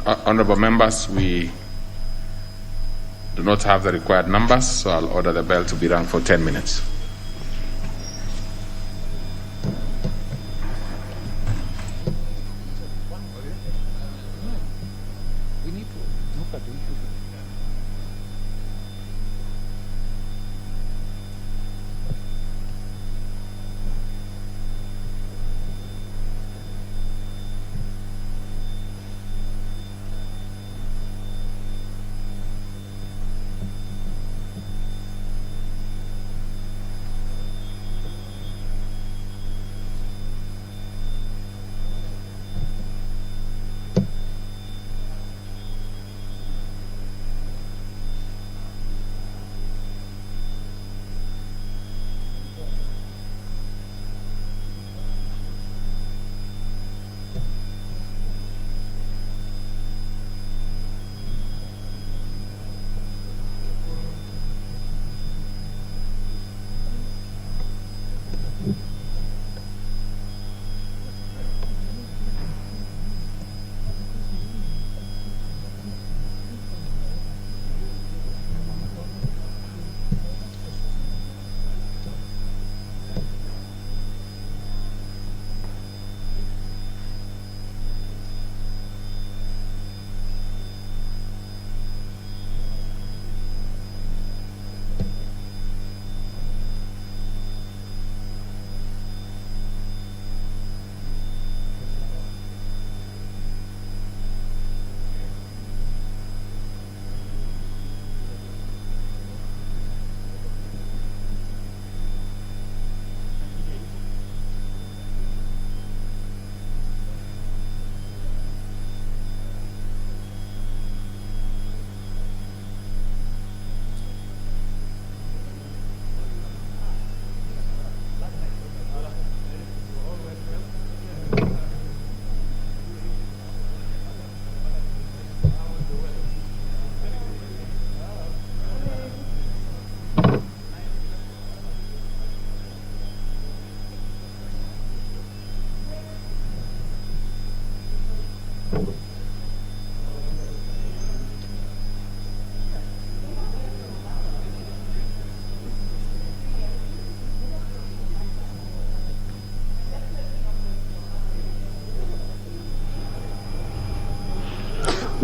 Honorable members, we do not have the required numbers, so I'll order the bell to be rung for 10 minutes.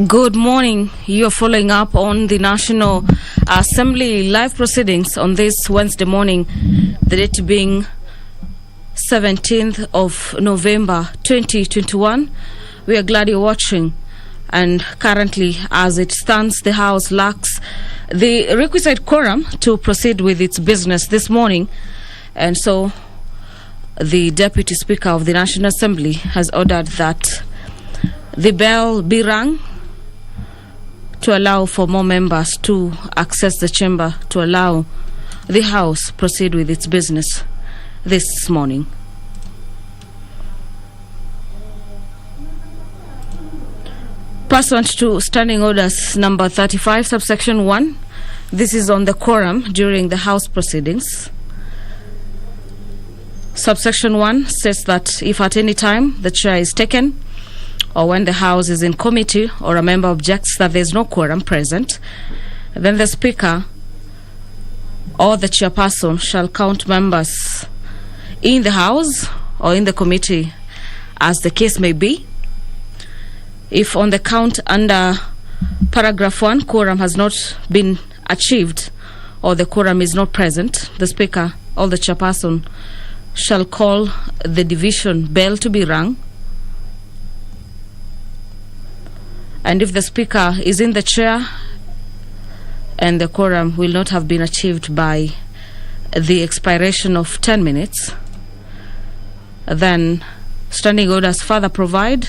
Good morning. You're following up on the National Assembly live proceedings on this Wednesday morning, the date being 17th of November 2021. We are glad you're watching. And currently, as it stands, the House lacks the requisite quorum to proceed with its business this morning. And so the Deputy Speaker of the National Assembly has ordered that the bell be rung to allow for more members to access the chamber to allow the House proceed with its business this morning. Pursuant to Standing Orders number 35, subsection 1, this is on the quorum during the House proceedings. Subsection 1 says that if at any time the chair is taken, or when the House is in committee or a member objects that there is no quorum present, then the Speaker or the chairperson shall count members in the House or in the committee as the case may be. If on the count under paragraph 1 quorum has not been achieved or the quorum is not present, the Speaker or the chairperson shall call the division bell to be rung. And if the Speaker is in the chair and the quorum will not have been achieved by the expiration of 10 minutes, then Standing Orders further provide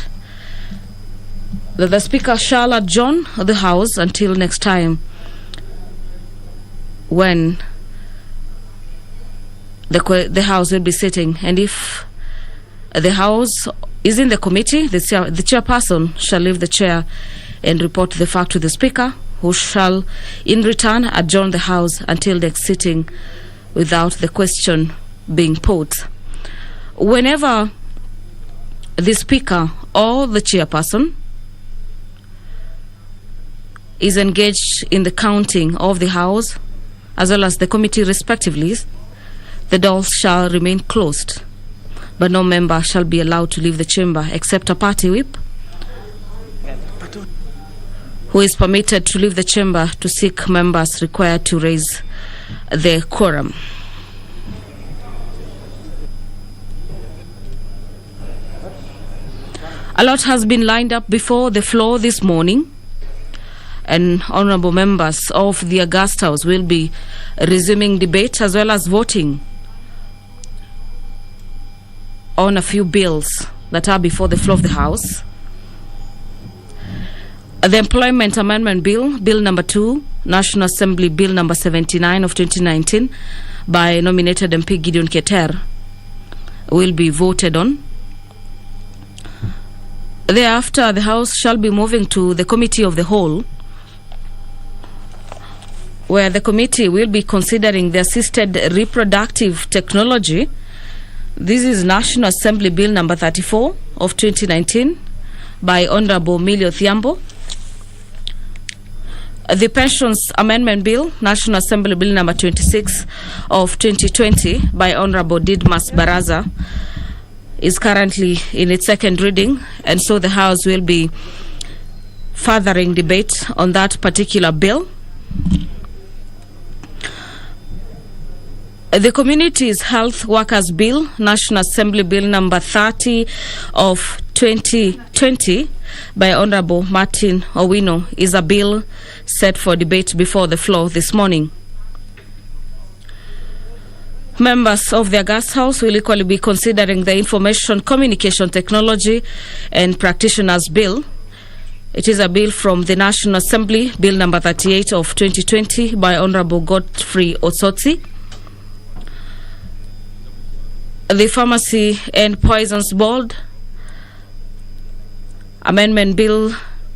that the Speaker shall adjourn the House until next time when the House will be sitting. And if the House is in the committee, the chairperson shall leave the chair and report the fact to the Speaker, who shall in return adjourn the House until next sitting without the question being put. Whenever the Speaker or the chairperson is engaged in the counting of the House as well as the committee respectively, the doors shall remain closed, but no member shall be allowed to leave the chamber except a party whip, who is permitted to leave the chamber to seek members required to raise the quorum. A lot has been lined up before the floor this morning, and honourable members of the August House will be resuming debate as well as voting on a few bills that are before the floor of the House. The Employment Amendment Bill, Bill number 2, National Assembly Bill number 79 of 2019 by nominated MP Gideon Keter will be voted on. Thereafter, the House shall be moving to the Committee of the Whole, where the committee will be considering the assisted reproductive technology. This is National Assembly Bill number 34 of 2019 by Honorable Millie Odhiambo. The Pensions Amendment Bill, National Assembly Bill number 26 of 2020 by Honorable Didmas Baraza, is currently in its second reading, and so the House will be furthering debate on that particular bill. The Communities Health Workers Bill, National Assembly Bill number 30 of 2020 by Honorable Martin Owino, is a bill set for debate before the floor this morning. Members of the August House will equally be considering the Information Communication Technology and Practitioners Bill. It is a bill from the National Assembly, Bill number 38 of 2020 by Honorable Godfrey Otsotsi. The Pharmacy and Poisons Board Amendment Bill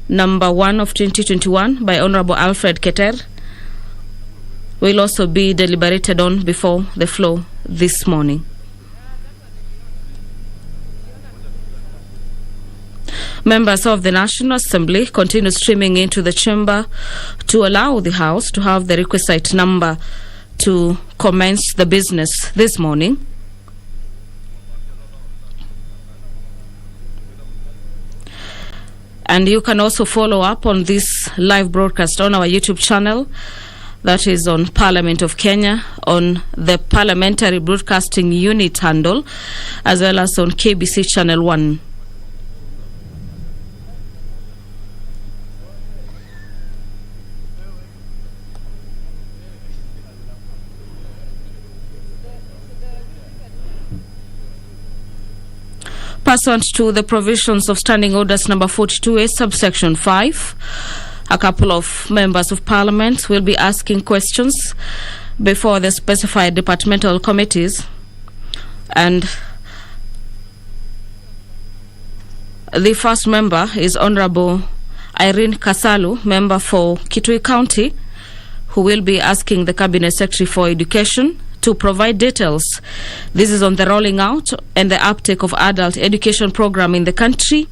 number 1 of 2021 by Honorable Alfred Keter will also be deliberated on before the floor this morning. Members of the National Assembly continue streaming into the chamber to allow the House to have the requisite number to commence the business this morning. And you can also follow up on this live broadcast on our YouTube channel, that is on Parliament of Kenya, on the Parliamentary Broadcasting Unit handle, as well as on KBC Channel 1. Pursuant to the provisions of Standing Orders number 42A, subsection 5, a couple of members of Parliament will be asking questions before the specified departmental committees, and the first member is Honorable Irene Kasalu, member for Kitui County, who will be asking the Cabinet Secretary for Education to provide details. This is on the rolling out and the uptake of adult education program in the country.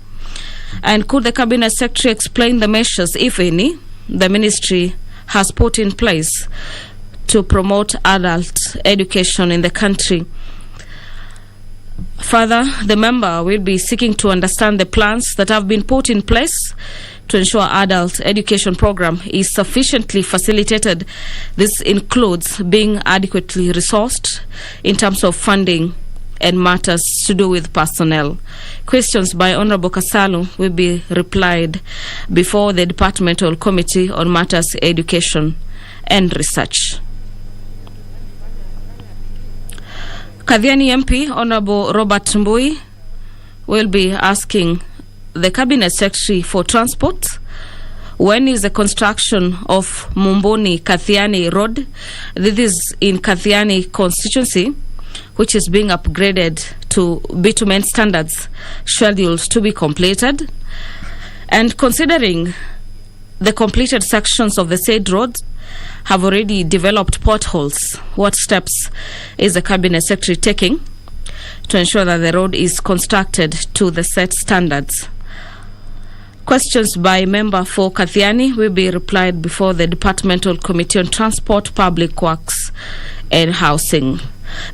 And could the Cabinet Secretary explain the measures, if any, the ministry has put in place to promote adult education in the country? Further, the member will be seeking to understand the plans that have been put in place to ensure adult education program is sufficiently facilitated. This includes being adequately resourced in terms of funding and matters to do with personnel. Questions by Honorable Kasalu will be replied before the Departmental Committee on Matters Education and Research. Kathiani MP Honorable Robert Mbui will be asking the Cabinet Secretary for Transport, when is the construction of Mumboni Kathiani Road, this is in Kathiani constituency, which is being upgraded to bitumen standards, scheduled to be completed? And considering the completed sections of the said road have already developed potholes, what steps is the Cabinet Secretary taking to ensure that the road is constructed to the set standards? Questions by member for Kathiani will be replied before the Departmental Committee on Transport, Public Works and Housing.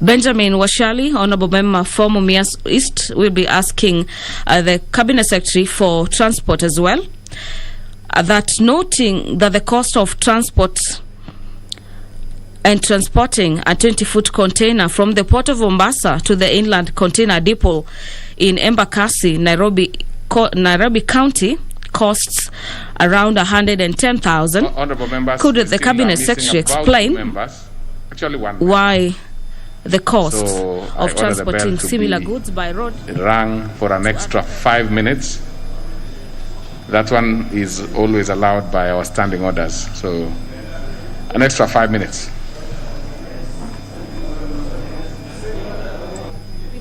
Benjamin Washali, Honorable Member for Mumias East, will be asking the Cabinet Secretary for Transport as well, that noting that the cost of transport and transporting a 20-foot container from the port of Mombasa to the inland container depot in Embakasi, Nairobi County costs around 110,000. Could the Cabinet Secretary explain why the cost of transporting similar goods by road rang for an extra 5 minutes? That one is always allowed by our standing orders. So an extra 5 minutes.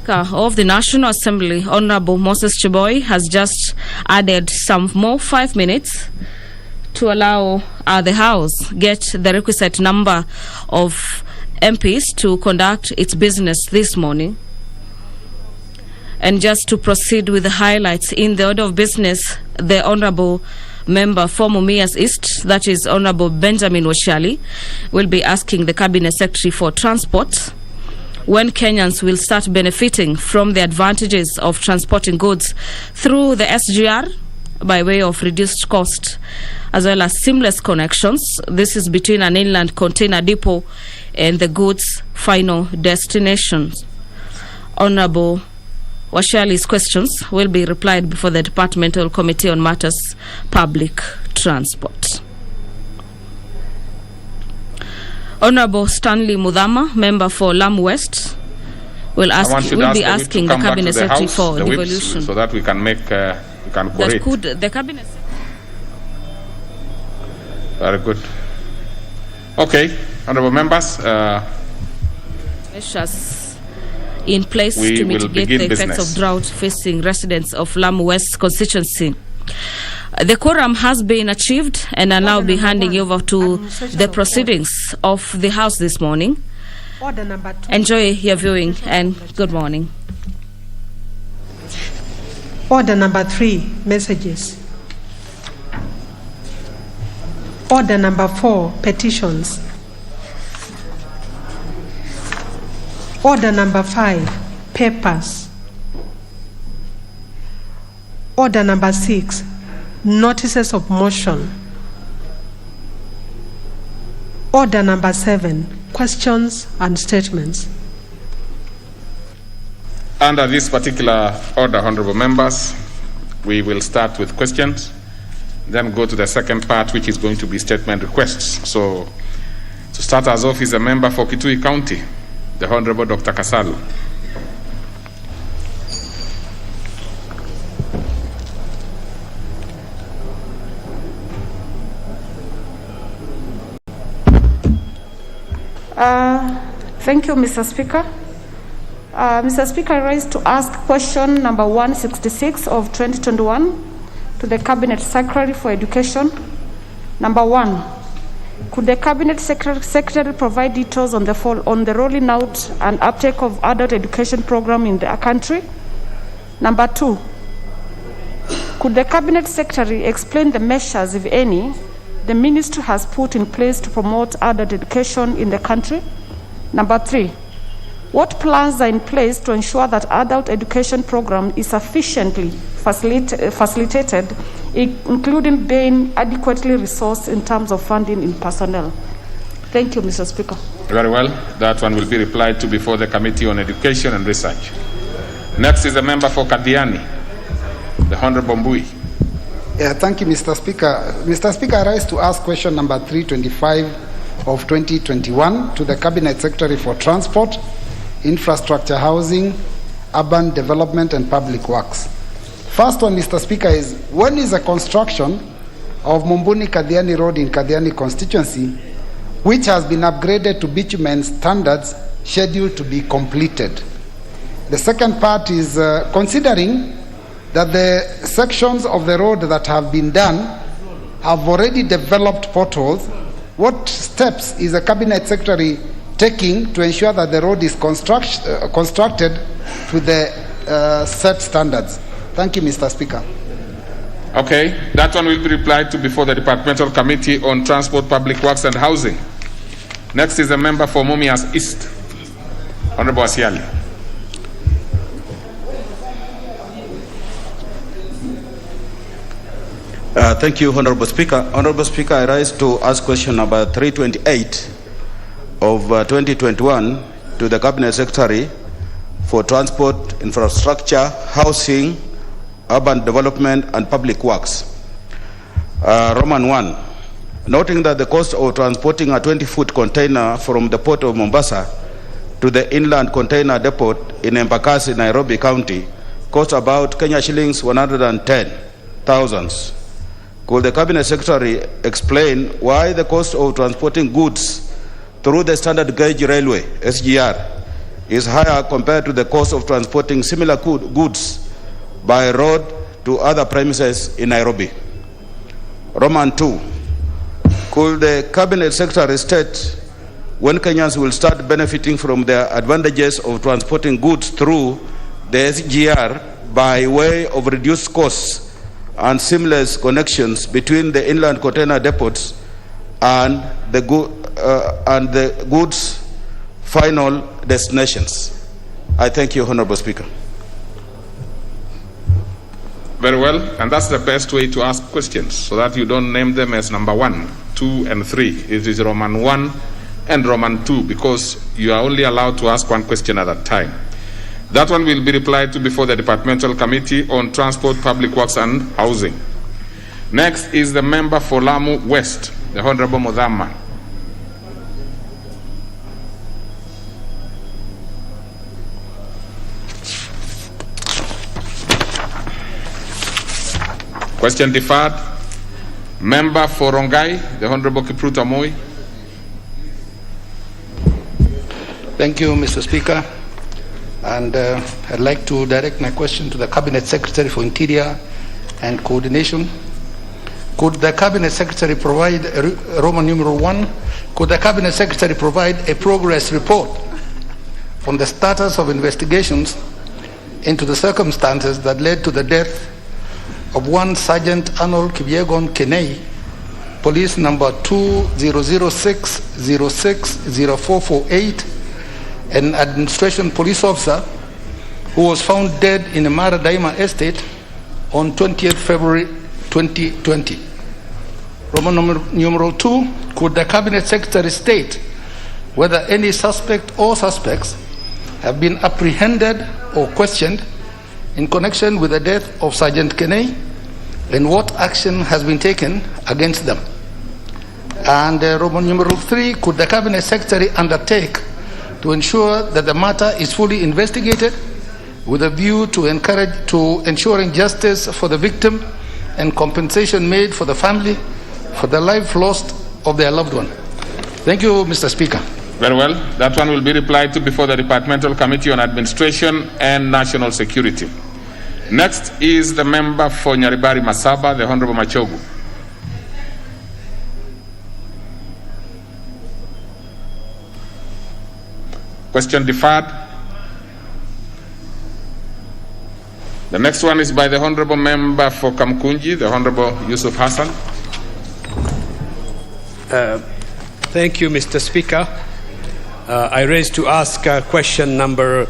Of the National Assembly, Honorable Moses Cheboy, has just added some more 5 minutes to allow the House get the requisite number of MPs to conduct its business this morning. And just to proceed with the highlights in the order of business, the Honorable Member for Mumias East, that is Honorable Benjamin Washali, will be asking the Cabinet Secretary for Transport when Kenyans will start benefiting from the advantages of transporting goods through the SGR by way of reduced cost, as well as seamless connections. This is between an inland container depot and the goods' final destinations. Honorable Washali's questions will be replied before the Departmental Committee on Matters Public Transport. Honorable Stanley Mudhama, member for Lamu West, will be asking the Cabinet Secretary for devolution, so that we can make we can correct. Could the Cabinet Very good. Okay, honorable members, measures in place to mitigate the effects of drought facing residents of Lamu West constituency. The quorum has been achieved, and I'll now be handing over to the proceedings of the House this morning. Order number 2. Enjoy your viewing and good morning. Order number 3, messages. Order number 4, petitions. Order number 5, papers. Order number 6, notices of motion. Order number 7, questions and statements. Under this particular order, honorable members, we will start with questions, then go to the second part, which is going to be statement requests. So, to start us off is a member for Kitui County, the Honorable Dr. Kasalu. Thank you, Mr. Speaker. Mr. Speaker, I rise to ask question number 166 of 2021 to the Cabinet Secretary for Education. Number 1, could the Cabinet Secretary provide details on the rolling out and uptake of adult education program in the country? Number 2, could the Cabinet Secretary explain the measures, if any, the Ministry has put in place to promote adult education in the country? Number 3, what plans are in place to ensure that adult education program is sufficiently facilitated, including being adequately resourced in terms of funding in personnel? Thank you, Mr. Speaker. Very well. That one will be replied to before the Committee on Education and Research. Next is the member for Kadiani, the Honorable Mbui. Yeah, thank you, Mr. Speaker. Mr. Speaker, I rise to ask question number 325 of 2021 to the Cabinet Secretary for Transport, Infrastructure, Housing, Urban Development and Public Works. First one, Mr. Speaker, is when is the construction of Mumbuni Kadiani Road in Kadiani constituency, which has been upgraded to bitumen standards, scheduled to be completed? The second part is considering that the sections of the road that have been done have already developed potholes, what steps is the Cabinet Secretary taking to ensure that the road is constructed to the set standards? Thank you, Mr. Speaker. Okay, that one will be replied to before the Departmental Committee on Transport, Public Works and Housing. Next is the member for Mumias East, Honorable Asiali. Thank you, Honorable Speaker. Honorable Speaker, I rise to ask question number 328 of 2021 to the Cabinet Secretary for Transport, Infrastructure, Housing, Urban Development and Public Works. Roman 1, noting that the cost of transporting a 20-foot container from the port of Mombasa to the inland container depot in Embakasi, Nairobi County, costs about Kenya shillings 110,000. Could the Cabinet Secretary explain why the cost of transporting goods through the standard gauge railway, SGR, is higher compared to the cost of transporting similar goods by road to other premises in Nairobi? Roman 2, could the Cabinet Secretary state when Kenyans will start benefiting from the advantages of transporting goods through the SGR by way of reduced costs and seamless connections between the inland container depots and the goods' final destinations? I thank you, Honorable Speaker. Very well, and that's the best way to ask questions, so that you don't name them as number 1, 2, and 3. It is Roman 1 and Roman 2, because you are only allowed to ask one question at a time. That one will be replied to before the Departmental Committee on Transport, Public Works and Housing. Next is the member for Lamu West, the Honorable Modama. Question deferred. Member for Rongai, the Honorable Kipruto Moi. Thank you, Mr. Speaker. And I'd like to direct my question to the Cabinet Secretary for Interior and Coordination. Could the Cabinet Secretary provide, Roman numeral 1, could the Cabinet Secretary provide a progress report on the status of investigations into the circumstances that led to the death of one Sergeant Arnold Kipyegon Kenei, police number 2006060448, an administration police officer who was found dead in a Mara Daima estate on 20th February 2020. Roman numeral 2, could the Cabinet Secretary state whether any suspect or suspects have been apprehended or questioned in connection with the death of Sergeant Kenei, and what action has been taken against them? And Roman numeral 3, could the Cabinet Secretary undertake to ensure that the matter is fully investigated with a view to ensuring justice for the victim and compensation made for the family for the life lost of their loved one? Thank you, Mr. Speaker. Very well. That one will be replied to before the Departmental Committee on Administration and National Security. Next is the member for Nyaribari Masaba, the Honorable Machogu. Question deferred. The next one is by the Honorable Member for Kamkunji, the Honorable Yusuf Hassan. Thank you, Mr. Speaker. I raise to ask question number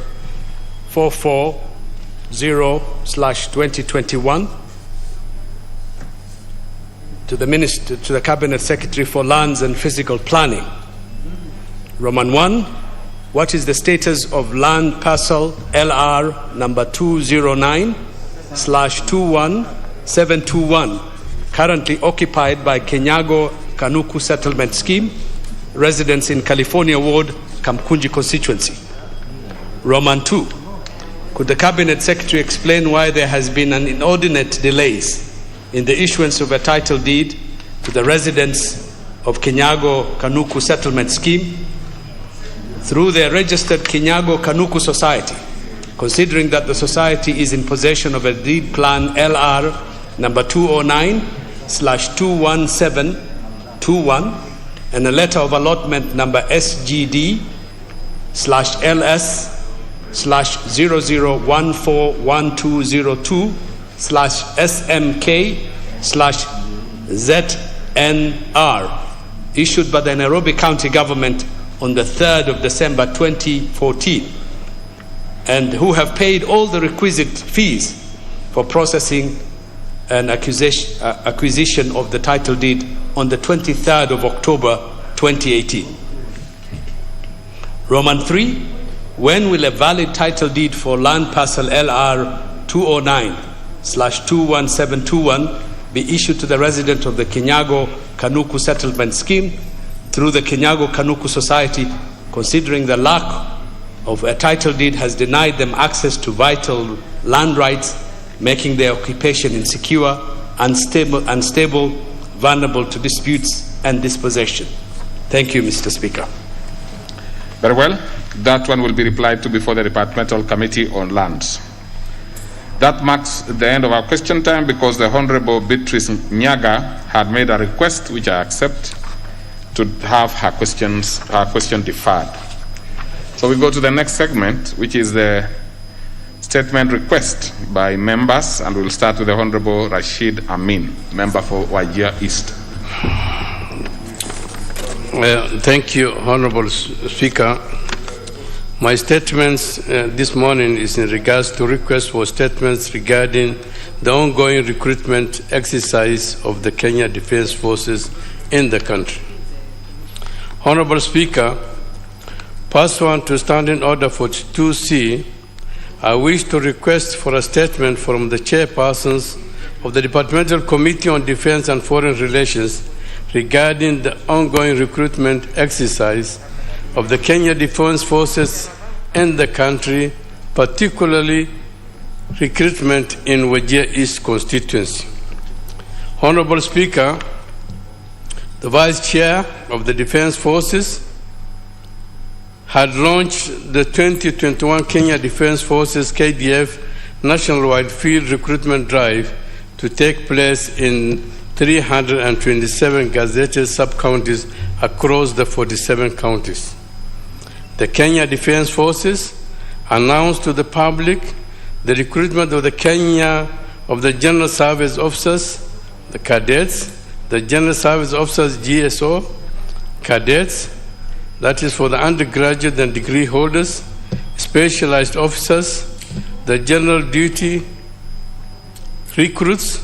440/2021 to the Cabinet Secretary for Lands and Physical Planning. Roman 1, what is the status of land parcel LR number 209/21721 currently occupied by Kenyago Kanuku Settlement Scheme, residents in California Ward, Kamkunji constituency? Roman 2, could the Cabinet Secretary explain why there has been an inordinate delays in the issuance of a title deed to the residents of Kenyago Kanuku Settlement Scheme through their registered Kenyago Kanuku Society, considering that the society is in possession of a deed plan LR number 209/21721 and a letter of allotment number SGD/LS/00141202/SMK 2014/ZNR, issued by the Nairobi County Government on the 3rd of December 2014, and who have paid all the requisite fees for processing an acquisition of the title deed on the 23rd of October 2018. Roman 3, when will a valid title deed for land parcel LR 209/21721 be issued to the resident of the Kinyago Kanuku Settlement Scheme through the Kinyago Kanuku Society, considering the lack of a title deed has denied them access to vital land rights, making their occupation insecure, unstable, vulnerable to disputes and dispossession? Thank you, Mr. Speaker. Very well. That one will be replied to before the Departmental Committee on Lands. That marks the end of our question time because the Honorable Beatrice Nyaga had made a request, which I accept, to have her question deferred. So we go to the next segment, which is the statement request by members, and we'll start with the Honorable Rashid Amin, member for Wajir East. Thank you, Honorable Speaker. My statements this morning is in regards to requests for statements regarding the ongoing recruitment exercise of the Kenya Defence Forces in the country. Honorable Speaker, pursuant to Standing Order 42C, I wish to request for a statement from the chairpersons of the Departmental Committee on Defence and Foreign Relations regarding the ongoing recruitment exercise of the Kenya Defence Forces in the country, particularly recruitment in Wajir East constituency. Honorable Speaker, the Vice Chair of the Defence Forces had launched the 2021 Kenya Defence Forces KDF nationwide field recruitment drive to take place in 327 gazetted sub-counties across the 47 counties. The Kenya Defence Forces announced to the public the recruitment of the General Service Officers, the cadets, the General Service Officers GSO, cadets, that is for the undergraduate and degree holders, specialized officers, the general duty recruits,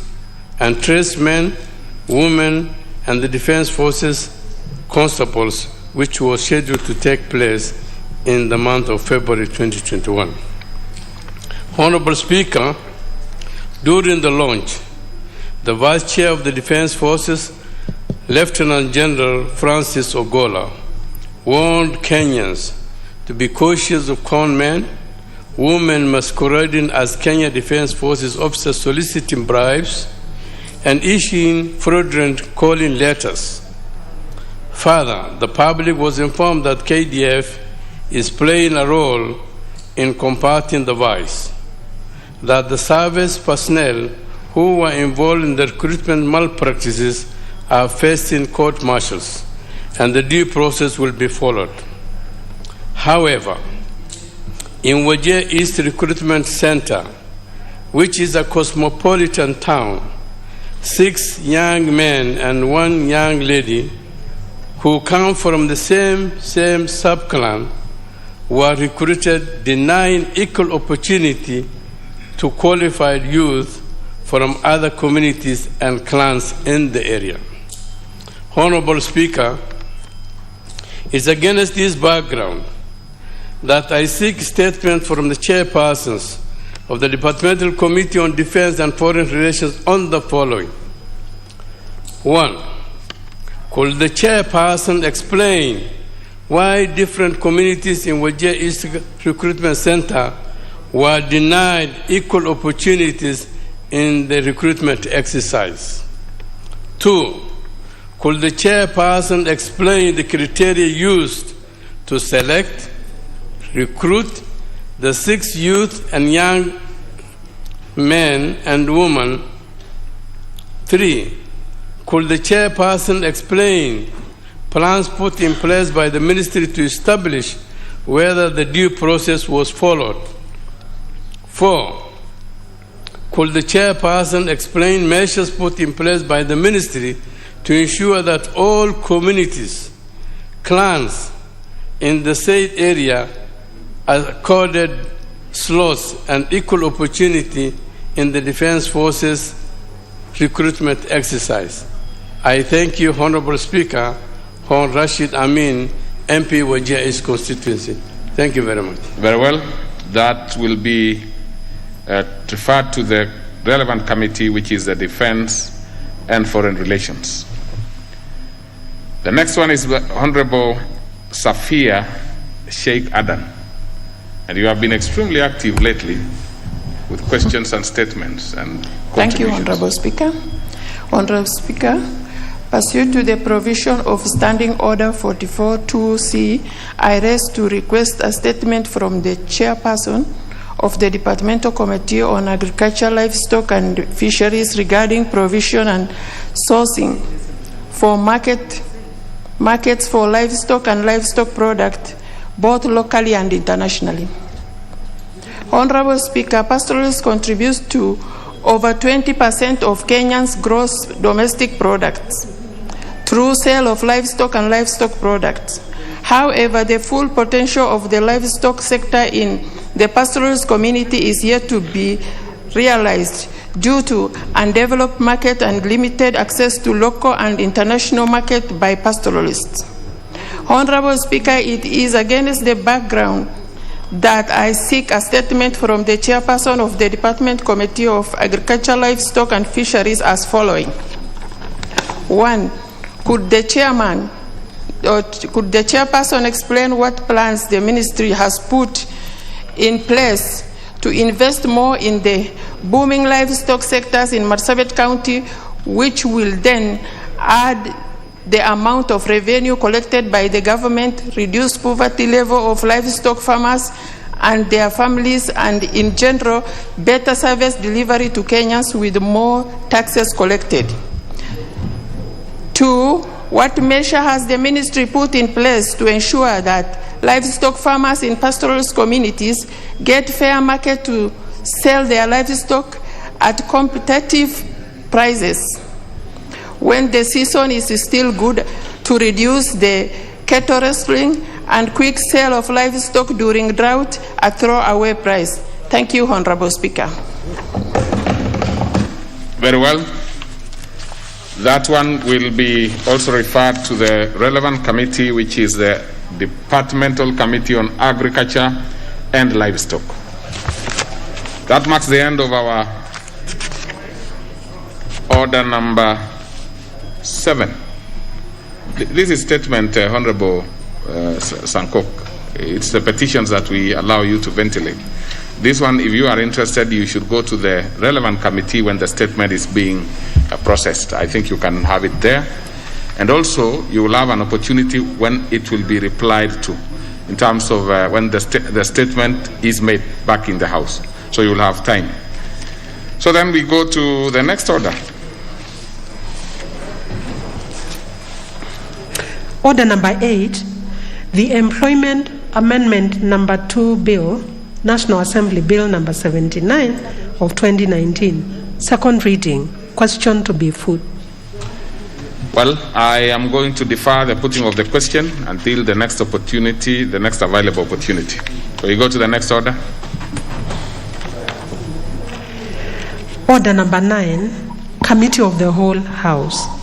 and tradesmen, women, and the Defence Forces constables, which was scheduled to take place in the month of February 2021. Honorable Speaker, during the launch, the Vice Chair of the Defence Forces, Lieutenant General Francis Ogola, warned Kenyans to be cautious of con men, women masquerading as Kenya Defence Forces officers soliciting bribes, and issuing fraudulent calling letters. Further, the public was informed that KDF is playing a role in combating the vice, that the service personnel who were involved in the recruitment malpractices are facing court martials, and the due process will be followed. However, in Wajir East Recruitment Center, which is a cosmopolitan town, 6 young men and 1 young lady who come from the same sub-clan were recruited, denying equal opportunity to qualified youth from other communities and clans in the area. Honorable Speaker, it's against this background that I seek statement from the chairpersons of the Departmental Committee on Defense and Foreign Relations on the following. 1. Could the chairperson explain why different communities in Wajir East Recruitment Center were denied equal opportunities in the recruitment exercise? 2. Could the chairperson explain the criteria used to select, recruit the 6 youth and young men and women? 3. Could the chairperson explain plans put in place by the ministry to establish whether the due process was followed? 4. Could the chairperson explain measures put in place by the ministry to ensure that all communities, clans in the said area are accorded slots and equal opportunity in the Defense Forces recruitment exercise? I thank you, Honorable Speaker, Hon Rashid Amin, MP Wajir East constituency. Thank you very much. Very well. That will be referred to the relevant committee, which is the Defense and Foreign Relations. The next one is Honorable Safia Sheikh Adan. And you have been extremely active lately with questions and statements and Thank you, Honorable Speaker. Honorable Speaker, pursuant to the provision of Standing Order 44-2C, I rise to request a statement from the chairperson of the Departmental Committee on Agriculture, Livestock and Fisheries regarding provision and sourcing for markets for livestock and livestock products, both locally and internationally. Honorable Speaker, pastoralists contribute to over 20% of Kenyans' gross domestic products through sale of livestock and livestock products. However, the full potential of the livestock sector in the pastoralist community is yet to be realized due to undeveloped market and limited access to local and international market by pastoralists. Honorable Speaker, it is against the background that I seek a statement from the chairperson of the Department Committee of Agriculture, Livestock and Fisheries as following. 1. Could the chairperson explain what plans the ministry has put in place to invest more in the booming livestock sectors in Marsabit County, which will then add the amount of revenue collected by the government, reduce poverty level of livestock farmers and their families, and in general, better service delivery to Kenyans with more taxes collected? 2. What measure has the ministry put in place to ensure that livestock farmers in pastoralist communities get fair market to sell their livestock at competitive prices when the season is still good, to reduce the cattle wrestling and quick sale of livestock during drought at throwaway price? Thank you, Honorable Speaker. Very well. That one will be also referred to the relevant committee, which is the Departmental Committee on Agriculture and Livestock. That marks the end of our order number 7. This is statement, Honorable Sankok. It's the petitions that we allow you to ventilate. This one, if you are interested, you should go to the relevant committee when the statement is being processed. I think you can have it there. And also, you will have an opportunity when it will be replied to, in terms of when the statement is made back in the House. So you will have time. So then we go to the next order. Order number 8, the Employment Amendment number 2 Bill, National Assembly Bill number 79 of 2019. Second reading. Question to be put. Well, I am going to defer the putting of the question until the next opportunity, the next available opportunity. So you go to the next order. Order number 9, Committee of the Whole House.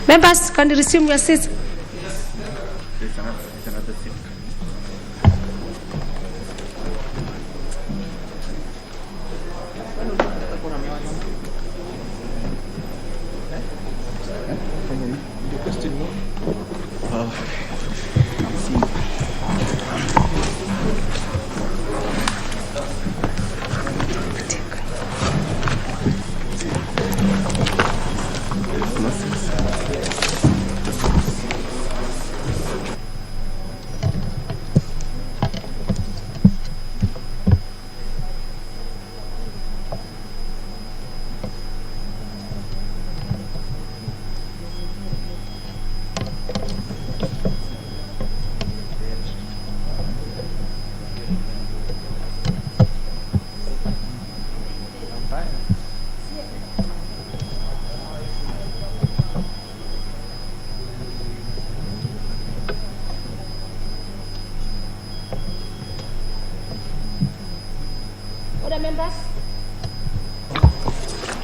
Members, can you resume your seats?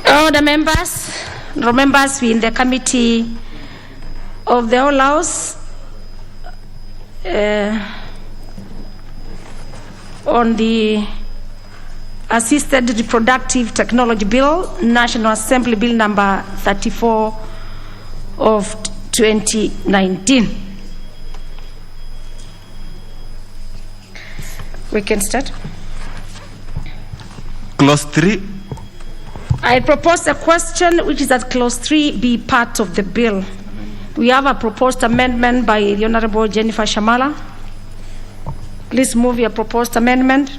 Order members, we in the committee of the whole house on the Assisted Reproductive Technology Bill, National Assembly Bill number 34 of 2019. We can start. Clause 3. I propose a question which is that clause 3 be part of the bill. We have a proposed amendment by the Honorable Jennifer Shamala. Please move your proposed amendment.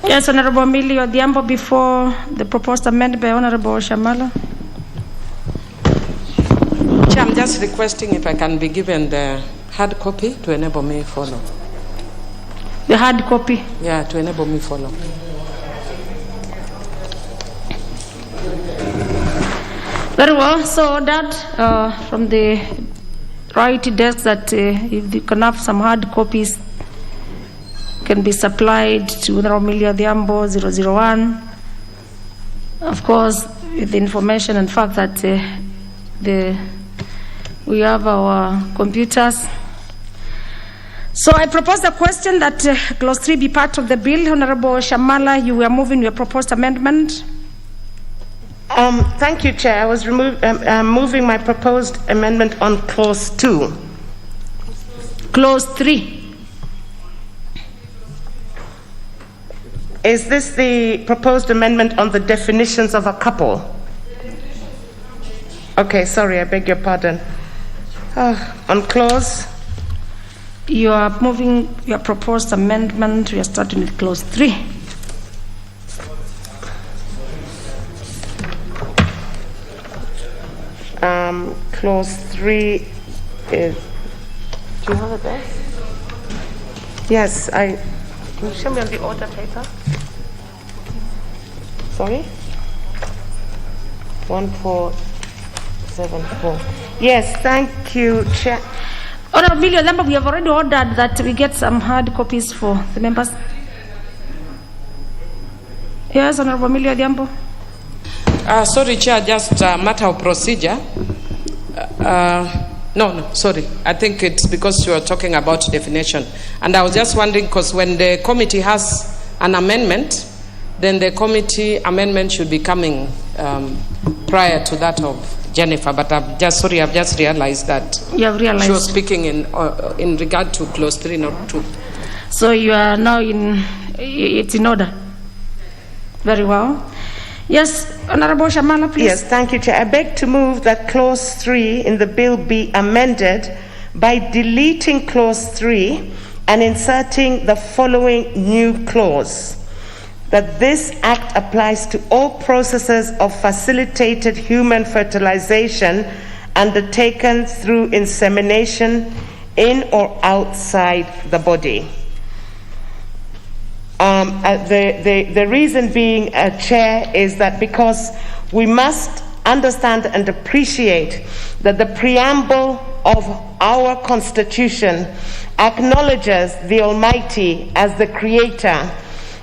Yes, Honorable Emilio Odhiambo, before the proposed amendment by Honorable Shamala. Chair, I'm just requesting if I can be given the hard copy to enable me follow. The hard copy? Yeah, to enable me follow. Very well. So ordered from the right desk that if you can have some hard copies, can be supplied to Honorable Emilio Odhiambo 001. Of course, with the information and fact that we have our computers. So I propose the question that clause 3 be part of the bill. Honorable Shamala, you were moving your proposed amendment. Thank you, Chair. I was moving my proposed amendment on clause 2. Clause 3. Is this the proposed amendment on the definitions of a couple? Okay, sorry, I beg your pardon. On clause? You are moving your proposed amendment. We are starting with clause 3. Clause 3 is. Do you have it there? Yes, Can you show me on the order paper? Sorry? 1474. Yes, thank you, Chair. Honorable Emilio Odhiambo, we have already ordered that we get some hard copies for the members. Yes, Honorable Emilio Odhiambo. Sorry, Chair, just a matter of procedure. No, sorry. I think it's because you are talking about definition. And I was just wondering, because when the committee has an amendment, then the committee amendment should be coming prior to that of Jennifer. But I've just realized that you have realized she was speaking in regard to clause 3, not 2. So you are now it's in order. Very well. Yes, Honorable Shamala, please. Yes, thank you, Chair. I beg to move that clause 3 in the bill be amended by deleting clause 3 and inserting the following new clause. That this act applies to all processes of facilitated human fertilization undertaken through insemination in or outside the body. The reason being, Chair, is that because we must understand and appreciate that the preamble of our Constitution acknowledges the Almighty as the Creator,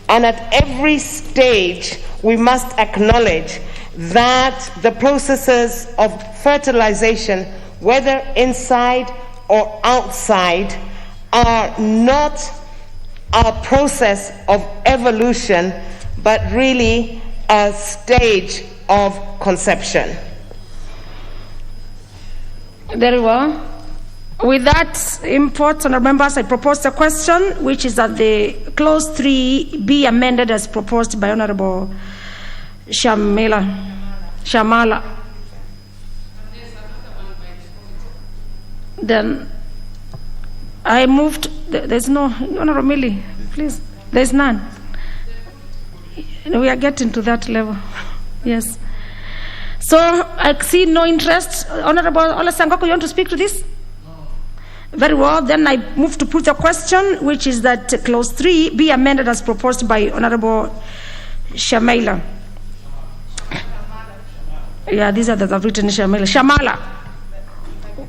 and at every stage we must acknowledge that the processes of fertilization, whether inside or outside, are not a process of evolution, but really a stage of conception. Very well. With that import, honourable members, I propose a question, which is that the clause 3 be amended as proposed by Honourable Shamala. Then I moved. There's no Honourable Millie, please. There's none. We are getting to that level. Yes. So I see no interest. Honourable Ola Sangoko, you want to speak to this? Very well. Then I move to put a question, which is that clause 3 be amended as proposed by Honourable Shamala. Yeah, these are the written Shamala. Shamala.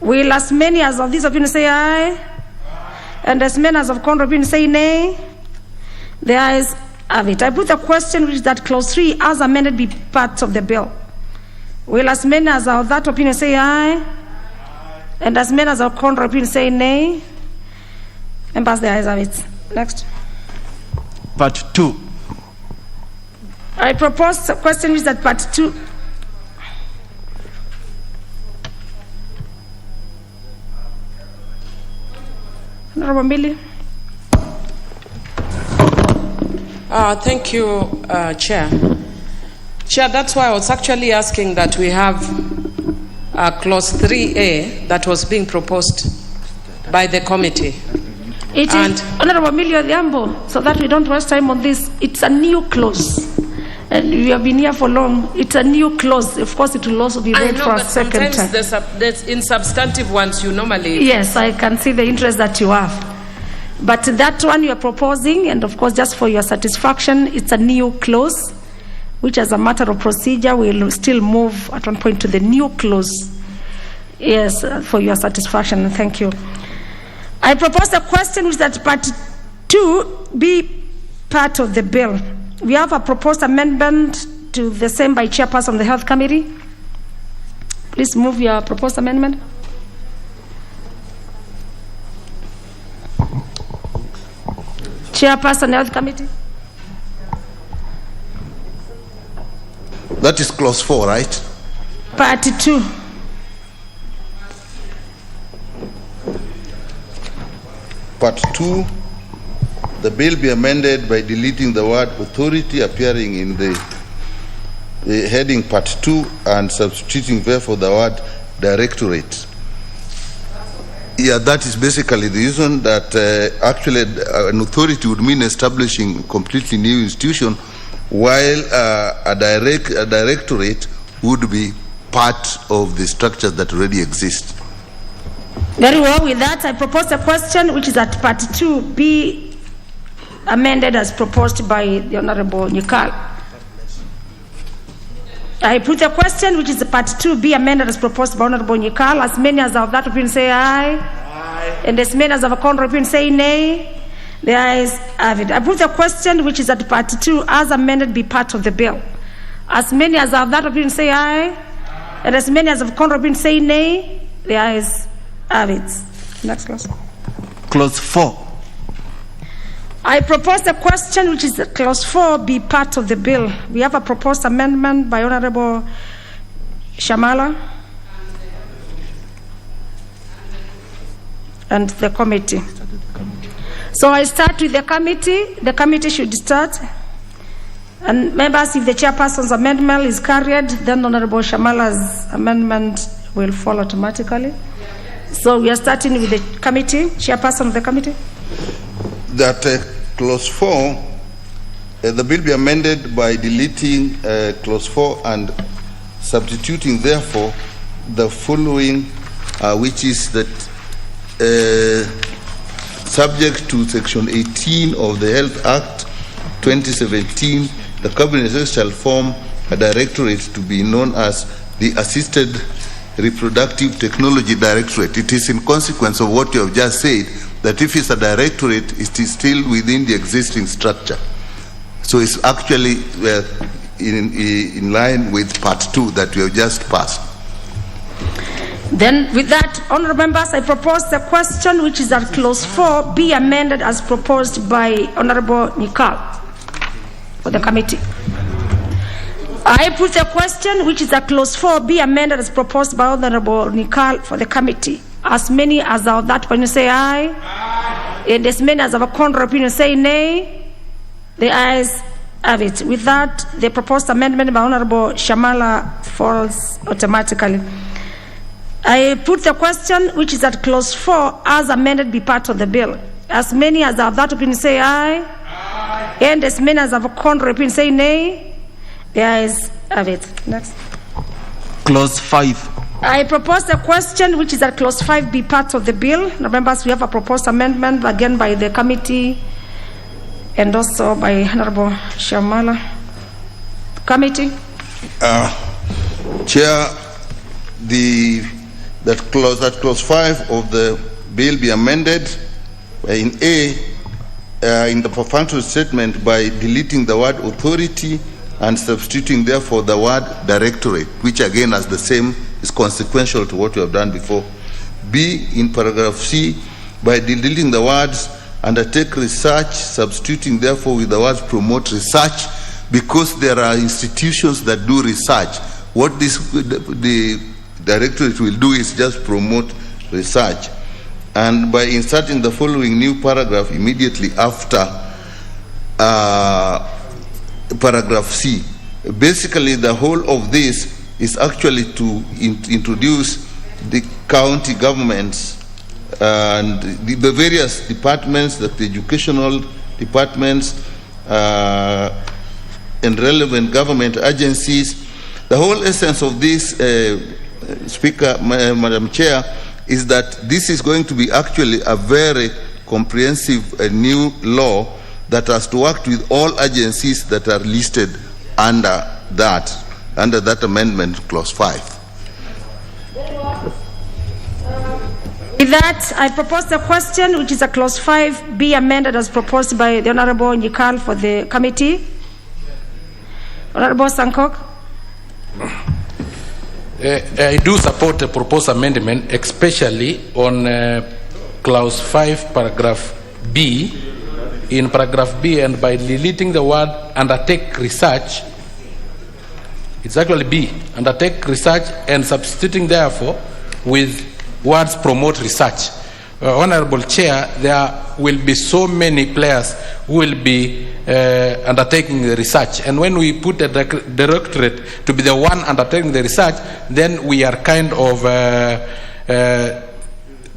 Will as many as of these opinions say aye? And as many as of contrary opinions say nay? The ayes have it. I put a question, which is that clause 3 as amended be part of the bill. Will as many as of that opinion say aye? And as many as of contrary opinion say nay? Members, the ayes have it. Next. Part 2. I propose a question, which is that part 2. Honourable Millie. Thank you, Chair. Chair, that's why I was actually asking that we have clause 3A that was being proposed by the committee. It is Honourable Millie Odhiambo, so that we don't waste time on this. It's a new clause. And we have been here for long. It's a new clause. Of course, it will also be read for a second time. There's in substantive ones you normally... Yes, I can see the interest that you have. But that one you are proposing, and of course, just for your satisfaction, it's a new clause, which as a matter of procedure, will still move at one point to the new clause. Yes, for your satisfaction. Thank you. I propose a question, which is that part 2 be part of the bill. We have a proposed amendment to the same by Chairperson of the Health Committee. Please move your proposed amendment. Chairperson of the Health Committee. That is clause 4, right? Part 2. Part 2. The bill be amended by deleting the word authority appearing in the heading part 2 and substituting therefore the word directorate. Yeah, that is basically the reason that actually an authority would mean establishing a completely new institution, while a directorate would be part of the structures that already exist. Very well. With that, I propose a question, which is that part 2 be amended as proposed by the Honourable Nyikal. I put a question, which is part 2 be amended as proposed by Honourable Nyikal. As many as of that opinion say aye. Aye. And as many as of a contrary opinion say nay. The ayes have it. I put a question, which is that part 2 as amended be part of the bill. As many as of that opinion say aye. Aye. And as many as of contrary opinion say nay. The ayes have it. Next clause. Clause 4. I propose a question, which is that clause 4 be part of the bill. We have a proposed amendment by Honourable Shamala and the committee. So I start with the committee. The committee should start. And members, if the chairperson's amendment is carried, then Honourable Shamala's amendment will fall automatically. So we are starting with the committee, chairperson of the committee. That clause 4, the bill be amended by deleting clause 4 and substituting therefore the following, which is that subject to section 18 of the Health Act 2017, the Cabinet shall form a directorate to be known as the Assisted Reproductive Technology Directorate. It is in consequence of what you have just said that if it's a directorate, it is still within the existing structure. So it's actually in line with part 2 that we have just passed. Then with that, honourable members, I propose the question which is at clause 4 be amended as proposed by Honourable Nikal for the committee. I put the question which is at clause 4 be amended as proposed by Honourable Nikal for the committee. As many as are of that opinion say aye. Aye. And as many as have a contrary opinion say nay. The ayes have it. With that, the proposed amendment by Honourable Shamala falls automatically. I put the question which is at clause 4 as amended be part of the bill. As many as have that opinion say aye. Aye. And as many as have a contrary opinion say nay. The ayes have it. Next. Clause 5. I propose the question which is at clause 5 be part of the bill. Now, members, we have a proposed amendment again by the committee and also by Honourable Shamala. Committee. Chair, that clause 5 of the bill be amended in A, in the perfunctory statement by deleting the word authority and substituting therefore the word directorate, which again as the same is consequential to what we have done before. B, in paragraph C, by deleting the words undertake research, substituting therefore with the words promote research, because there are institutions that do research. What the directorate will do is just promote research. And by inserting the following new paragraph immediately after paragraph C. Basically, the whole of this is actually to introduce the county governments and the various departments, the educational departments and relevant government agencies. The whole essence of this, Speaker, Madam Chair, is that this is going to be actually a very comprehensive new law that has to work with all agencies that are listed under that amendment, clause 5. With that, I propose the question, which is a clause 5, be amended as proposed by the Honourable Nikal for the committee. Honourable Sankok. I do support the proposed amendment, especially on clause 5, paragraph B. In paragraph B, and by deleting the word undertake research, it's actually B, undertake research, and substituting therefore with words promote research. Honorable Chair, there will be so many players who will be undertaking the research, and when we put the directorate to be the one undertaking the research, then we are kind of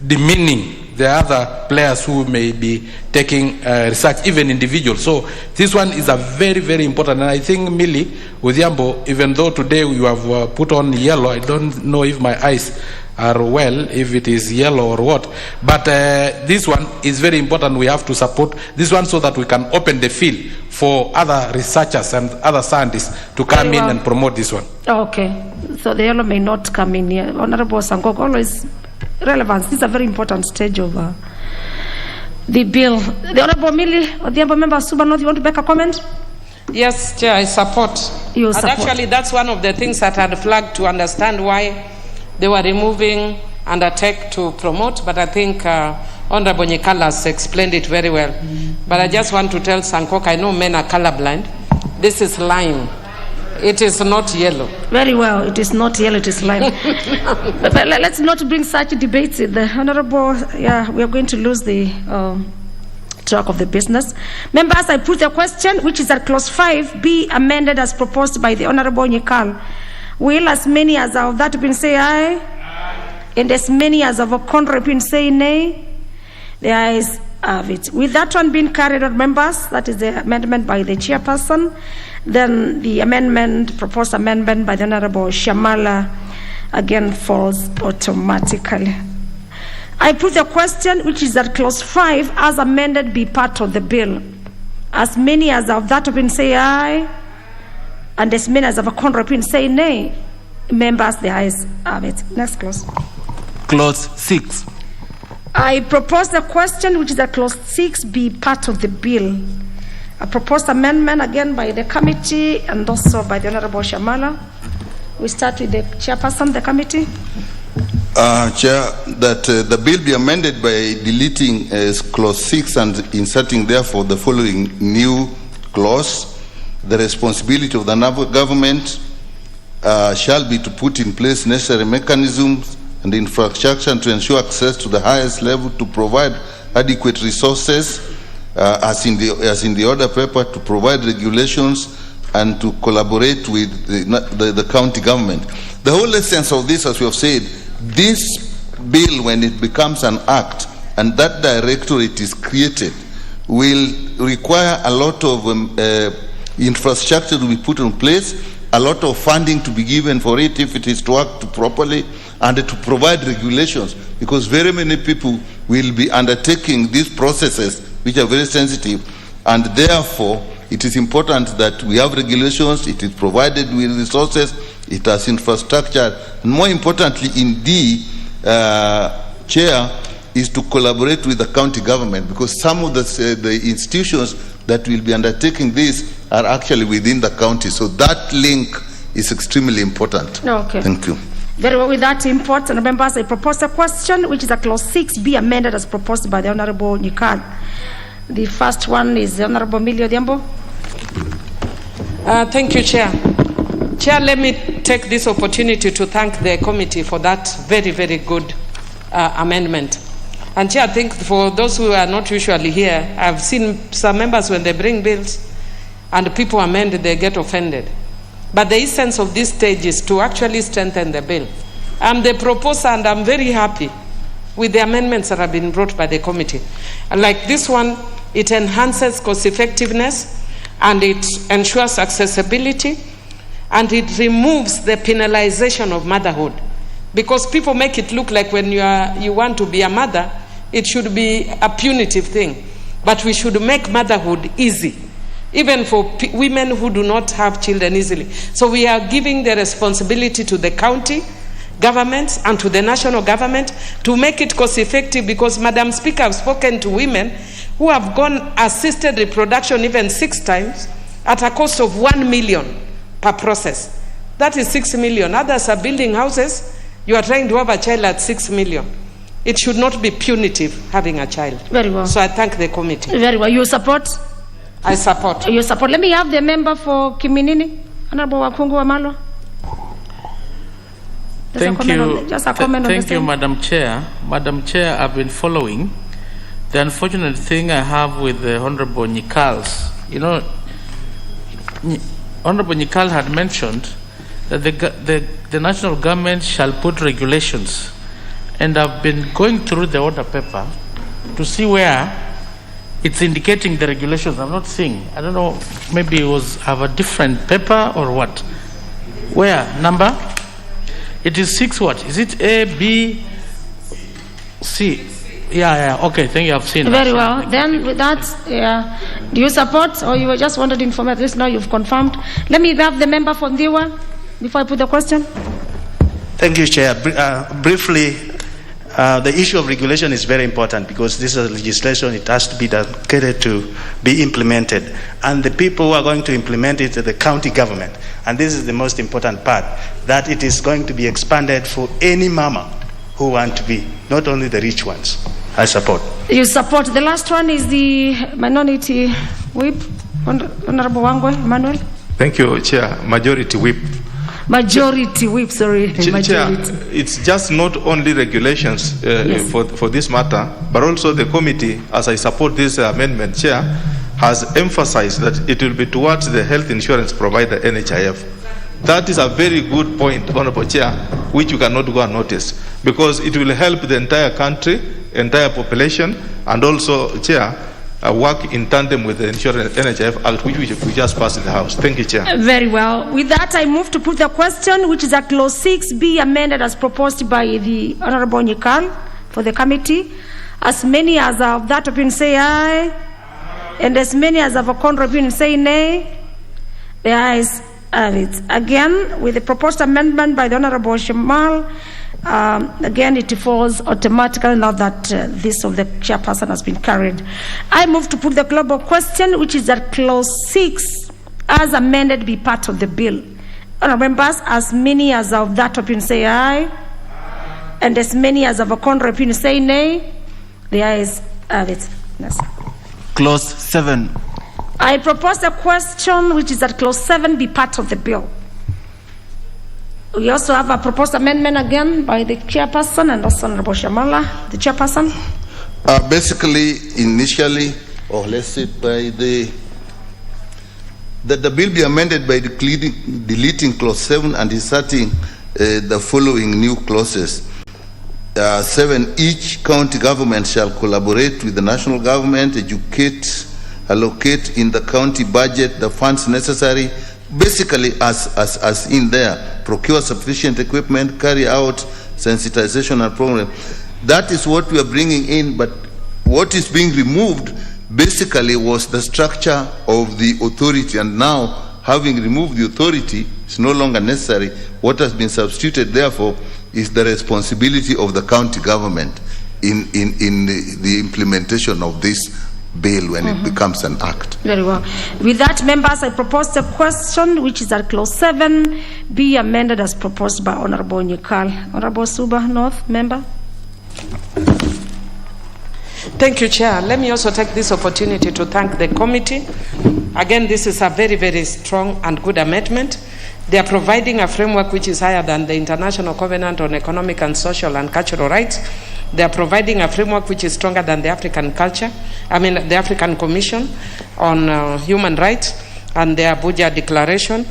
demeaning the other players who may be taking research, even individuals. So this one is a very, very important. And I think, Millie Udhiambo, even though today you have put on yellow, I don't know if my eyes are well, if it is yellow or what. But this one is very important. We have to support this one so that we can open the field for other researchers and other scientists to come in and promote this one. Okay. So the yellow may not come in here. Honorable Sankok, always relevance. This is a very important stage of the bill. The Honorable Millie, or the other member Suba, you want to make a comment? Yes, Chair, I support. You and support. Actually, that's one of the things that I had flagged to understand why they were removing undertake to promote, but I think Honorable Nyikala has explained it very well. But I just want to tell Sankok, I know men are colorblind. This is lime. It is not yellow. Very well. It is not yellow, it is lime. But let's not bring such debates in the Honorable. Yeah, we are going to lose the track of the business. Members, I put the question, which is at clause 5, be amended as proposed by the Honorable Nyikal. Will as many as of that opinion say aye? Aye. And as many as of a contrary opinion say nay? The ayes have it. With that one being carried on, members, that is the amendment by the chairperson. Then the amendment, proposed amendment by the Honorable Shamala, again falls automatically. I put the question, which is that clause 5, as amended, be part of the bill. As many as of that opinion say aye, and as many as of a contrary opinion say nay. Members, the ayes have it. Next clause. Clause 6. I propose the question, which is that clause 6 be part of the bill. A proposed amendment again by the committee and also by the Honorable Shamala. We start with the chairperson of the committee. Chair, that the bill be amended by deleting clause 6 and inserting therefore the following new clause. The responsibility of the government shall be to put in place necessary mechanisms and infrastructure to ensure access to the highest level, to provide adequate resources, as in the order paper, to provide regulations, and to collaborate with the county government. The whole essence of this, as we have said, this bill, when it becomes an act and that directorate is created, will require a lot of infrastructure to be put in place, a lot of funding to be given for it if it is to act properly, and to provide regulations, because very many people will be undertaking these processes which are very sensitive, and therefore it is important that we have regulations, it is provided with resources, it has infrastructure, and more importantly in Chair, is to collaborate with the county government, because some of the institutions that will be undertaking this are actually within the county. So that link is extremely important. Okay. Thank you. Very well, with that import, and members, I propose a question, which is a clause 6 be amended as proposed by the Honorable Nyikal. The first one is the Honorable Millie Odhiambo. Thank you, Chair. Chair, let me take this opportunity to thank the committee for that very, very good amendment. And Chair, I think for those who are not usually here, I've seen some members when they bring bills and people amend, they get offended. But the essence of this stage is to actually strengthen the bill. I'm the proposer and I'm very happy with the amendments that have been brought by the committee. And like this one, it enhances cost effectiveness and it ensures accessibility and it removes the penalization of motherhood. Because people make it look like when you want to be a mother, it should be a punitive thing. But we should make motherhood easy, even for women who do not have children easily. So we are giving the responsibility to the county governments and to the national government to make it cost effective, because Madam Speaker, I've spoken to women who have gone assisted reproduction even 6 times at a cost of 1 million per process. That is 6 million. Others are building houses. You are trying to have a child at 6 million. It should not be punitive having a child. Very well. So I thank the committee. Very well. You support? I support. You support. Let me have the member for Kiminini, Honorable Wakungu Wamalo. Thank you. Just a comment on Thank you, Madam Chair. Madam Chair, I've been following. The unfortunate thing I have with the Honorable Nyikal's, Honorable Nyikal had mentioned that the national government shall put regulations. And I've been going through the order paper to see where it's indicating the regulations. I'm not seeing. I don't know, maybe it was have a different paper or what. Where? Number? It is 6 what? Is it A, B, C? Yeah, okay, thank you, I've seen Very well. Then with that, do you support or you just wanted to inform at least now you've confirmed? Let me have the member from Diwa before I put the question. Thank you, Chair. Briefly, the issue of regulation is very important because this is a legislation, it has to be dedicated to be implemented. And the people who are going to implement it are the county government. And this is the most important part, that it is going to be expanded for any mama who want to be, not only the rich ones. I support. You support. The last one is the minority whip. Honorable Wangwe, Emmanuel. Thank you, Chair. Majority whip. Majority whip, sorry. Majority. Chair, it's just not only regulations Yes. for this matter, but also the committee, as I support this amendment, Chair, has emphasized that it will be towards the health insurance provider, NHIF. That is a very good point, Honorable Chair, which you cannot go unnoticed, because it will help the entire country, entire population, and also, Chair, work in tandem with the Insurance NHIF Act, which we just passed in the House. Thank you, Chair. Very well. With that, I move to put the question, which is that clause 6 be amended as proposed by the Honorable Nyikal for the committee. As many as of that opinion say aye, and as many as of a contrary opinion say nay. The ayes it. Again, with the proposed amendment by the Honorable Shamal, again, it falls automatically now that this of the chairperson has been carried. I move to put the global question, which is that clause 6, as amended, be part of the bill. Honorable members, as many as of that opinion say aye, and as many as of a contrary opinion say nay. The ayes have it. Yes. Clause 7. I propose the question, which is that clause 7 be part of the bill. We also have a proposed amendment again by the chairperson and also Honorable Shamala, the chairperson. Basically, initially, or let's say that the bill be amended by deleting clause 7 and inserting the following new clauses. 7, each county government shall collaborate with the national government, allocate in the county budget the funds necessary, basically as in there, procure sufficient equipment, carry out sensitization and program. That is what we are bringing in, but what is being removed basically was the structure of the authority, and now having removed the authority, it's no longer necessary. What has been substituted, therefore, is the responsibility of the county government in the implementation of this bill when it becomes an act. Very well. With that, members, I propose the question, which is at clause 7, be amended as proposed by Honorable Nyikal. Honorable Suba North, member. Thank you, Chair. Let me also take this opportunity to thank the committee. Again, this is a very, very strong and good amendment. They are providing a framework which is higher than the International Covenant on Economic and Social and Cultural Rights. They are providing a framework which is stronger than the African the African Commission on Human Rights and the Abuja Declaration.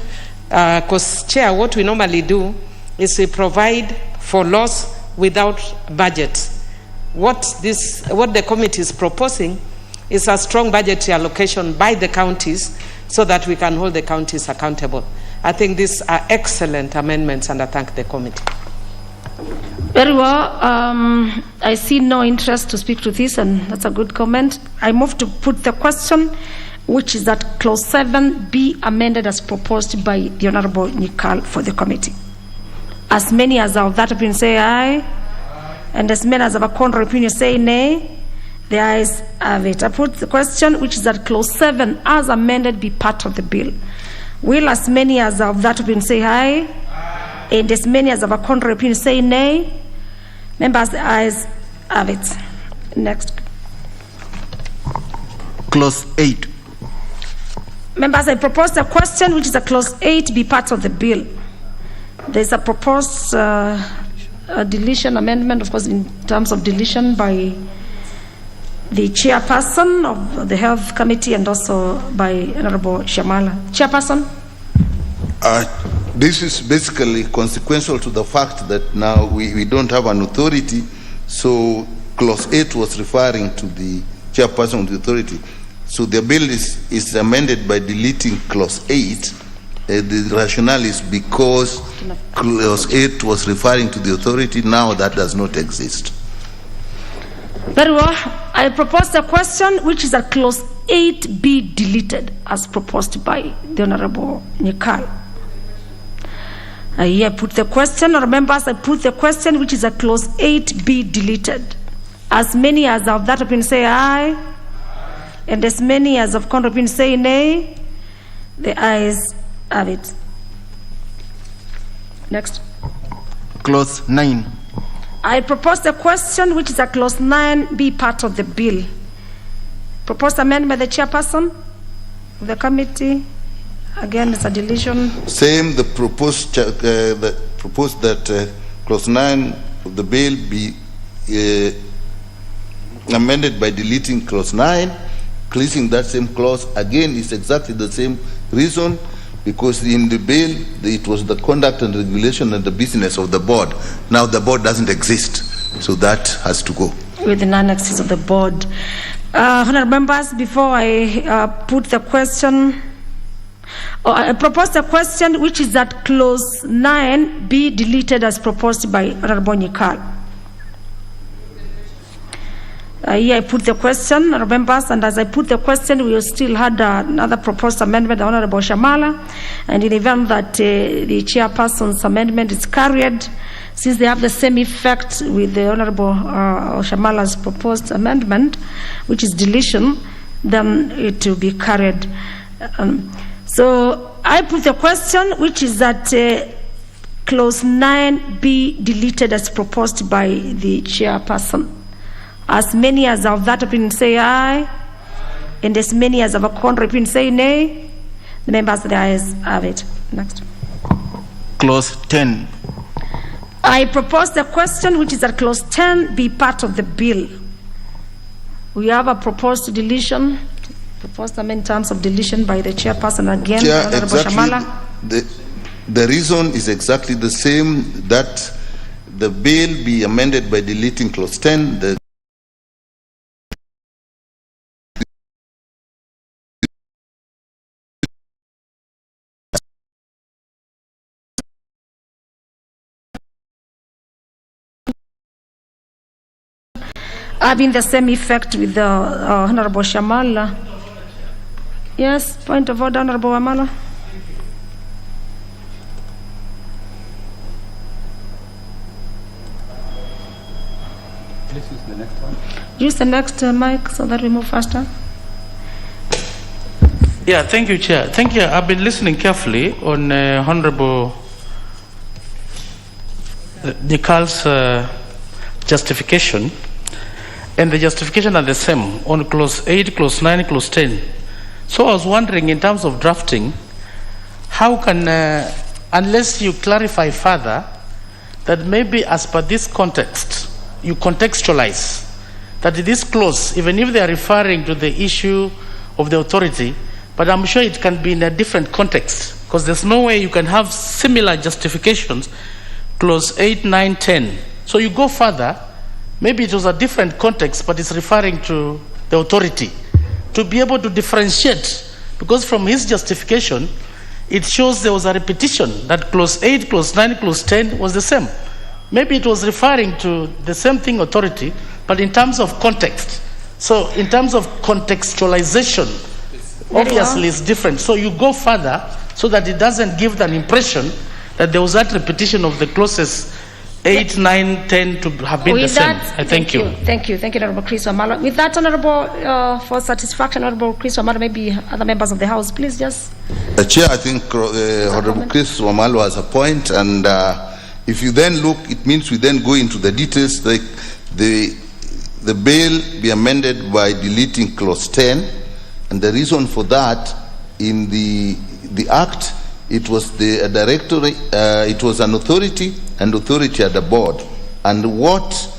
Because, Chair, what we normally do is we provide for laws without budgets. What the committee is proposing is a strong budgetary allocation by the counties so that we can hold the counties accountable. I think these are excellent amendments, and I thank the committee. Very well. I see no interest to speak to this, and that's a good comment. I move to put the question, which is that clause 7 be amended as proposed by the Honorable Nyikal for the committee. As many as of that opinion say aye, and as many as of a contrary opinion say nay. The ayes have it. I put the question, which is that clause 7 as amended be part of the bill. Will as many as of that opinion say aye, and as many as of a contrary opinion say nay. Members, the ayes have it. Next. Clause 8. Members, I propose the question, which is a clause 8 be part of the bill. There's a proposed deletion amendment, of course, in terms of deletion by the chairperson of the Health Committee and also by Honorable Shamala. Chairperson? This is basically consequential to the fact that now we don't have an authority, so clause 8 was referring to the chairperson of the authority. So the bill is amended by deleting clause 8. The rationale is because clause 8 was referring to the authority, now that does not exist. Very well. I propose the question, which is that clause 8 be deleted as proposed by the Honorable Nyikal. I put the question, or members, I put the question, which is that clause 8 be deleted. As many as of that opinion say aye, and as many as of contrary opinion say nay. The ayes have it. Next. Clause 9. I propose the question, which is a clause 9 be part of the bill. Proposed amendment by the chairperson of the committee. Again, it's a deletion. Same. The proposed that clause 9 of the bill be amended by deleting clause 9. Placing that same clause again is exactly the same reason, because in the bill it was the conduct and regulation and the business of the board. Now the board doesn't exist, so that has to go. With the annexes of the board. Honourable members, before I put the question, I propose the question, which is that clause 9 be deleted as proposed by Honourable Nyikal. Here I put the question, members, and as I put the question, we still had another proposed amendment, the Honorable Shamala, and in the event that the chairperson's amendment is carried, since they have the same effect with the Honorable Shamala's proposed amendment, which is deletion, then it will be carried. So I put the question, which is that clause 9 be deleted as proposed by the chairperson. As many as of that opinion say aye, and as many as of a contrary opinion say nay. The members of the ayes have it. Next. Clause 10. I propose the question, which is that clause 10 be part of the bill. We have a proposed deletion, proposed amendment in terms of deletion by the chairperson again, Chair, Honorable Shamala. The reason is exactly the same, that the bill be amended by deleting clause 10. Having the same effect with the Honorable Shamala. Yes, point of order, Honorable Amala. Please use the next one. Use the next mic so that we move faster. Yeah, thank you, Chair. Thank you. I've been listening carefully on Honorable Nikal's justification, and the justification are the same on clause 8, clause 9, clause 10. So I was wondering, in terms of drafting, how can, unless you clarify further, that maybe as per this context, you contextualize that this clause, even if they are referring to the issue of the authority, but I'm sure it can be in a different context, because there's no way you can have similar justifications, clause 8, 9, 10. So you go further, maybe it was a different context, but it's referring to the authority, to be able to differentiate, because from his justification, it shows there was a repetition, that clause 8, clause 9, clause 10 was the same. Maybe it was referring to the same thing, authority, but in terms of context. So in terms of contextualization, obviously it's different. So you go further so that it doesn't give an impression that there was that repetition of the clauses 8, 9, 10 to have been the same. Thank you. Thank you, Honorable Chris Wamala. With that, Honorable, for satisfaction, Honorable Chris Wamala, maybe other members of the House, please just. Chair, I think Honorable Chris Wamala has a point, and if you then look, it means we then go into the details, like the bill be amended by deleting clause 10, and the reason for that, in the Act, it was the directory, it was an authority, and authority at the board. And what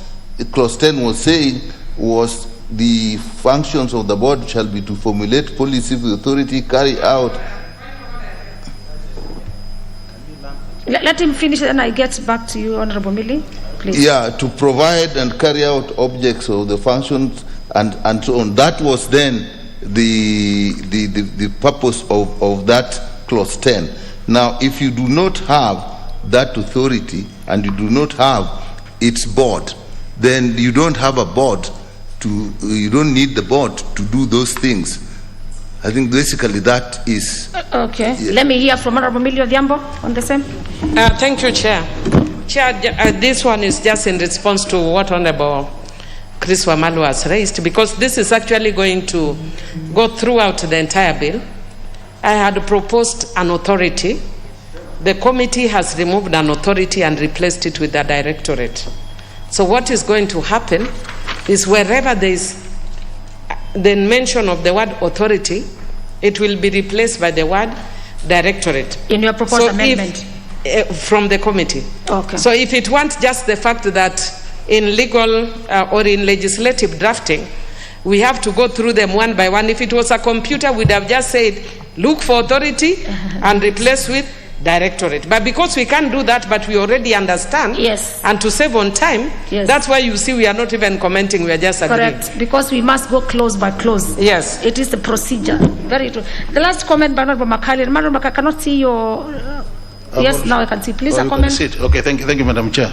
clause 10 was saying was the functions of the board shall be to formulate policy for the authority, carry out. Let him finish and I get back to you, Honorable Millie, please. Yeah, to provide and carry out objects of the functions and so on. That was then the purpose of that clause 10. Now, if you do not have that authority and you do not have its board, then you don't have a board you don't need the board to do those things. I think basically that is. Okay. Yeah. Let me hear from Honorable Millie Odhiambo on the same. Thank you, Chair. Chair, this one is just in response to what Honorable Chris Wamala has raised, because this is actually going to go throughout the entire bill. I had proposed an authority. The committee has removed an authority and replaced it with a directorate. So what is going to happen is wherever there is the mention of the word authority, it will be replaced by the word directorate. In your proposed amendment? From the committee. Okay. So if it wants just the fact that in legal or in legislative drafting, we have to go through them one by one. If it was a computer, we'd have just said, look for authority and replace with directorate. But because we can't do that, but we already understand, yes, and to save on time, yes, that's why you see we are not even commenting, we are just agreeing. Correct, because we must go clause by clause. Yes. It is the procedure. Very true. The last comment by Honorable Makali. Honorable Makali, I cannot see your... Yes, now I can see. Please, a comment. Okay, thank you, Madam Chair.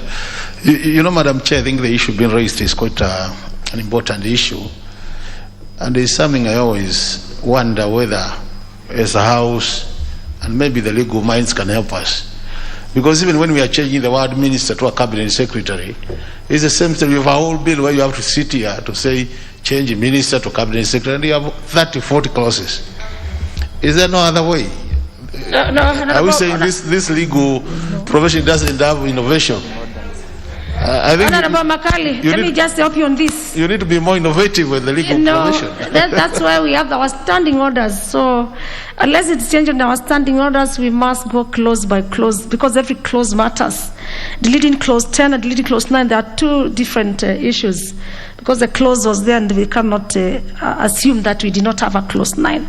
You know, Madam Chair, I think the issue being raised is quite an important issue. And it's something I always wonder whether, as a House, and maybe the legal minds can help us. Because even when we are changing the word minister to a cabinet secretary, it's the same thing. You have a whole bill where you have to sit here to say change minister to cabinet secretary, and you have 30, 40 clauses. Is there no other way? I would say this legal profession doesn't have innovation. I think Honorable Makali, let me just help you on this. You need to be more innovative with the legal profession. That's why we have our standing orders. So unless it's changing our standing orders, we must go clause by clause, because every clause matters. Deleting clause 10 and deleting clause 9, there are two different issues, because the clause was there and we cannot assume that we did not have a clause 9.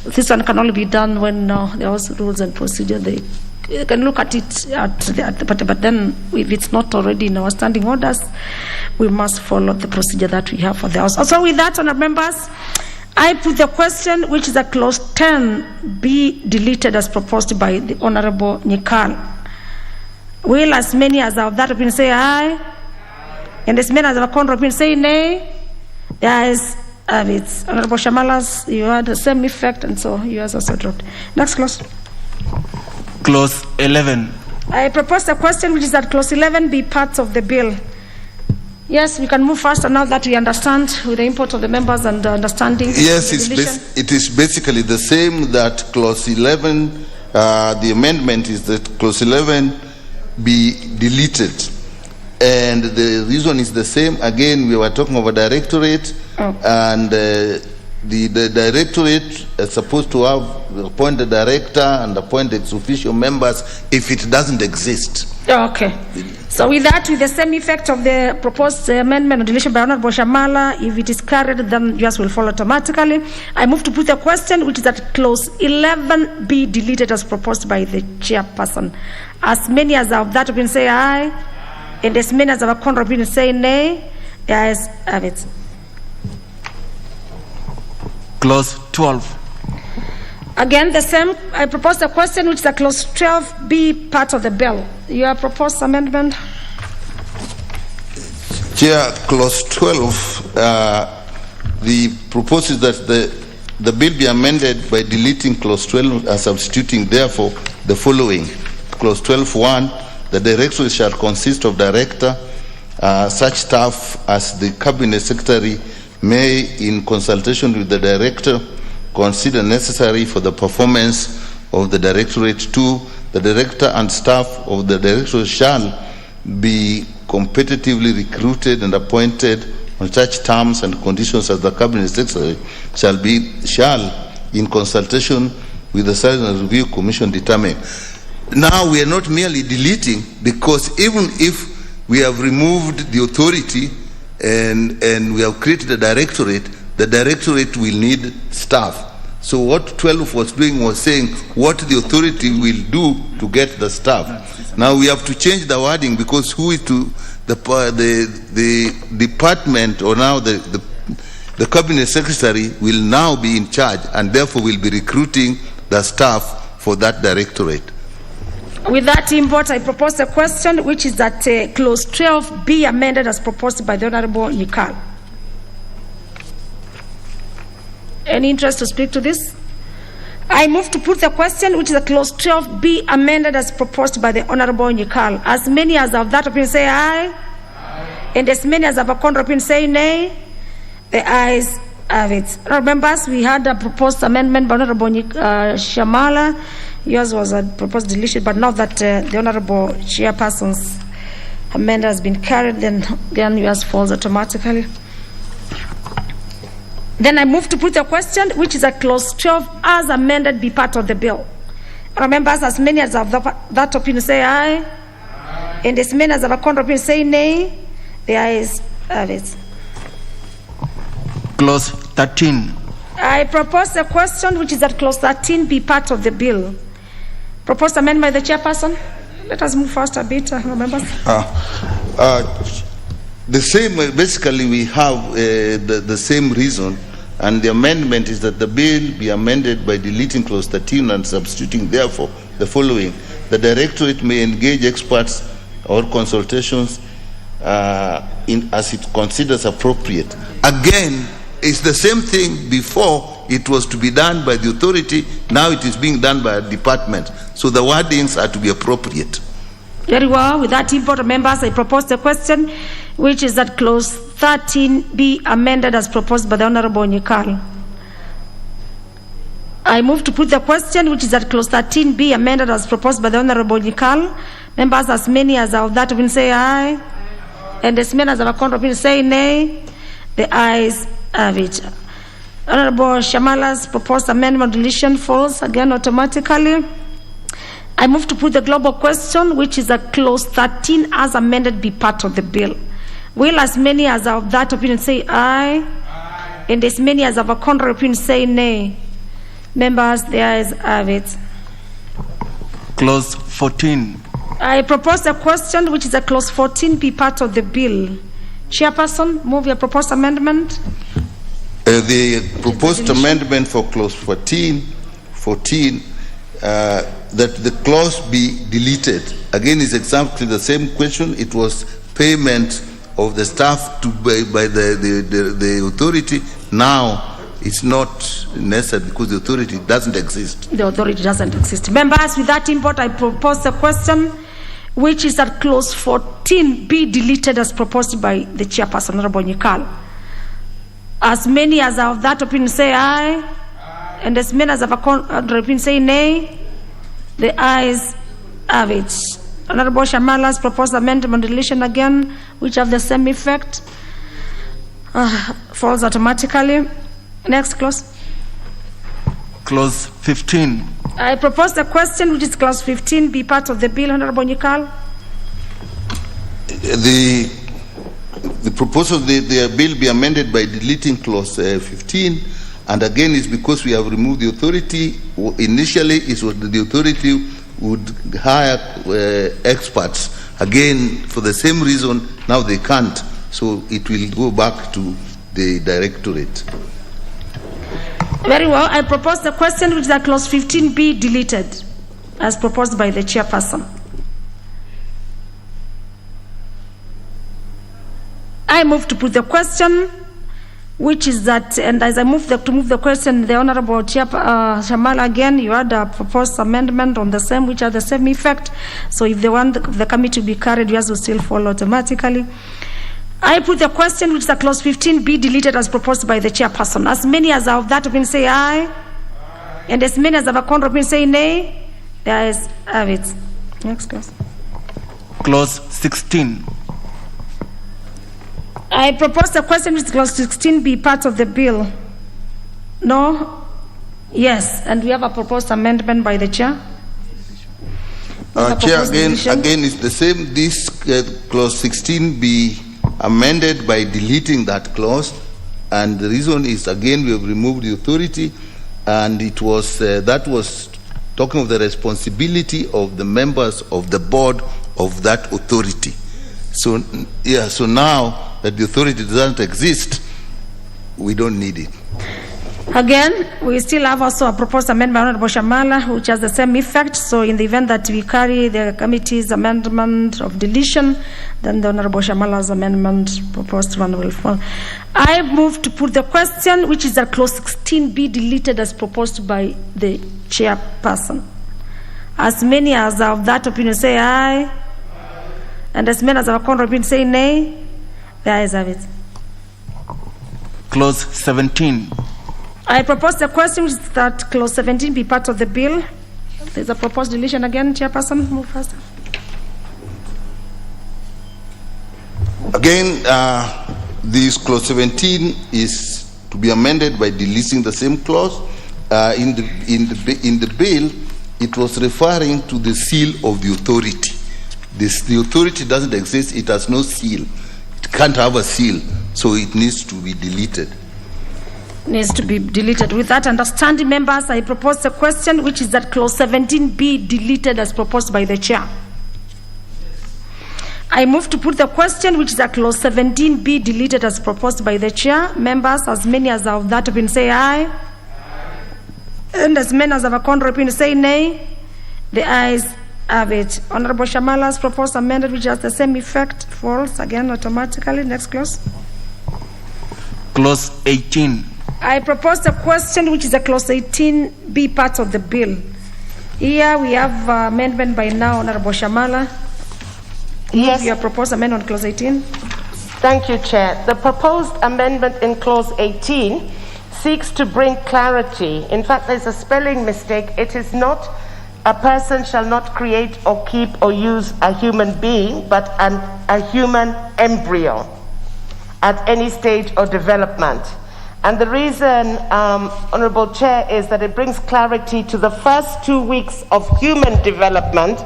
This one can only be done when there was rules and procedure. You can look at it, but then if it's not already in our standing orders, we must follow the procedure that we have for the House. Also with that, honourable members, I put the question, which is a clause 10 be deleted as proposed by the Honourable Nyikal. Will as many as have that opinion say aye? And as many as have a contrary opinion say nay? There is it's Honourable Shamala's, you had the same effect, and so yours also dropped. Next clause. Clause 11. I propose a question which is that clause 11 be part of the bill. Yes, we can move faster now that we understand with the input of the members and the understanding. Yes, it is basically the same, that clause 11, the amendment is that clause 11 be deleted. And the reason is the same. Again, we were talking of a directorate, and the directorate is supposed to have appoint the director and appoint ex officio members if it doesn't exist. Okay. So with that, with the same effect of the proposed amendment or deletion by Honorable Shamala, if it is carried, then yours will follow automatically. I move to put the question, which is that clause 11 be deleted as proposed by the chairperson. As many as have that opinion say aye, and as many as have a contrary opinion say nay. The ayes have it. Clause 12. Again, the same. I propose the question, which is a clause 12 be part of the bill. Your proposed amendment. Chair, clause 12, the proposes that the bill be amended by deleting clause 12 and substituting therefore the following. Clause 12(1), the directorate shall consist of director, such staff as the cabinet secretary may, in consultation with the director, consider necessary for the performance of the directorate. 2, the director and staff of the directorate shall be competitively recruited and appointed on such terms and conditions as the cabinet secretary shall, in consultation with the Service and Review Commission, determine. Now we are not merely deleting, because even if we have removed the authority and we have created a directorate, the directorate will need staff. So what 12 was doing was saying what the authority will do to get the staff. Now we have to change the wording, because who is to the department, or now the cabinet secretary will now be in charge, and therefore will be recruiting the staff for that directorate. With that import, I propose a question, which is that clause 12 be amended as proposed by the Honourable Nyikal. Any interest to speak to this? I move to put the question, which is that clause 12 be amended as proposed by the Honourable Nyikal. As many as have that opinion say aye, and as many as have a contrary opinion say nay. The ayes have it. Members, we had a proposed amendment by Honourable Shamala. Yours was a proposed deletion, but now that the Honourable Chairperson's amendment has been carried, then yours falls automatically. Then I move to put the question, which is that clause 12 as amended be part of the bill. Members, as many as have that opinion say aye, and as many as have a contrary opinion say nay. The ayes have it. Clause 13. I propose a question, which is that clause 13 be part of the bill. Proposed amendment by the chairperson. Let us move fast a bit, members. The same, basically we have the same reason, and the amendment is that the bill be amended by deleting clause 13 and substituting therefore the following. The directorate may engage experts or consultations as it considers appropriate. Again, it's the same thing. Before it was to be done by the authority, now it is being done by a department. So the wordings are to be appropriate. Very well. With that import, members, I propose the question, which is that clause 13 be amended as proposed by the Honorable Nyikal. I move to put the question, which is that clause 13 be amended as proposed by the Honorable Nyikal. Members, as many as of that will say aye, and as many as of a contrary will say nay. The ayes have it. Honorable Shamala's proposed amendment deletion falls again automatically. I move to put the global question, which is that clause 13 as amended be part of the bill. Will as many as of that opinion say aye, and as many as of a contrary opinion say nay. Members, the ayes have it. Clause 14. I propose a question, which is a clause 14 be part of the bill. Chairperson, move your proposed amendment. The proposed amendment for clause 14, that the clause be deleted. Again, is exactly the same question. It was payment of the staff by the authority. Now, it's not necessary because the authority doesn't exist. The authority doesn't exist. Members, with that import, I propose a question, which is that clause 14 be deleted as proposed by the chairperson, Honorable Nyikal. As many as of that opinion say aye, and as many as of a contrary opinion say nay. The ayes have it. Honorable Shamala's proposed amendment deletion again, which have the same effect, falls automatically. Next clause. Clause 15. I propose the question, which is clause 15, be part of the bill. Honorable Nyikal. The proposal, the bill be amended by deleting clause 15, and again it's because we have removed the authority. Initially, it was the authority would hire experts. Again, for the same reason, now they can't. So it will go back to the directorate. Very well. I propose the question, which is that clause 15 be deleted, as proposed by the chairperson. I move to put the question, which is that, and as I move to move the question, the Honorable Shamala, again, you had a proposed amendment on the same, which are the same effect. So if the one the committee be carried, yours will still fall automatically. I put the question, which is that clause 15 be deleted as proposed by the chairperson. As many as of that opinion say aye, and as many as of a contrary opinion say nay. The ayes have it. Next clause. Clause 16. I propose the question, which is clause 16 be part of the bill. No? Yes. And we have a proposed amendment by the chair. Chair, again, it's the same. This clause 16 be amended by deleting that clause, and the reason is, again, we have removed the authority, and it was that was talking of the responsibility of the members of the board of that authority. So yeah, so now that the authority doesn't exist, we don't need it. Again, we still have also a proposed amendment by Honorable Shamala, which has the same effect. So in the event that we carry the committee's amendment of deletion, then the Honorable Shamala's amendment proposed one will fall. I move to put the question, which is that clause 16 be deleted as proposed by the chairperson. As many as of that opinion say aye, and as many as of a contrary opinion say nay. The ayes have it. Clause 17. I propose the question, which is that clause 17 be part of the bill. There's a proposed deletion again. Chairperson, move faster. Again, this clause 17 is to be amended by deleting the same clause. In the bill, it was referring to the seal of the authority. The authority doesn't exist; it has no seal. It can't have a seal, so it needs to be deleted. Needs to be deleted. With that understanding, members, I propose the question, which is that clause 17 be deleted as proposed by the chair. I move to put the question, which is that clause 17 be deleted as proposed by the chair. Members, as many as of that opinion say aye, and as many as of a contrary opinion say nay. The ayes have it. Honorable Shamala's proposed amendment, which has the same effect, falls again automatically. Next clause. Clause 18. I propose a question, which is a clause 18B part of the bill. Here we have amendment by now, Honorable Shamala. Yes. Your proposed amendment on clause 18. Thank you, Chair. The proposed amendment in clause 18 seeks to bring clarity. In fact, there's a spelling mistake. It is not a person shall not create or keep or use a human being, but a human embryo at any stage or development. And the reason, Honorable Chair, is that it brings clarity to the first 2 weeks of human development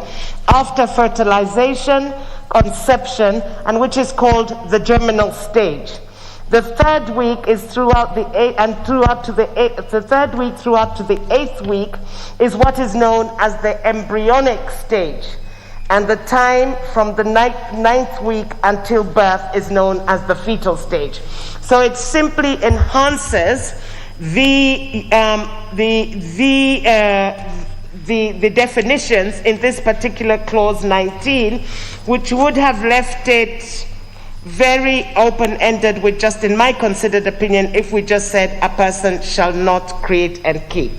after fertilization, conception, and which is called the germinal stage. The third week is throughout the third week throughout to the 8th week is what is known as the embryonic stage, and the time from the 9th week until birth is known as the fetal stage. So it simply enhances the definitions in this particular clause 19, which would have left it very open-ended, with just, in my considered opinion, if we just said a person shall not create and keep.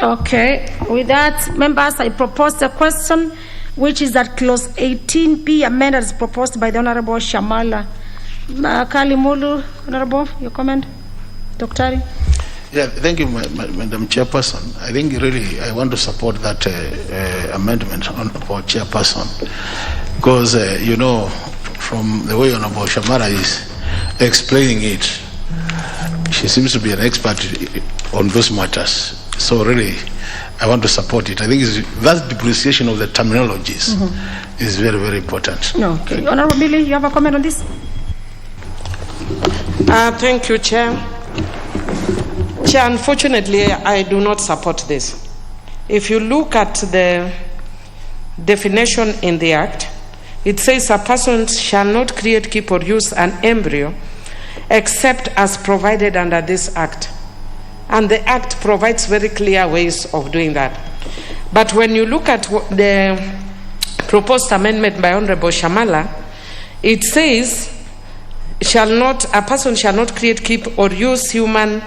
Okay. With that, members, I propose a question, which is that clause 18B amended as proposed by the Honorable Shamala. Kalimulu, Honorable, your comment? Dr. Yeah, thank you, Madam Chairperson. I think really I want to support that amendment, Honorable Chairperson, because, you know, from the way Honorable Shamara is explaining it, she seems to be an expert on those matters. So really, I want to support it. I think that depreciation of the terminologies is very, very important. Okay. Honorable Billy, you have a comment on this? Thank you, Chair. Chair, unfortunately, I do not support this. If you look at the definition in the Act, it says a person shall not create, keep, or use an embryo except as provided under this Act. And the Act provides very clear ways of doing that. But when you look at the proposed amendment by Honorable Shamala, it says a person shall not create, keep, or use human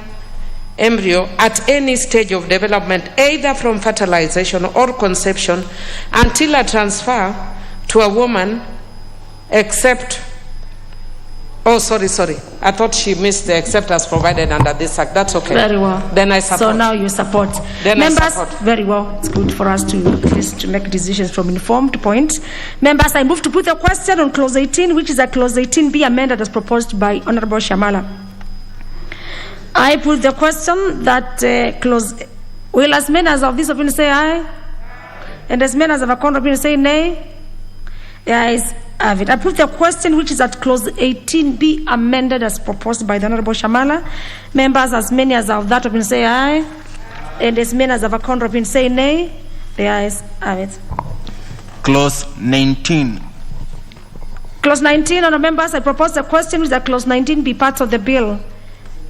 embryo at any stage of development, either from fertilization or conception, until a transfer to a woman, except, oh, sorry, I thought she missed the except as provided under this Act. That's okay. Very well. Then I support. So now you support. Then Members, I support. Very well. It's good for us to at least make decisions from informed points. Members, I move to put a question on clause 18, which is a clause 18B amended as proposed by Honorable Shamala. I put the question that clause, will as many as of this opinion say aye? And as many as of a contrary opinion say nay? Yes, have it. I put the question, which is at clause 18B amended as proposed by the Honorable Shamala. Members, as many as of that opinion say aye, and as many as of a contrary opinion say nay. The ayes have it. Clause 19. Clause 19, Honourable members, I propose the question, which is that clause 19 be part of the bill.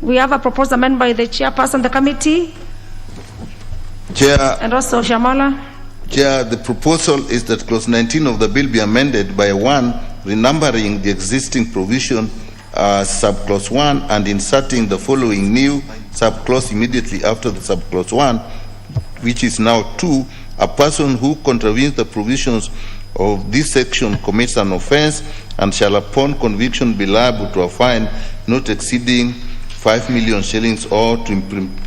We have a proposed amendment by the chairperson of the committee. Chair. And also Shamala. Chair, the proposal is that clause 19 of the bill be amended by 1, renumbering the existing provision subclause 1 and inserting the following new subclause immediately after the subclause 1, which is now 2. A person who contravenes the provisions of this section commits an offense and shall upon conviction be liable to a fine not exceeding 5 million shillings or to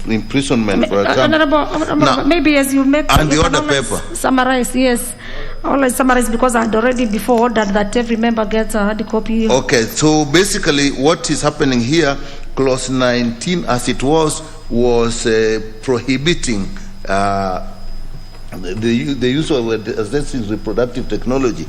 imprisonment for a term. Honorable, maybe as you make and the order paper. Summarize, yes. Always summarize, because I had already before ordered that every member gets a hard copy. Okay, so basically what is happening here, clause 19 as it was prohibiting the use of assistive reproductive technology,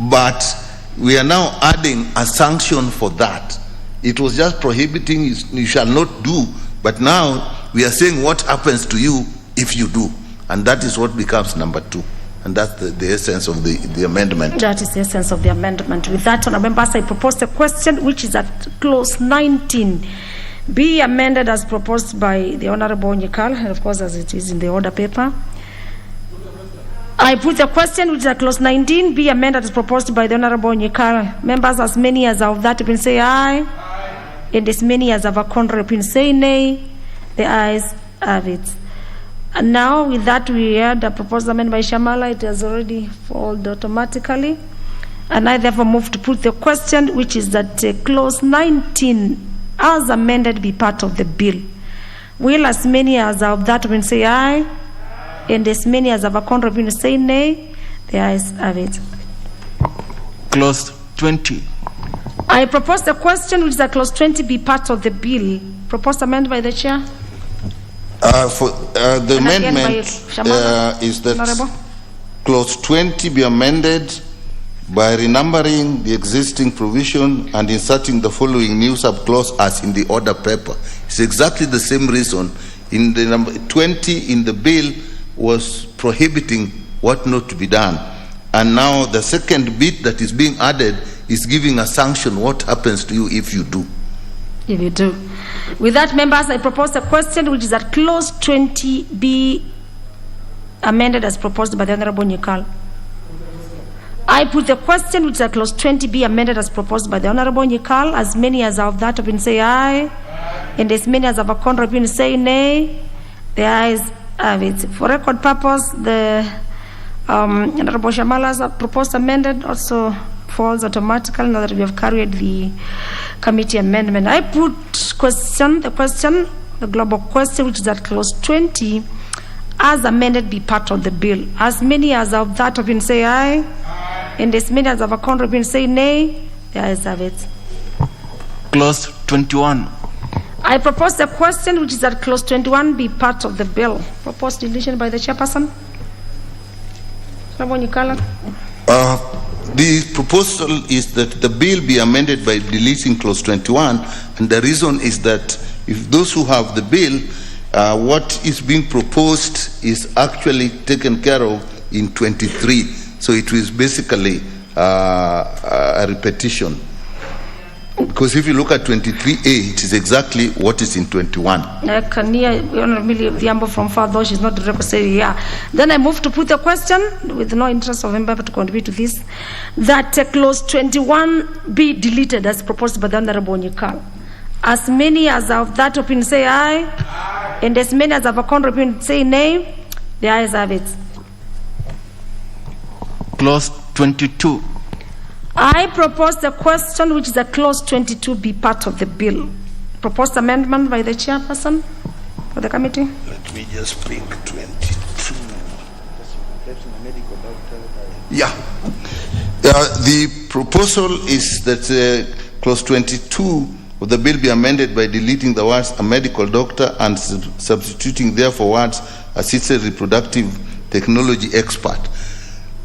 but we are now adding a sanction for that. It was just prohibiting, you shall not do, but now we are saying what happens to you if you do, and that is what becomes number 2, and that's the essence of the amendment. That is the essence of the amendment. With that, Honourable members, I propose a question which is at clause 19 be amended as proposed by the Honourable Nyikal, and of course as it is in the order paper. I put the question which is at clause 19 be amended as proposed by the Honorable Nyikal. Members, as many as of that will say aye. And as many as have a contrary will say nay. The ayes have it. And now with that we heard the proposed amendment by Shamala. It has already followed automatically. And I therefore move to put the question which is that clause 19 as amended be part of the bill. Will as many as of that will say aye. And as many as have a contrary will say nay. The ayes have it. Clause 20. I propose the question which is that clause 20 be part of the bill. Proposed amendment by the chair. The amendment is that Honorable. clause 20 be amended by renumbering the existing provision and inserting the following new subclause as in the order paper. It's exactly the same reason. In the number 20 in the bill was prohibiting what not to be done. And now the second bit that is being added is giving a sanction what happens to you if you do. If you do. With that, members, I propose a question which is that clause 20 be amended as proposed by the Honorable Nyikal. I put the question which is that clause 20 be amended as proposed by the Honorable Nyikal. As many as of that have been say aye, and as many as have a contrary opinion say nay. The ayes have it. For record purpose, the Honorable Shamala's proposed amended also falls automatically now that we have carried the committee amendment. I put the global question, which is that clause 20, as amended be part of the bill. As many as of that have been say aye, and as many as have a contrary opinion say nay. The ayes have it. Clause 21. I propose the question, which is that clause 21 be part of the bill. Proposed deletion by the chairperson. The proposal is that the bill be amended by deleting clause 21, and the reason is that if those who have the bill, what is being proposed is actually taken care of in 23. So it was basically a repetition. Because if you look at 23A, it is exactly what is in 21. Can hear the amber from far, though she's not represented here. Then I move to put the question, with no interest of member to contribute to this, that clause 21 be deleted as proposed by the Honorable Nyikal. As many as of that opinion say aye, and as many as have a contrary opinion say nay. The ayes have it. Clause 22. I propose the question, which is that clause 22 be part of the bill. Proposed amendment by the chairperson for the committee. Let me just bring 22. Yeah. The proposal is that clause 22 of the bill be amended by deleting the words a medical doctor and substituting therefore words assisted reproductive technology expert.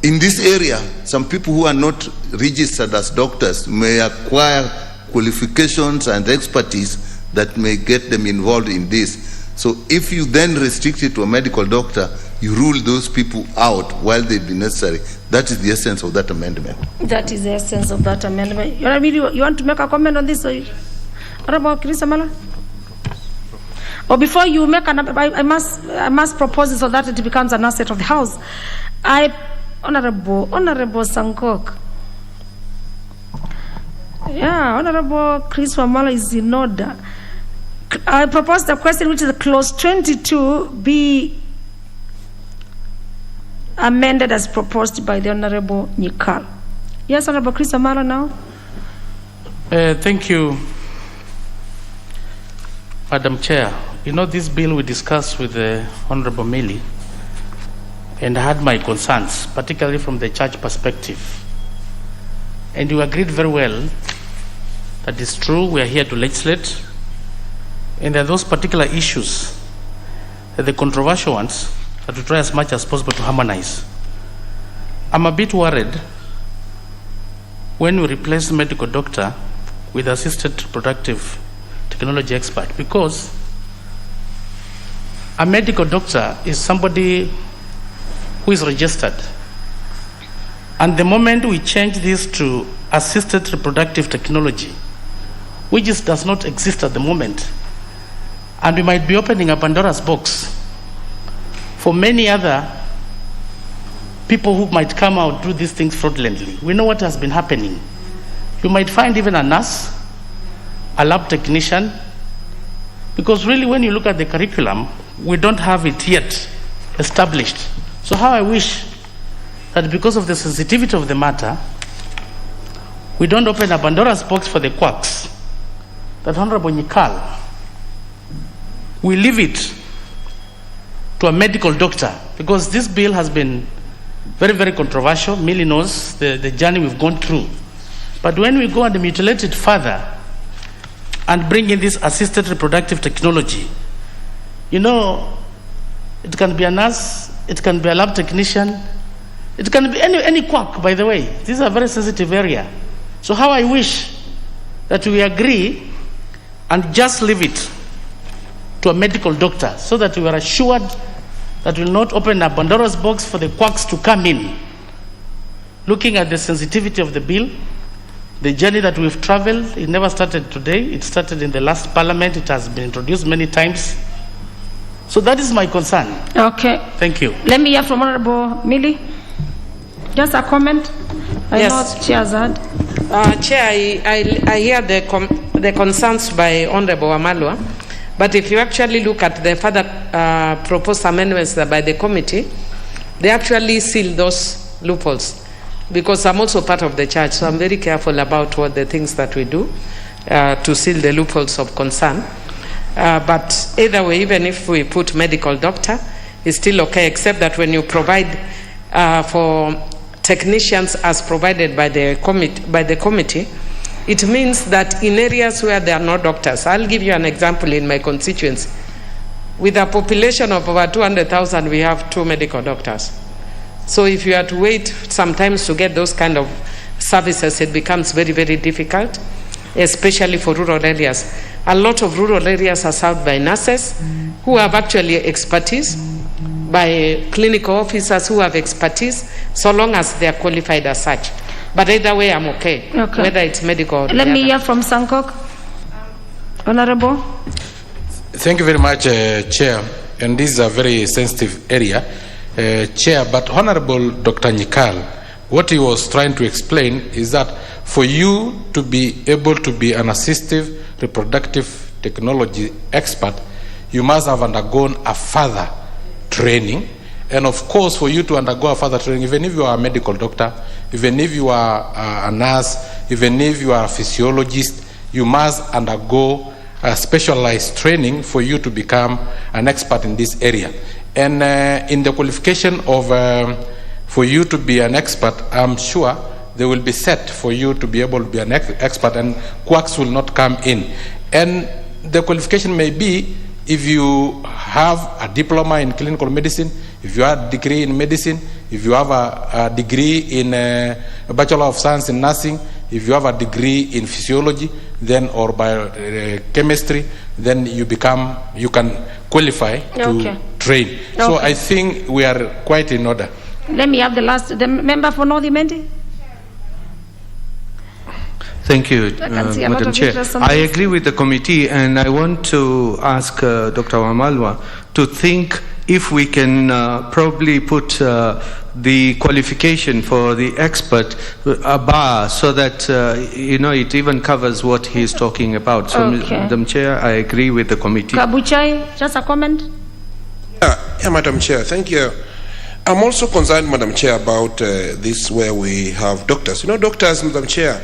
In this area, some people who are not registered as doctors may acquire qualifications and expertise that may get them involved in this. So if you then restrict it to a medical doctor, you rule those people out while they'd be necessary. That is the essence of that amendment. That is the essence of that amendment. You want to make a comment on this? Or before you make an I must propose it so that it becomes an asset of the House. Honorable Sankok. Yeah, Honorable Chris Wamala is in order. I propose the question, which is clause 22 be amended as proposed by the Honorable Nyikal. Yes, Honorable Chris Wamala now. Thank you, Madam Chair. You know, this bill we discussed with the Honorable Millie, and I had my concerns, particularly from the church perspective. And you agreed very well that it's true, we are here to legislate, and there are those particular issues, the controversial ones, that we try as much as possible to harmonize. I'm a bit worried when we replace medical doctor with assisted reproductive technology expert, because a medical doctor is somebody who is registered. And the moment we change this to assisted reproductive technology, which does not exist at the moment, and we might be opening a Pandora's box for many other people who might come out do these things fraudulently. We know what has been happening. You might find even a nurse, a lab technician, because really when you look at the curriculum, we don't have it yet established. So how I wish that because of the sensitivity of the matter, we don't open a Pandora's box for the quacks, that Honorable Nyikal, we leave it to a medical doctor, because this bill has been very, very controversial. Millie knows the journey we've gone through. But when we go and mutilate it further and bring in this assisted reproductive technology, you know, it can be a nurse, it can be a lab technician, it can be any quack, by the way. This is a very sensitive area. So how I wish that we agree and just leave it to a medical doctor so that we are assured that we will not open a Pandora's box for the quacks to come in. Looking at the sensitivity of the bill, the journey that we've traveled, it never started today. It started in the last parliament. It has been introduced many times. So that is my concern. Okay. Thank you. Let me hear from Honorable Millie. Just a comment. I know Chair Zad. Chair, I hear the concerns by Honorable Wamalwa, but if you actually look at the further proposed amendments by the committee, they actually seal those loopholes, because I'm also part of the church, so I'm very careful about what the things that we do to seal the loopholes of concern. But either way, even if we put medical doctor, it's still okay, except that when you provide for technicians as provided by the committee, it means that in areas where there are no doctors, I'll give you an example in my constituency. With a population of over 200,000, we have 2 medical doctors. So if you have to wait sometimes to get those kind of services, it becomes very, very difficult, especially for rural areas. A lot of rural areas are served by nurses who have actually expertise, by clinical officers who have expertise, so long as they are qualified as such. But either way, I'm okay, whether it's medical or Let me hear from Sankok. Honorable. Thank you very much, Chair. And this is a very sensitive area, Chair. But Honorable Dr. Nyikal, what he was trying to explain is that for you to be able to be an assistive reproductive technology expert, you must have undergone a further training. And of course, for you to undergo a further training, even if you are a medical doctor, even if you are a nurse, even if you are a physiologist, you must undergo a specialized training for you to become an expert in this area. And in the qualification of for you to be an expert, I'm sure they will be set for you to be able to be an expert, and quacks will not come in. And the qualification may be if you have a diploma in clinical medicine, if you have a degree in medicine, if you have a degree in a Bachelor of Science in nursing, if you have a degree in physiology, then or biochemistry, then you can qualify to train. So I think we are quite in order. Let me have the member for North Imenti. Thank you, Madam Chair. I agree with the committee, and I want to ask Dr. Wamalwa to think if we can probably put the qualification for the expert a bar so that it even covers what he is talking about. So, Madam Chair, I agree with the committee. Kabuchai, just a comment. Yeah, Madam Chair, thank you. I'm also concerned, Madam Chair, about this where we have doctors. Doctors, Madam Chair,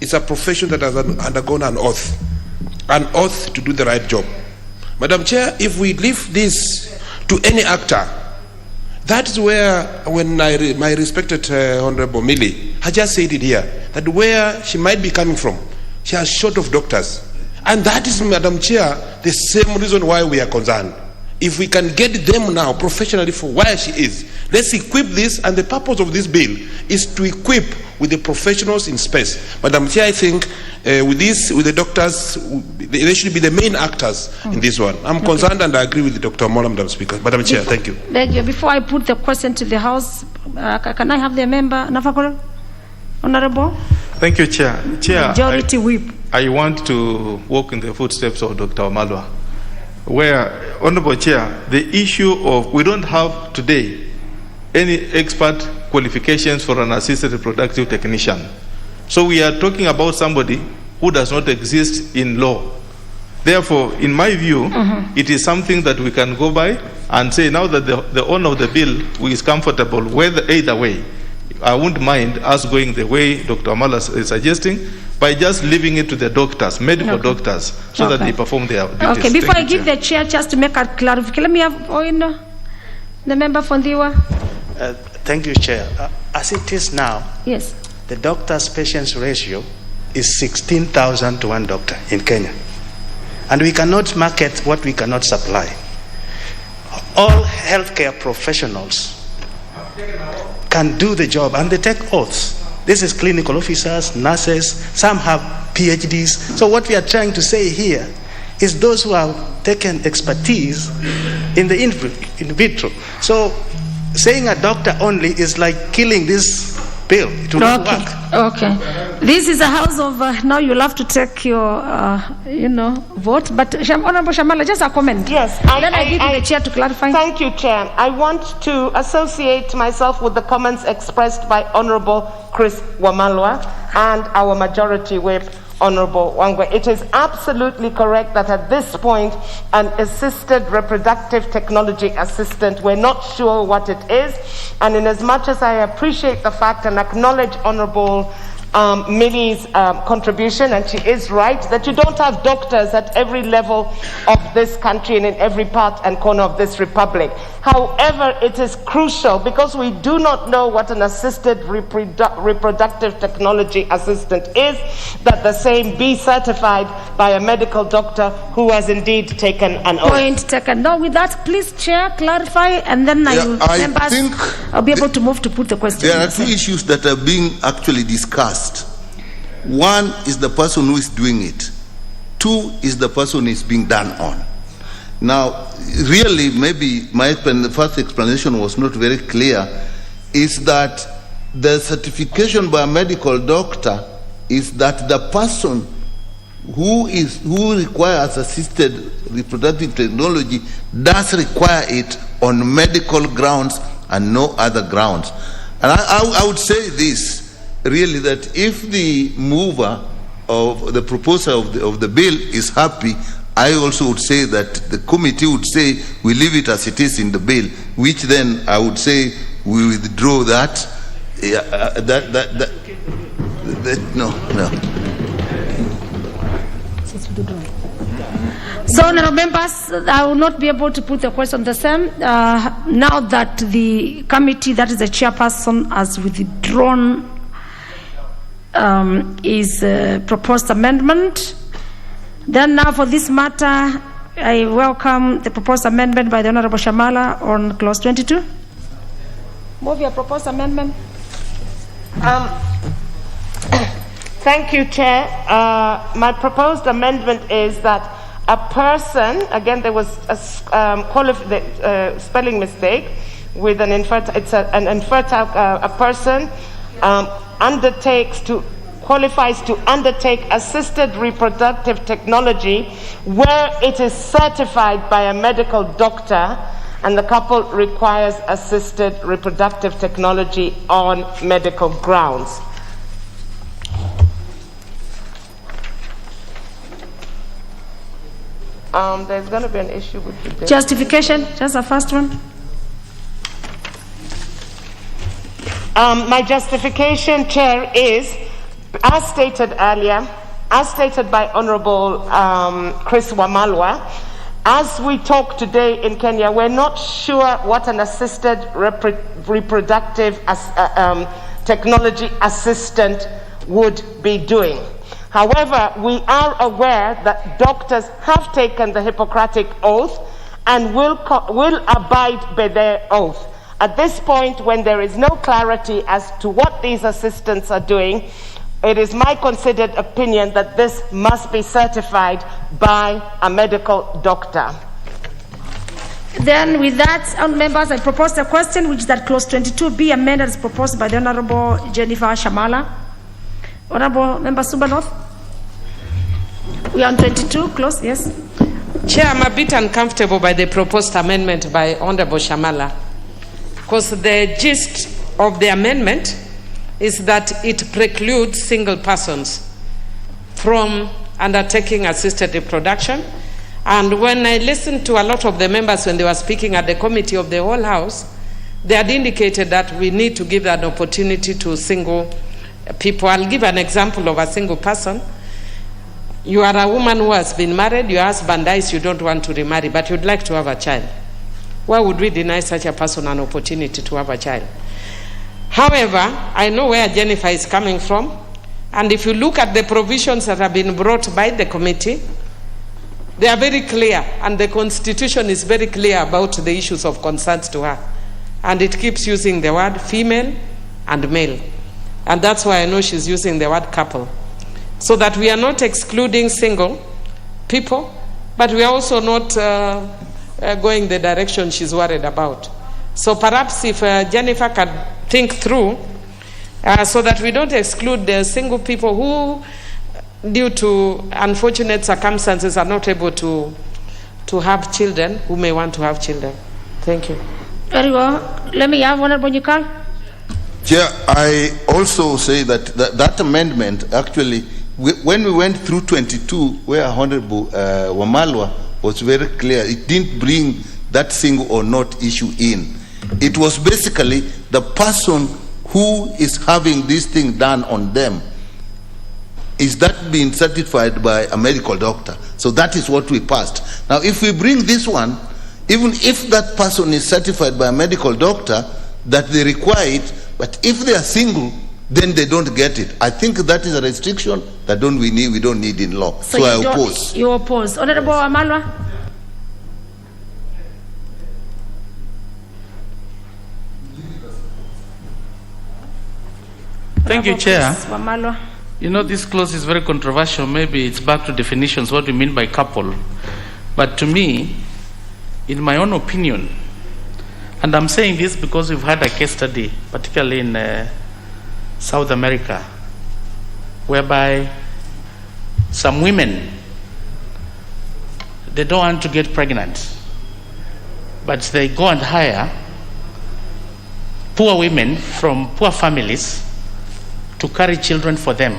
it's a profession that has undergone an oath to do the right job. Madam Chair, if we leave this to any actor, that's where, when my respected Honorable Millie has just said it here, that where she might be coming from, she has short of doctors. And that is, Madam Chair, the same reason why we are concerned. If we can get them now professionally for where she is, let's equip this, and the purpose of this bill is to equip with the professionals in space. Madam Chair, I think with the doctors, they should be the main actors in this one. I'm concerned, and I agree with Dr. Mola, Madam Speaker. Madam Chair, thank you. Before I put the question to the House, can I have the member, Nafakolo? Honorable? Thank you, Chair. Majority Whip. I want to walk in the footsteps of Dr. Wamalwa, where, Honorable Chair, the issue of we don't have today any expert qualifications for an assisted reproductive technician. So we are talking about somebody who does not exist in law. Therefore, in my view, it is something that we can go by and say now that the owner of the bill is comfortable with either way. I wouldn't mind us going the way Dr. Amala is suggesting by just leaving it to the doctors, medical doctors, so that they perform their duties. Okay, before I give the chair just to make a clarification, let me have the member from Diwa. Thank you, Chair. As it is now, yes, the doctor's-patients ratio is 16,000 to 1 doctor in Kenya. And we cannot market what we cannot supply. All healthcare professionals can do the job, and they take oaths. This is clinical officers, nurses, some have PhDs. So what we are trying to say here is those who have taken expertise in the in vitro. So saying a doctor only is like killing this bill. It will not work. Okay. This is a house of, now you'll have to take your, vote. But Honorable Shamala, just a comment. Yes. Then I give you the chair to clarify. Thank you, Chair. I want to associate myself with the comments expressed by Honorable Chris Wamalwa and our Majority Whip, Honorable Wangwe. It is absolutely correct that at this point, an assisted reproductive technology assistant, we're not sure what it is. And in as much as I appreciate the fact and acknowledge Honorable Millie's contribution, and she is right, that you don't have doctors at every level of this country and in every part and corner of this republic. However, it is crucial, because we do not know what an assisted reproductive technology assistant is, that the same be certified by a medical doctor who has indeed taken an oath. Point taken. Now, with that, please, Chair, clarify, and then I'll be able to move to put the question. There are two issues that are being actually discussed. One is the person who is doing it. Two is the person who is being done on. Now, really, maybe the first explanation was not very clear, is that the certification by a medical doctor is that the person who requires assisted reproductive technology does require it on medical grounds and no other grounds. And I would say this, really, that if the mover of the proposer of the bill is happy, I also would say that the committee would say we leave it as it is in the bill, which then I would say we withdraw that. No. So, honourable members, I will not be able to put the question the same. Now that the committee, that is the chairperson, has withdrawn is proposed amendment. Then now for this matter, I welcome the proposed amendment by the Honorable Shamala on clause 22. Move your proposed amendment. Thank you, Chair. My proposed amendment is that a person, again, there was a spelling mistake with an infertile, a person qualifies to undertake assisted reproductive technology where it is certified by a medical doctor and the couple requires assisted reproductive technology on medical grounds. There's going to be an issue with the justification, just the first one. My justification, Chair, is, as stated earlier, as stated by Honorable Chris Wamalwa, as we talk today in Kenya, we're not sure what an assisted reproductive technology assistant would be doing. However, we are aware that doctors have taken the Hippocratic Oath and will abide by their oath. At this point, when there is no clarity as to what these assistants are doing, it is my considered opinion that this must be certified by a medical doctor. Then with that, members, I propose a question which is that clause 22 be amended as proposed by the Honorable Jennifer Shamala. Honorable Member Subanoth. We are on 22, close, yes. Chair, I'm a bit uncomfortable by the proposed amendment by Honorable Shamala. because the gist of the amendment is that it precludes single persons from undertaking assisted reproduction. And when I listened to a lot of the members when they were speaking at the committee of the whole house, they had indicated that we need to give an opportunity to single people. I'll give an example of a single person. You are a woman who has been married, your husband dies, you don't want to remarry, but you'd like to have a child. Why would we deny such a person an opportunity to have a child? However, I know where Jennifer is coming from, and if you look at the provisions that have been brought by the committee, they are very clear, and the Constitution is very clear about the issues of consent to her. And it keeps using the word female and male. And that's why I know she's using the word couple. So that we are not excluding single people, but we are also not going the direction she's worried about. So perhaps if Jennifer can think through, so that we don't exclude the single people who, due to unfortunate circumstances, are not able to have children, who may want to have children. Thank you. Very well. Let me have Honorable Nyikal. Chair, I also say that that amendment, actually, when we went through 22, where Honorable Wamalwa was very clear, it didn't bring that single or not issue in. It was basically the person who is having this thing done on them. Is that being certified by a medical doctor? So that is what we passed. Now, if we bring this one, even if that person is certified by a medical doctor, that they require it, but if they are single, then they don't get it. I think that is a restriction that we don't need in law. So I oppose. You oppose. Honorable Wamalwa. Thank you, Chair. Wamalwa. You know, this clause is very controversial. Maybe it's back to definitions, what we mean by couple. But to me, in my own opinion, and I'm saying this because we've had a case study, particularly in South America, whereby some women, they don't want to get pregnant, but they go and hire poor women from poor families to carry children for them.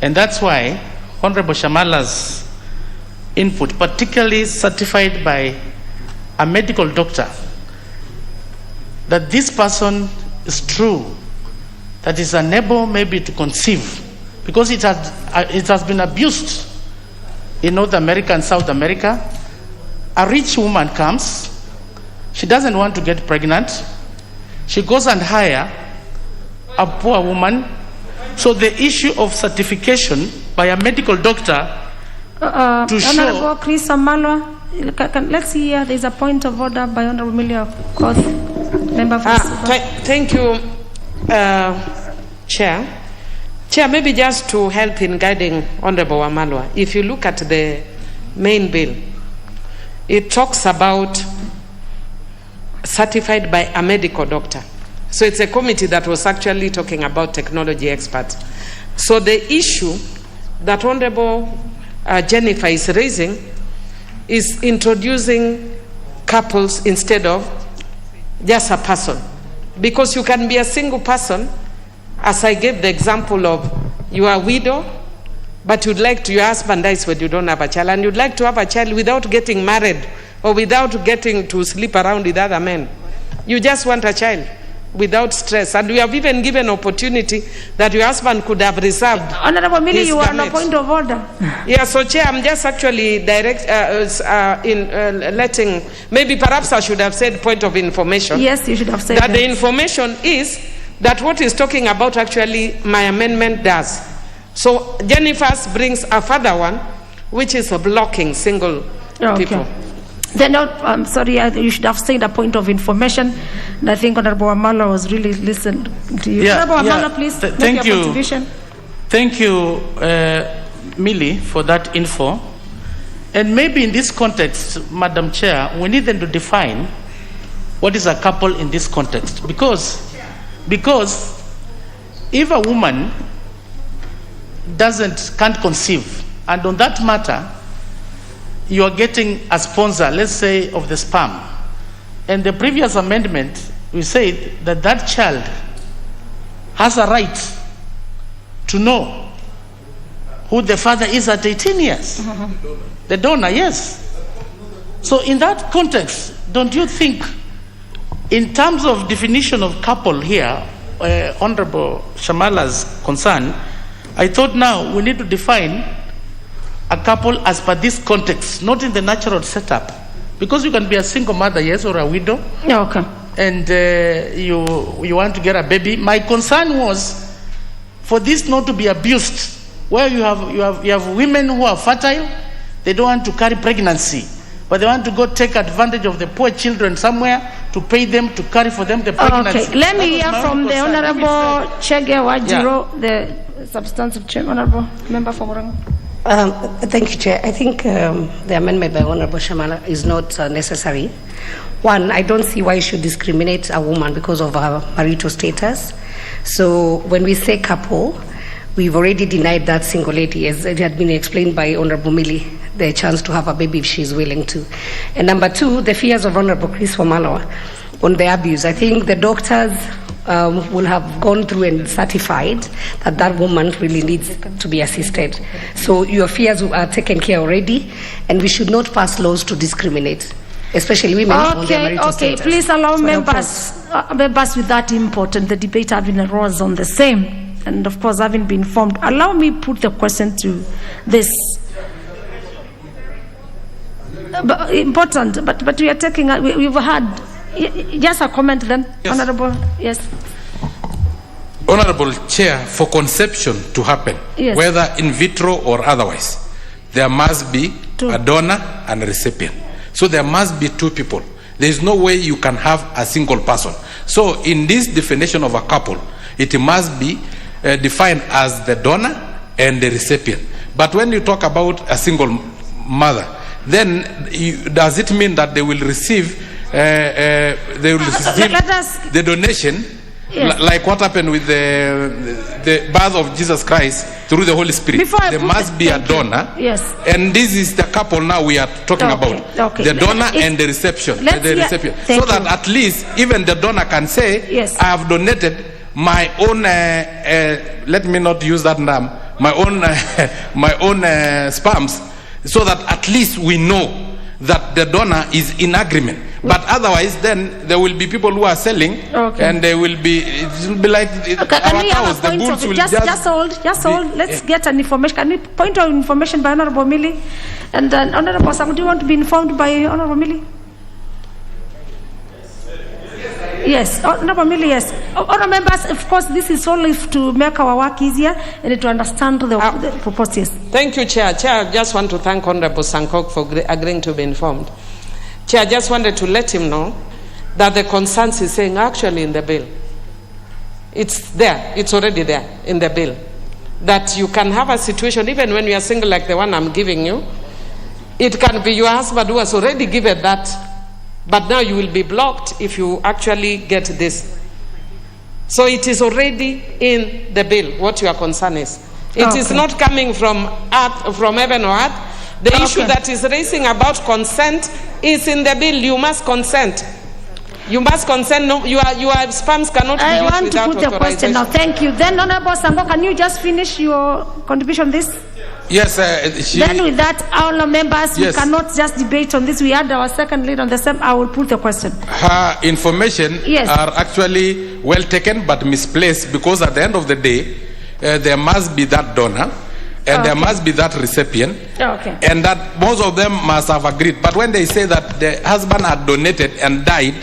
And that's why Honorable Shamala's input, particularly certified by a medical doctor, that this person is true, that is unable maybe to conceive, because it has been abused in North America and South America. A rich woman comes, she doesn't want to get pregnant, she goes and hire a poor woman. So the issue of certification by a medical doctor to show... Honorable Chris Wamalwa, let's see here, there's a point of order by Honorable Milia Koth, member for Thank you, Chair. Chair, maybe just to help in guiding Honorable Wamalwa, if you look at the main bill, it talks about certified by a medical doctor. So it's a committee that was actually talking about technology experts. So the issue that Honorable Jennifer is raising is introducing couples instead of just a person. Because you can be a single person, as I gave the example of you are a widow, but you'd like to, your husband dies when you don't have a child, and you'd like to have a child without getting married or without getting to sleep around with other men. You just want a child without stress, and we have even given opportunity that your husband could have reserved. Honorable Mili, you are on a point of order. Yeah, so Chair, I'm just actually letting, maybe perhaps I should have said point of information. Yes, you should have said that. The information is that what is talking about actually my amendment does. So Jennifer's brings a further one, which is blocking single people. Then, I'm sorry, you should have said a point of information. And I think Honorable Wamalwa was really listening to you. Honorable Wamalwa, please make your contribution. Thank you, Millie, for that info. And maybe in this context, Madam Chair, we need them to define what is a couple in this context. Because if a woman can't conceive, and on that matter, you are getting a sponsor, let's say, of the sperm. And the previous amendment we said that that child has a right to know who the father is at 18 years. The donor, yes. So in that context, don't you think, in terms of definition of couple here, Honorable Shamala's concern, I thought now we need to define a couple as per this context, not in the natural setup. Because you can be a single mother, yes, or a widow. Okay. And you want to get a baby. My concern was for this not to be abused, where you have women who are fertile, they don't want to carry pregnancy, but they want to go take advantage of the poor children somewhere to pay them to carry for them the pregnancy. Okay, let me hear from the Honorable Chege Wajiro, the substantive chair. Honorable Member for Morango. Thank you, Chair. I think the amendment by Honorable Shamala is not necessary. One, I don't see why you should discriminate a woman because of her marital status. So when we say couple, we've already denied that single lady, as it had been explained by Honorable Millie, the chance to have a baby if she's willing to. And number two, the fears of Honorable Chris Wamalawa on the abuse. I think the doctors will have gone through and certified that that woman really needs to be assisted. So your fears are taken care already, and we should not pass laws to discriminate, especially women on their marital status. Please allow members with that input and the debate having arose on the same, and of course having been informed. Allow me put the question to this. Important, but we are taking, we've had, just a comment then, yes. Honorable, yes. Honorable Chair, for conception to happen, yes, whether in vitro or otherwise, there must be a donor and a recipient. So there must be two people. There is no way you can have a single person. So in this definition of a couple, it must be defined as the donor and the recipient. But when you talk about a single mother, then does it mean that they will receive the donation, yes, like what happened with the birth of Jesus Christ through the Holy Spirit? There must be a donor, yes, and this is the couple now we are talking about, the donor and the recipient, so that at least even the donor can say, yes, I have donated my own, let me not use that name, my own sperms, so that at least we know that the donor is in agreement. But otherwise, then there will be people who are selling, okay, and they will be, it will be like our cows, the bulls will just hold. Let's get an information. Can we point out information by Honorable Millie? And then Honorable Sam, do you want to be informed by Honorable Millie? Yes, Honorable Millie, yes. Honorable members, of course, this is only to make our work easier and to understand the proposals. Thank you, Chair. Chair, I just want to thank Honorable Sankok for agreeing to be informed. Chair, I just wanted to let him know that the concerns he's saying actually in the bill. It's there. It's already there in the bill. That you can have a situation, even when you are single like the one I'm giving you, it can be your husband who has already given that, but now you will be blocked if you actually get this. So it is already in the bill, what your concern is. It is not coming from earth, from heaven or earth. The issue that is raising about consent is in the bill. You must consent. You must consent. No, your sperms cannot be used without authorization. I want to put the question now. Thank you. Then, Honorable Sango, can you just finish your contribution on this? Yes. Then with that, all members, yes, we cannot just debate on this. We had our second lead on the same. I will put the question. Her information, yes, are actually well taken but misplaced, because at the end of the day, there must be that donor and there must be that recipient, and that most of them must have agreed. But when they say that the husband had donated and died,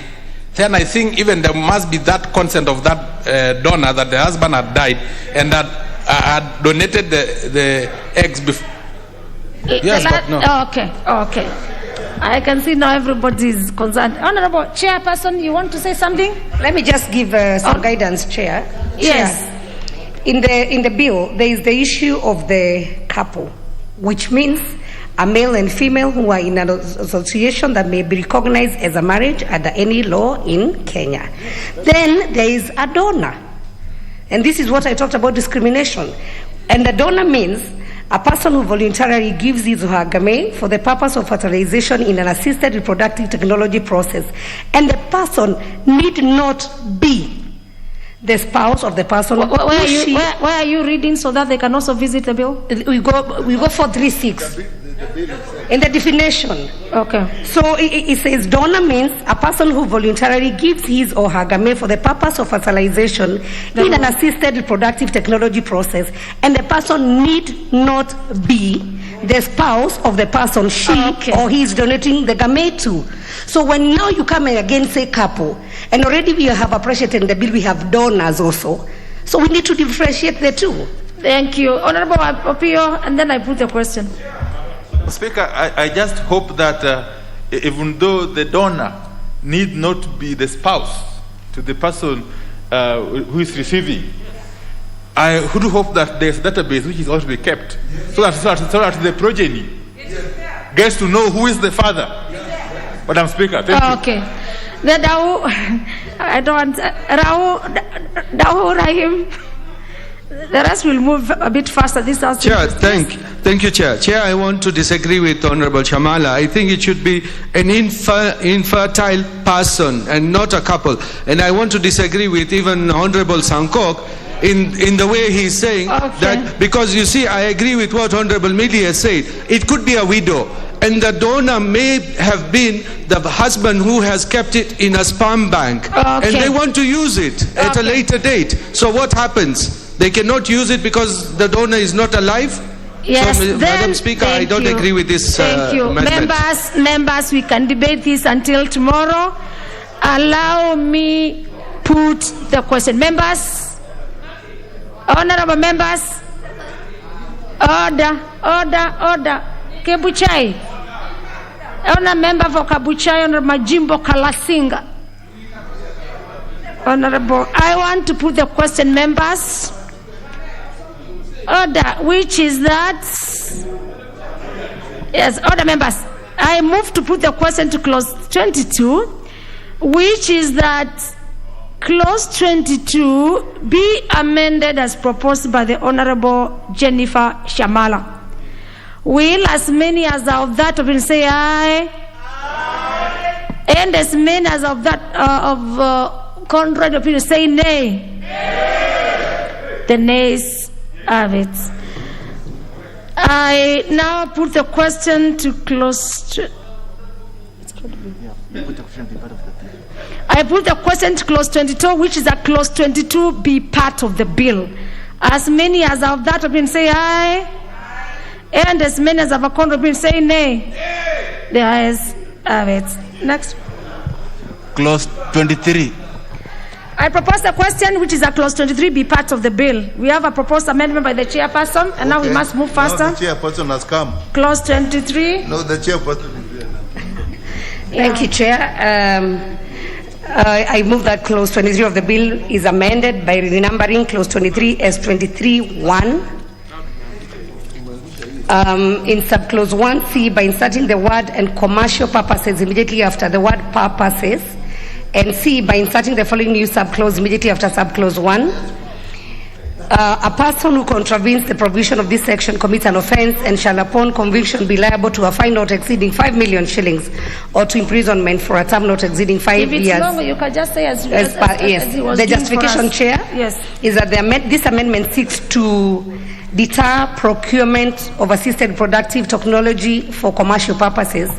then I think even there must be that consent of that donor, that the husband had died and that had donated the eggs before. Yes, but no. Okay. I can see now everybody is concerned. Honorable Chairperson, you want to say something? Let me just give some guidance, Chair. Yes. Chair, in the bill, there is the issue of the couple, which means a male and female who are in an association that may be recognized as a marriage under any law in Kenya. Then there is a donor. And this is what I talked about, discrimination. And the donor means A person who voluntarily gives his or her gamete for the purpose of fertilization in an assisted reproductive technology process, and the person need not be the spouse of the person. Where are you reading so that they can also visit the bill? We go 436 in the definition. Okay. So it says donor means a person who voluntarily gives his or her gamete for the purpose of fertilization in an assisted reproductive technology process, and the person need not be the spouse of the person she or he is donating the gamete to. So when now you come and again say couple, and already we have appreciated in the bill we have donors also, so we need to differentiate the two. Thank you. Honorable Opio, and then I put the question. Speaker, I just hope that even though the donor need not be the spouse to the person who is receiving, I would hope that there's a database which is also be kept so that the progeny gets to know who is the father. Madam Speaker, thank you. Okay. Then I don't want Rahim. The rest will move a bit faster. This house. Chair, thank you, Chair. Chair, I want to disagree with Honorable Shamala. I think it should be an infertile person and not a couple. And I want to disagree with even Honorable Sankok in the way he's saying that, because you see, I agree with what Honorable Mili has said. It could be a widow, and the donor may have been the husband who has kept it in a sperm bank, and they want to use it at a later date. So what happens? They cannot use it because the donor is not alive? Yes, so, Madam Speaker, I don't agree with this Thank you. Members, we can debate this until tomorrow. Allow me put the question. Members, honorable members, order. Kebuchai. Honorable member for Kabuchai, Honorable Majimbo Kalasinga. Honorable, I want to put the question, members. Order, which is that? Yes, order, members. I move to put the question to clause 22, which is that clause 22 be amended as proposed by the Honorable Jennifer Shamala. Will as many as of that opinion say aye? Aye. And as many as of that contrary opinion say nay? Nay. The nays have it. I now put the question to clause. I put the question to clause 22, which is that clause 22 be part of the bill. As many as of that opinion say aye, and as many as of a contrary opinion say nay. The ayes have it. Next. Clause 23. I propose the question, which is a clause 23, be part of the bill. We have a proposed amendment by the chairperson, and now we must move faster. No, the chairperson has come. Clause 23. No, the chairperson is here now. Thank you, Chair. I move that clause 23 of the bill is amended by renumbering clause 23 as 23(1). In subclause 1C by inserting the word and commercial purposes immediately after the word purposes, and C by inserting the following new subclause immediately after subclause 1. A person who contravenes the provision of this section commits an offence and shall upon conviction be liable to a fine not exceeding 5 million shillings or to imprisonment for a term not exceeding 5 years. If it's long, you can just say as it was the doing justification, Chair, is that this amendment seeks to deter procurement of assisted reproductive technology for commercial purposes,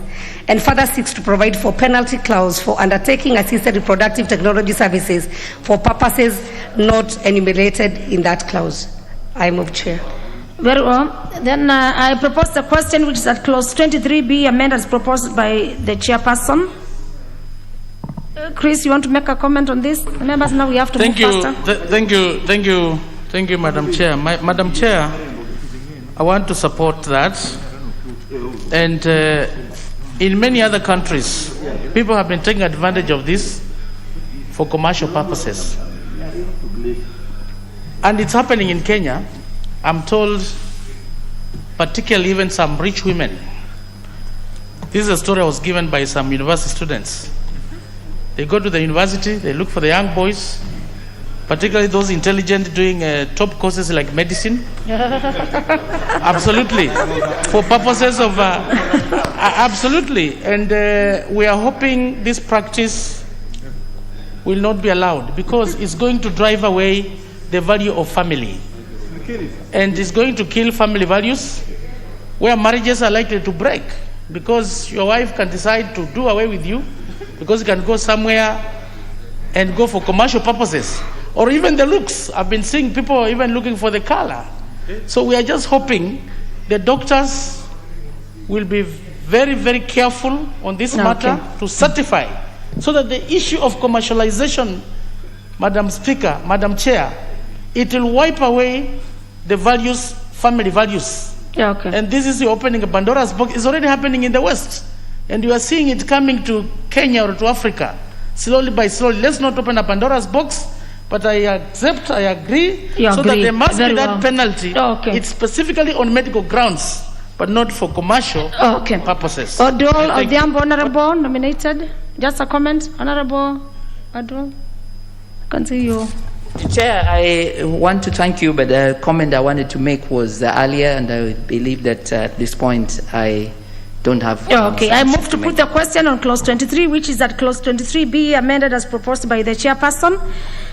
and further seeks to provide for penalty clause for undertaking assisted reproductive technology services for purposes not enumerated in that clause. I move, Chair. Very well. Then I propose the question, which is at clause 23 be amended as proposed by the chairperson. Chris, you want to make a comment on this? Members, now we have to move faster. Thank you, Madam Chair. Madam Chair, I want to support that. And in many other countries, people have been taking advantage of this for commercial purposes. And it's happening in Kenya. I'm told, particularly even some rich women. This is a story I was given by some university students. They go to the university, they look for the young boys, particularly those intelligent doing top courses like medicine. Absolutely. For purposes of, absolutely. And we are hoping this practice will not be allowed because it's going to drive away the value of family. And it's going to kill family values where marriages are likely to break because your wife can decide to do away with you because you can go somewhere and go for commercial purposes or even the looks. I've been seeing people even looking for the color. So we are just hoping the doctors will be very, very careful on this matter to certify so that the issue of commercialization, Madam Speaker, Madam Chair, it will wipe away the values, family values. And this is the opening of Pandora's box. It's already happening in the West. And you are seeing it coming to Kenya or to Africa, slowly by slowly. Let's not open a Pandora's box, but I accept, I agree, so that there must be that penalty. It's specifically on medical grounds, but not for commercial purposes. Odol Odhiambo, Honorable, nominated. Just a comment, Honorable Odol. I can see you. Chair, I want to thank you, but the comment I wanted to make was earlier, and I believe that at this point I don't have. I move to put the question on clause 23, which is that clause 23 be amended as proposed by the chairperson.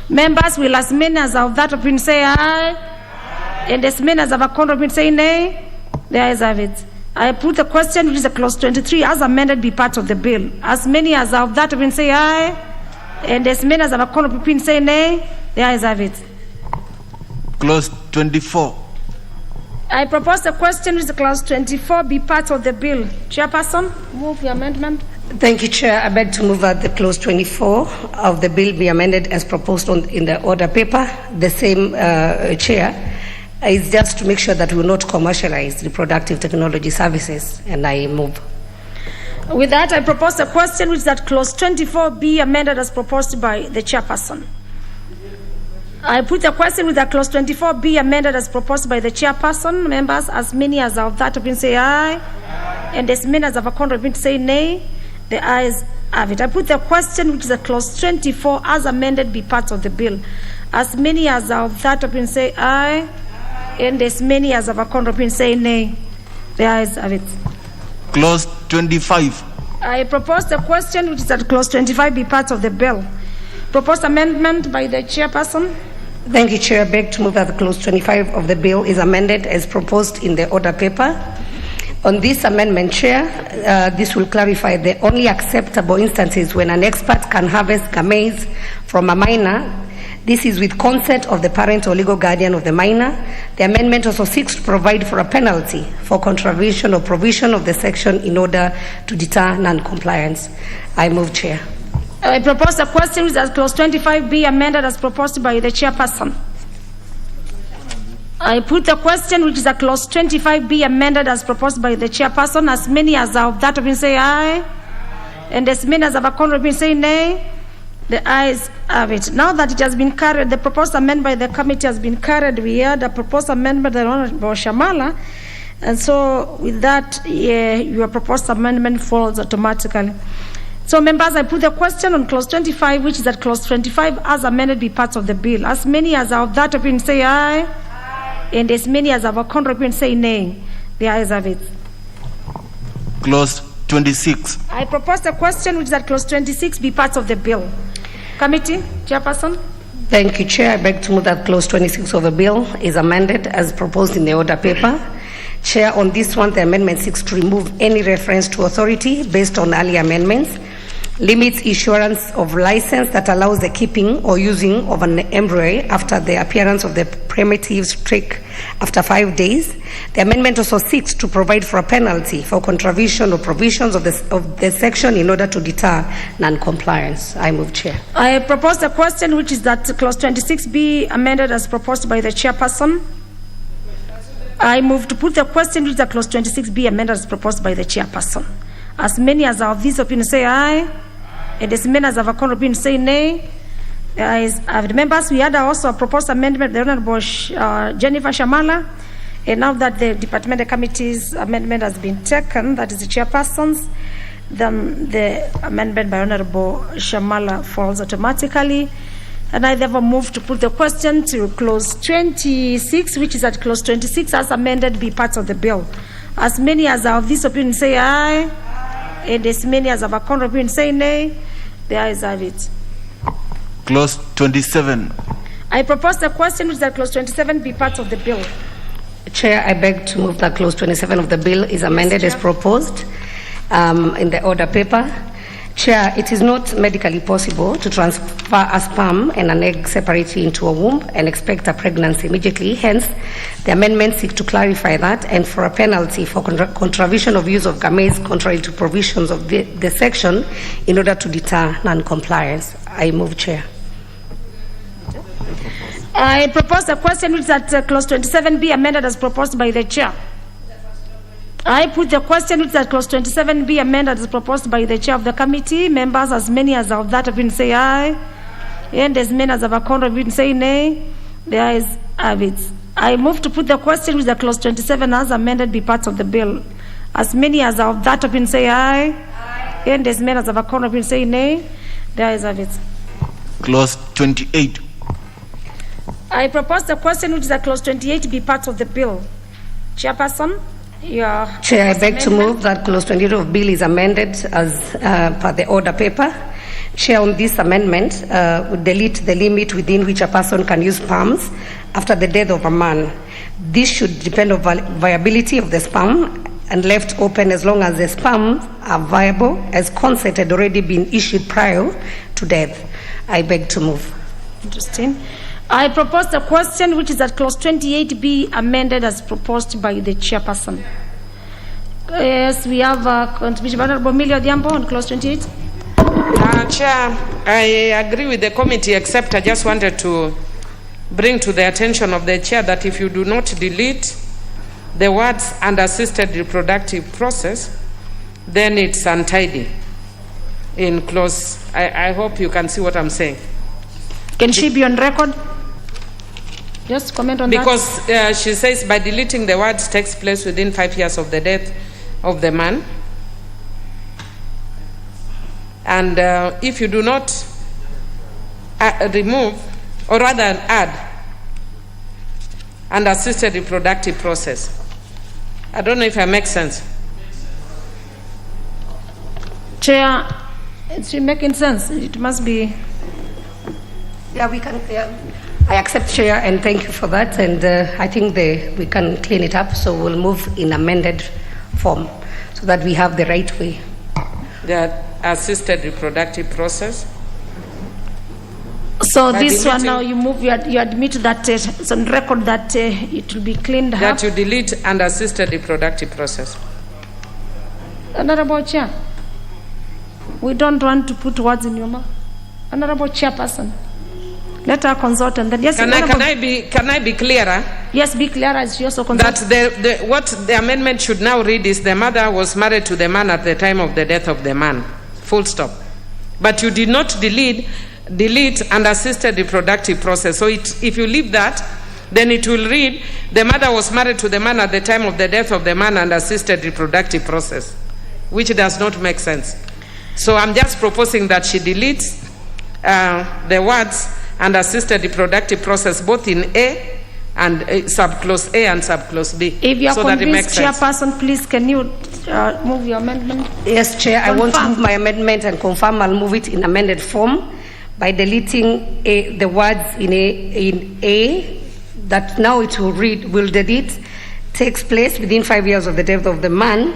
Members will, as many as of that opinion, say aye, and as many as of a contrary opinion, say nay. The ayes have it. I put the question, which is the clause 23, as amended, be part of the bill. As many as of that opinion, say aye, and as many as of a contrary opinion, say nay. The ayes have it. Clause 24. I propose the question with the clause 24 be part of the bill. Chairperson, move the amendment. Thank you, Chair. I beg to move that the clause 24 of the bill be amended as proposed in the order paper. The same, Chair, is just to make sure that we will not commercialize reproductive technology services, and I move. With that, I propose the question which that clause 24 be amended as proposed by the chairperson. I put the question with the clause 24 be amended as proposed by the chairperson. Members, as many as of that opinion say aye, and as many as of a contrary opinion say nay. The ayes have it. I put the question which is the clause 24 as amended be part of the bill. As many as of that opinion say aye, and as many as of a contrary opinion say nay. The ayes have it. Clause 25. I propose the question which is that clause 25 be part of the bill. Proposed amendment by the chairperson. Thank you, Chair. I beg to move that the clause 25 of the bill is amended as proposed in the order paper. On this amendment, Chair, this will clarify the only acceptable instances when an expert can harvest gametes from a minor. This is with consent of the parent or legal guardian of the minor. The amendment also seeks to provide for a penalty for contravention or provision of the section in order to deter non-compliance. I move, Chair. I propose the question that clause 25 be amended as proposed by the chairperson. I put the question which is that clause 25 be amended as proposed by the chairperson. As many as of that opinion say aye, and as many as of a contrary opinion say nay. The ayes have it. Now that it has been carried, the proposed amendment by the committee has been carried. We had a proposed amendment by the Honorable Shamala, and so with that, your proposed amendment falls automatically. So, members, I put the question on clause 25, which is that clause 25 as amended be part of the bill. As many as of that opinion say aye, and as many as of a contrary opinion say nay. The ayes have it. Clause 26. I propose the question, which is that clause 26 be part of the bill. Committee, Chairperson. Thank you, Chair. I beg to move that clause 26 of the bill is amended as proposed in the order paper. Chair, on this one, the amendment seeks to remove any reference to authority based on earlier amendments, limits issuance of license that allows the keeping or using of an embryo after the appearance of the primitive streak after 5 days. The amendment also seeks to provide for a penalty for contravention of provisions of the section in order to deter non-compliance. I move, Chair. I propose the question, which is that clause 26 be amended as proposed by the chairperson. I move to put the question, which is that clause 26 be amended as proposed by the chairperson. As many as of this opinion say aye, and as many as of a contrary opinion say nay. As members, we had also a proposed amendment by the Honorable Jennifer Shamala, and now that the departmental committee's amendment has been taken, that is the chairperson's, then the amendment by Honorable Shamala falls automatically. And I therefore move to put the question to clause 26, which is that clause 26 as amended be part of the bill. As many as are of this opinion say aye, and as many as have a contrary opinion say nay. The ayes have it. Clause 27. I propose the question which is that clause 27 be part of the bill. Chair, I beg to move that clause 27 of the bill is amended as proposed in the order paper. Chair, it is not medically possible to transfer a sperm and an egg separately into a womb and expect a pregnancy immediately. Hence, the amendment seeks to clarify that and for a penalty for contravention of use of gametes contrary to provisions of the section in order to deter non-compliance. I move, Chair. I propose the question which is that clause 27 be amended as proposed by the chair. I put the question which is that clause 27 be amended as proposed by the chair of the committee. Members, as many as of that have been say aye, and as many as have a contrary have been say nay. The ayes have it. I move to put the question which is that clause 27 as amended be part of the bill. As many as of that have been say aye, and as many as have a contrary have been say nay. The ayes have it. Clause 28. I propose the question which is that clause 28 be part of the bill. Chairperson, Chair, I beg to move that clause 28 of bill is amended as per the order paper. Chair, on this amendment, would delete the limit within which a person can use sperms after the death of a man. This should depend on viability of the sperm and left open as long as the sperms are viable, as consent had already been issued prior to death. I beg to move. Interesting. I propose the question which is that clause 28 be amended as proposed by the chairperson. Yes, we have a contribution by Honorable Millie Odhiambo on clause 28. Chair, I agree with the committee, except I just wanted to bring to the attention of the chair that if you do not delete the words "and assisted reproductive process," then it's untidy in clause. I hope you can see what I'm saying. Can she be on record? Just comment on because she says by deleting the words takes place within 5 years of the death of the man. And if you do not remove, or rather add, an assisted reproductive process. I don't know if I make sense. Chair, it's making sense. It must be. Yeah, we can. Yeah. I accept, Chair, and thank you for that. And I think we can clean it up, so we'll move in amended form so that we have the right way. The assisted reproductive process. So this one now you move, you admit that it's on record that it will be cleaned up. That you delete and assisted reproductive process. Honorable Chair, we don't want to put words in your mouth. Honorable Chairperson. Let her consult and then yes. Can I be clearer? Yes, be clearer as you also consult. That what the amendment should now read is the mother was married to the man at the time of the death of the man. Full stop. But you did not delete and assisted reproductive process. So if you leave that, then it will read the mother was married to the man at the time of the death of the man and assisted reproductive process, which does not make sense. So I'm just proposing that she deletes the words and assisted reproductive process both in A and subclause A and subclause B. If you are so convinced, Chairperson, please can you move your amendment? Yes, Chair, I want to move my amendment and confirm I'll move it in amended form by deleting the words in A that now it will read, will delete, takes place within 5 years of the death of the man,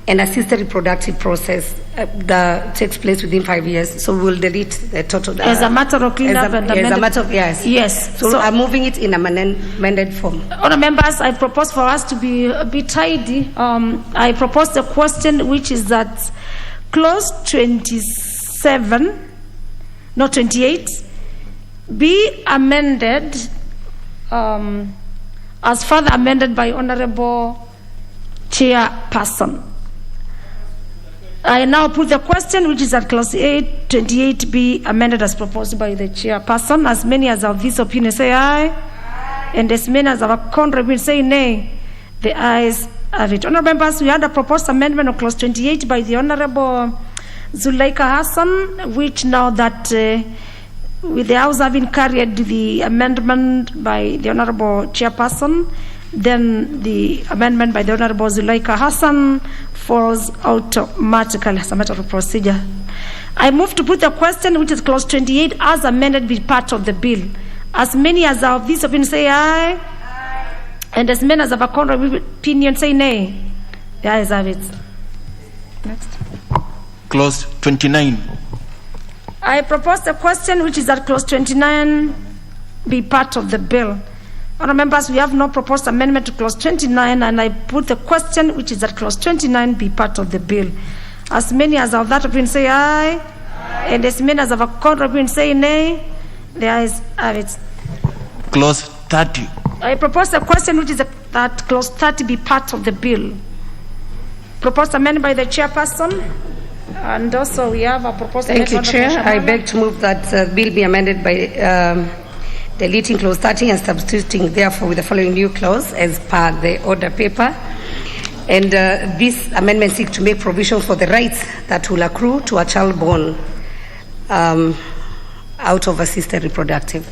and assisted reproductive process that takes place within 5 years. So we'll delete the total. As a matter of cleanup and amendment. As a matter of, yes. Yes. So I'm moving it in amended form. Honourable members, I propose for us to be a bit tidy. I propose the question which is that clause 27, not 28, be amended as further amended by Honourable Chairperson. I now put the question which is that clause 28 be amended as proposed by the chairperson. As many as of this opinion say aye, and as many as of a contrary say nay. The ayes have it. Honourable members, we had a proposed amendment of clause 28 by the Honourable Zuleika Hassan, which now that With the House having carried the amendment by the Honorable Chairperson, then the amendment by the Honorable Zuleika Hassan falls automatically as a matter of procedure. I move to put the question, which is clause 28, as amended, be part of the bill. As many as are of this opinion say aye. Aye. And as many as have a contrary opinion say nay. The ayes have it. Next. Clause 29. I propose the question, which is that clause 29 be part of the bill. Honourable members, we have no proposed amendment to clause 29, and I put the question, which is that clause 29 be part of the bill. As many as of that opinion say aye. Aye. And as many as of a contrary opinion say nay. The ayes have it. Clause 30. I propose the question, which is that clause 30 be part of the bill. Proposed amendment by the chairperson, and also we have a proposed amendment. Thank you, Chair. I beg to move that bill be amended by deleting clause 30 and substituting therefore with the following new clause as per the order paper. And this amendment seeks to make provision for the rights that will accrue to a child born out of assisted reproductive.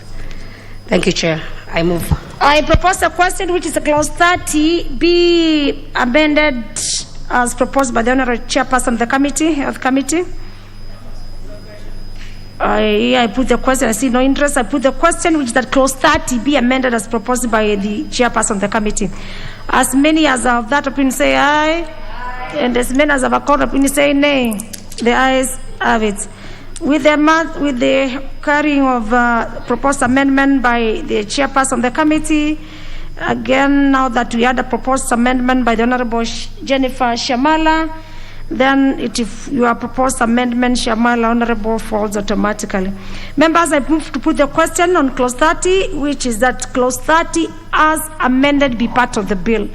Thank you, Chair. I move. I propose a question, which is a clause 30 be amended as proposed by the Honourable Chairperson of the Committee, Health Committee. I put the question. I see no interest. I put the question, which is that clause 30 be amended as proposed by the Chairperson of the Committee. As many as of that opinion say aye. Aye. And as many as of a court opinion say nay. The ayes have it. With the carrying of proposed amendment by the Chairperson of the Committee, again, now that we had a proposed amendment by the Honourable Jennifer Shamala, then if your proposed amendment, Shamala, Honourable, falls automatically. Members, I move to put the question on clause 30, which is that clause 30 as amended be part of the bill.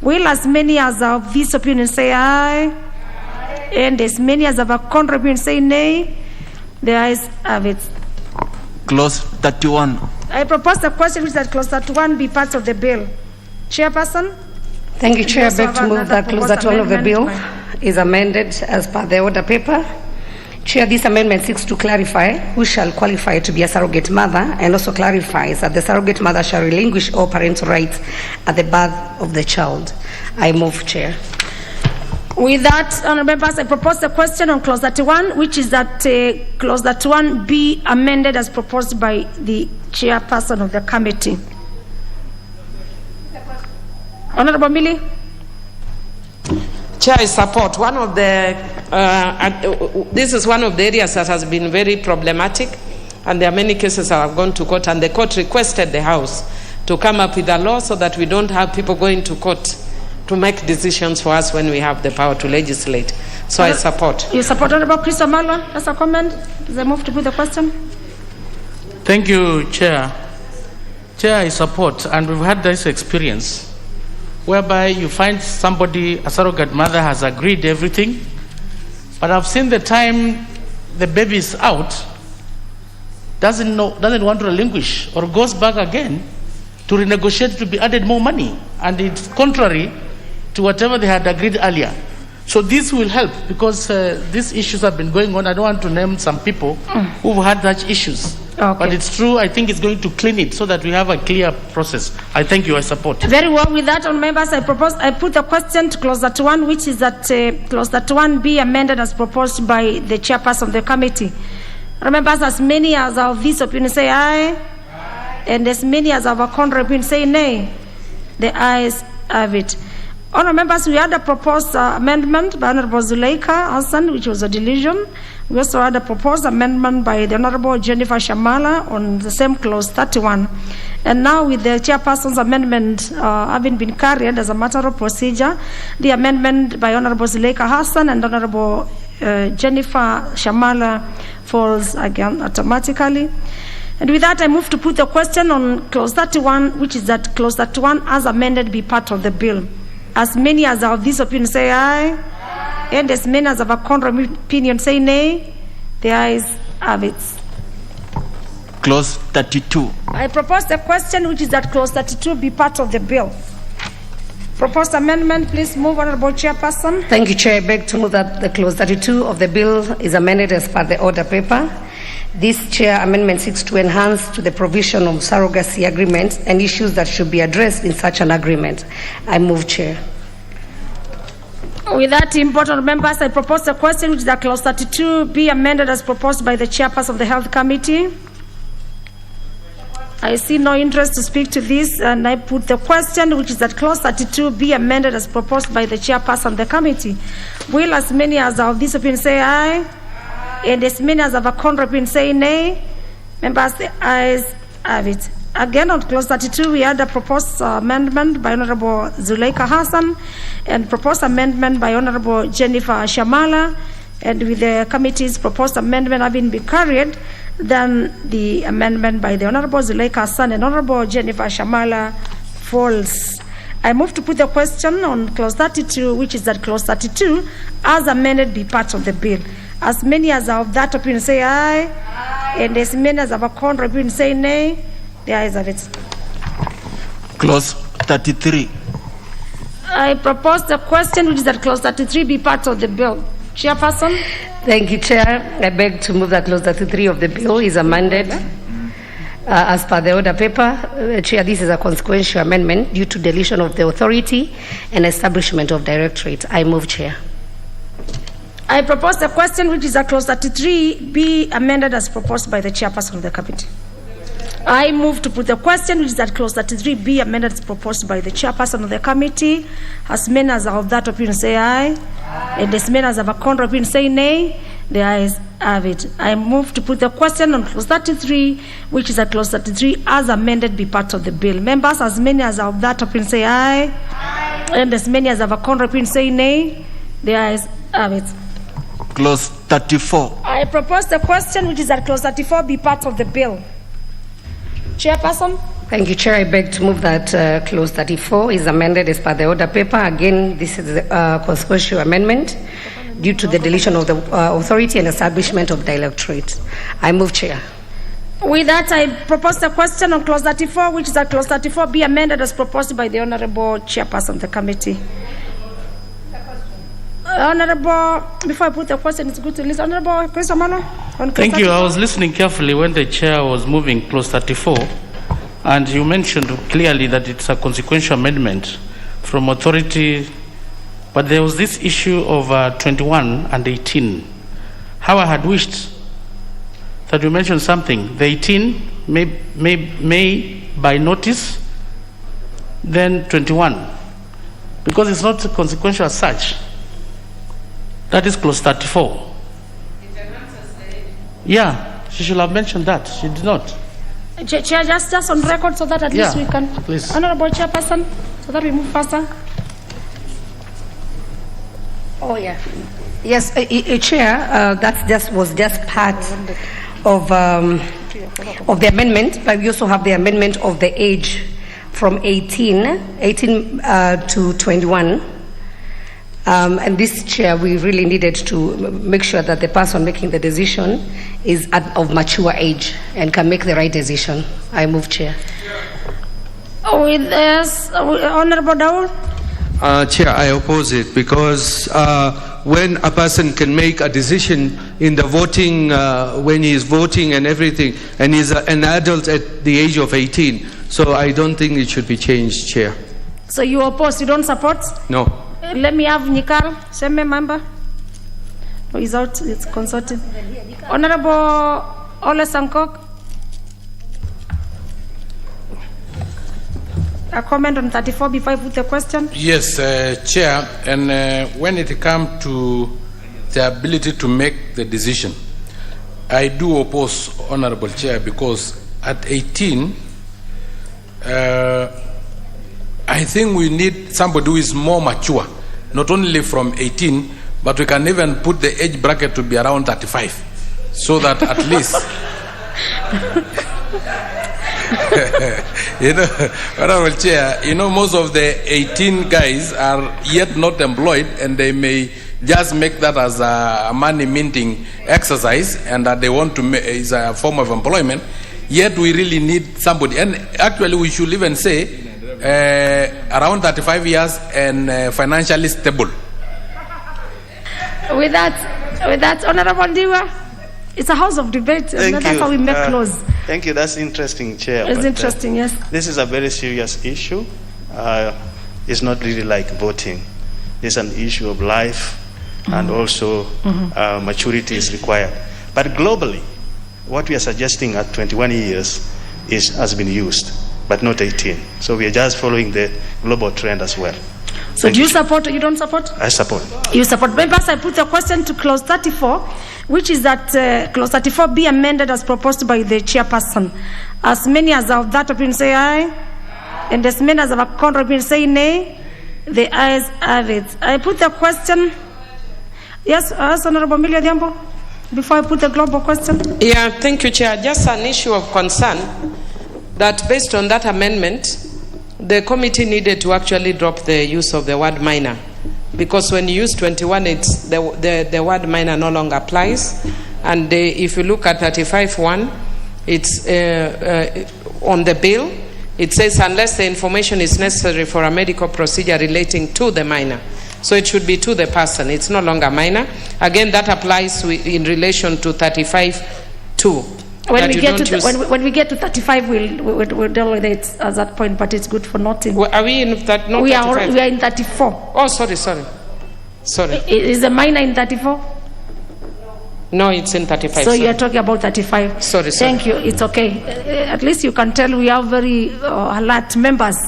Will as many as of this opinion say aye? Aye. And as many as of a contrary opinion say nay? The ayes have it. Clause 31. I propose the question, which is that clause 31 be part of the bill. Chairperson? Thank you, Chair. I beg to move that clause 31 of the bill is amended as per the order paper. Chair, this amendment seeks to clarify who shall qualify to be a surrogate mother, and also clarifies that the surrogate mother shall relinquish all parental rights at the birth of the child. I move, Chair. With that, honourable members, I propose the question on clause 31, which is that clause 31 be amended as proposed by the chairperson of the committee. Honourable Millie. Chair, I support. One of the this is one of the areas that has been very problematic, and there are many cases that have gone to court, and the court requested the House to come up with a law so that we don't have people going to court to make decisions for us when we have the power to legislate. So I support. You support Honourable Chris Omalwa? That's a comment. Is there move to put the question? Thank you, Chair. Chair, I support, and we've had this experience whereby you find somebody, a surrogate mother, has agreed everything, but I've seen the time the baby is out, doesn't want to relinquish, or goes back again to renegotiate to be added more money, and it's contrary to whatever they had agreed earlier. So this will help, because these issues have been going on. I don't want to name some people who've had such issues. Okay. But it's true. I think it's going to clean it so that we have a clear process. I thank you. I support. Very well. With that, on members, I put the question to clause 31, which is that clause 31 be amended as proposed by the chairperson of the committee. Remember, as many as of this opinion say aye, and as many as of our contrary opinion say nay. The ayes have it. Honourable members, we had a proposed amendment by Honourable Zuleika Hassan, which was a deletion. We also had a proposed amendment by the Honourable Jennifer Shamala on the same clause 31. And now with the chairperson's amendment having been carried as a matter of procedure, the amendment by Honourable Zuleika Hassan and Honourable Jennifer Shamala falls again automatically. And with that, I move to put the question on clause 31, which is that clause 31 as amended be part of the bill. As many as of this opinion say aye, and as many as of a contrary opinion say nay. The ayes have it. Clause 32. I propose the question, which is that clause 32 be part of the bill. Proposed amendment, please move, Honourable Chairperson. Thank you, Chair. I beg to move that the clause 32 of the bill is amended as per the order paper. This Chair amendment seeks to enhance to the provision of surrogacy agreements and issues that should be addressed in such an agreement. I move, Chair. With that, important members, I propose a question which is that clause 32 be amended as proposed by the chairperson of the Health Committee. I see no interest to speak to this, and I put the question which is that clause 32 be amended as proposed by the chairperson of the committee. Will as many as of this opinion say aye? And as many as of a contrary opinion say nay? Members, the ayes have it. Again, on clause 32, we had a proposed amendment by Honorable Zuleika Hassan and proposed amendment by Honorable Jennifer Shamala. And with the committee's proposed amendment having been carried, then the amendment by the Honorable Zuleika Hassan and Honorable Jennifer Shamala falls. I move to put the question on clause 32, which is that clause 32, as amended, be part of the bill. As many as are of that opinion say aye, and as many as have a contrary opinion say nay. The ayes have it. Clause 33. I propose the question which is that clause 33 be part of the bill. Chairperson. Thank you, Chair. I beg to move that clause 33 of the bill is amended as per the order paper. Chair, this is a consequential amendment due to deletion of the authority and establishment of directorate. I move, Chair. I propose the question which is that clause 33 be amended as proposed by the chairperson of the committee. I move to put the question which is that clause 33 be amended as proposed by the chairperson of the committee. As many as are of that opinion say aye, and as many as have a contrary opinion say nay. The ayes have it. I move to put the question on clause 33, which is that clause 33 as amended be part of the bill. Members, as many as are of that opinion say aye, and as many as have a contrary opinion say nay. The ayes have it. Clause 34. I propose the question which is that clause 34 be part of the bill. Chairperson. Thank you, Chair. I beg to move that clause 34 is amended as per the order paper. Again, this is a consequential amendment due to the deletion of the authority and establishment of directorate. I move, Chair. With that, I propose the question on clause 34, which is that clause 34 be amended as proposed by the Honorable Chairperson of the committee. Honorable, before I put the question, it's good to listen. Honorable Chris Amano. Thank you. I was listening carefully when the chair was moving clause 34, and you mentioned clearly that it's a consequential amendment from authority, but there was this issue of 21 and 18. How I had wished that you mentioned something. The 18 may by notice, then 21, because it's not consequential as such. That is clause 34. Yeah, she should have mentioned that. She did not. Chair, just on record so that at least we can. Please. Honorable Chairperson, so that we move faster. Oh, yeah. Yes, Chair, that was just part of the amendment, but we also have the amendment of the age from 18 to 21. And this, Chair, we really needed to make sure that the person making the decision is of mature age and can make the right decision. I move, Chair. With this, Honorable Daul. Chair, I oppose it because when a person can make a decision in the voting, when he is voting and everything, and he's an adult at the age of 18, so I don't think it should be changed, Chair. So you oppose, you don't support? No. Let me have Nikal, same member. No, he's out, it's consulting. Honorable Ole Sankok. A comment on 34 before I put the question? Yes, Chair, and when it comes to the ability to make the decision, I do oppose, Honorable Chair, because at 18, I think we need somebody who is more mature, not only from 18, but we can even put the age bracket to be around 35, so that at least, Honorable Chair, most of the 18 guys are yet not employed, and they may just make that as a money minting exercise, and that they want to make is a form of employment. Yet we really need somebody, and actually we should even say around 35 years and financially stable. With that, Honorable Diwa. It's a house of debate. Thank That's you. how we make laws. Thank you. That's interesting, Chair. It's but, interesting, yes. This is a very serious issue. It's not really like voting. It's an issue of life, and also maturity is required. But globally, what we are suggesting at 21 years has been used, but not 18. So we are just following the global trend as well. So do you support or you don't support? I support. You support. Members, I put a question to clause 34, which is that clause 34 be amended as proposed by the chairperson. As many as have that opinion say aye, and as many as have a contrary opinion say nay. The ayes have it. I put the question. Yes, Honorable Amelia Diambo, before I put the global question. Yeah, thank you, Chair. Just an issue of concern that based on that amendment, the committee needed to actually drop the use of the word minor, because when you use 21, it's the word minor no longer applies. And if you look at 35(1), it's on the bill. It says unless the information is necessary for a medical procedure relating to the minor. So it should be to the person. It's no longer minor. Again, that applies in relation to 35(2). When we get to 35, we'll deal with it at that point, but it's good for noting. Are we in that? We are in 34. Oh, sorry. Is the minor in 34? No, it's in 35. So you're talking about 35. Sorry. Thank you. It's okay. At least you can tell we are very alert members.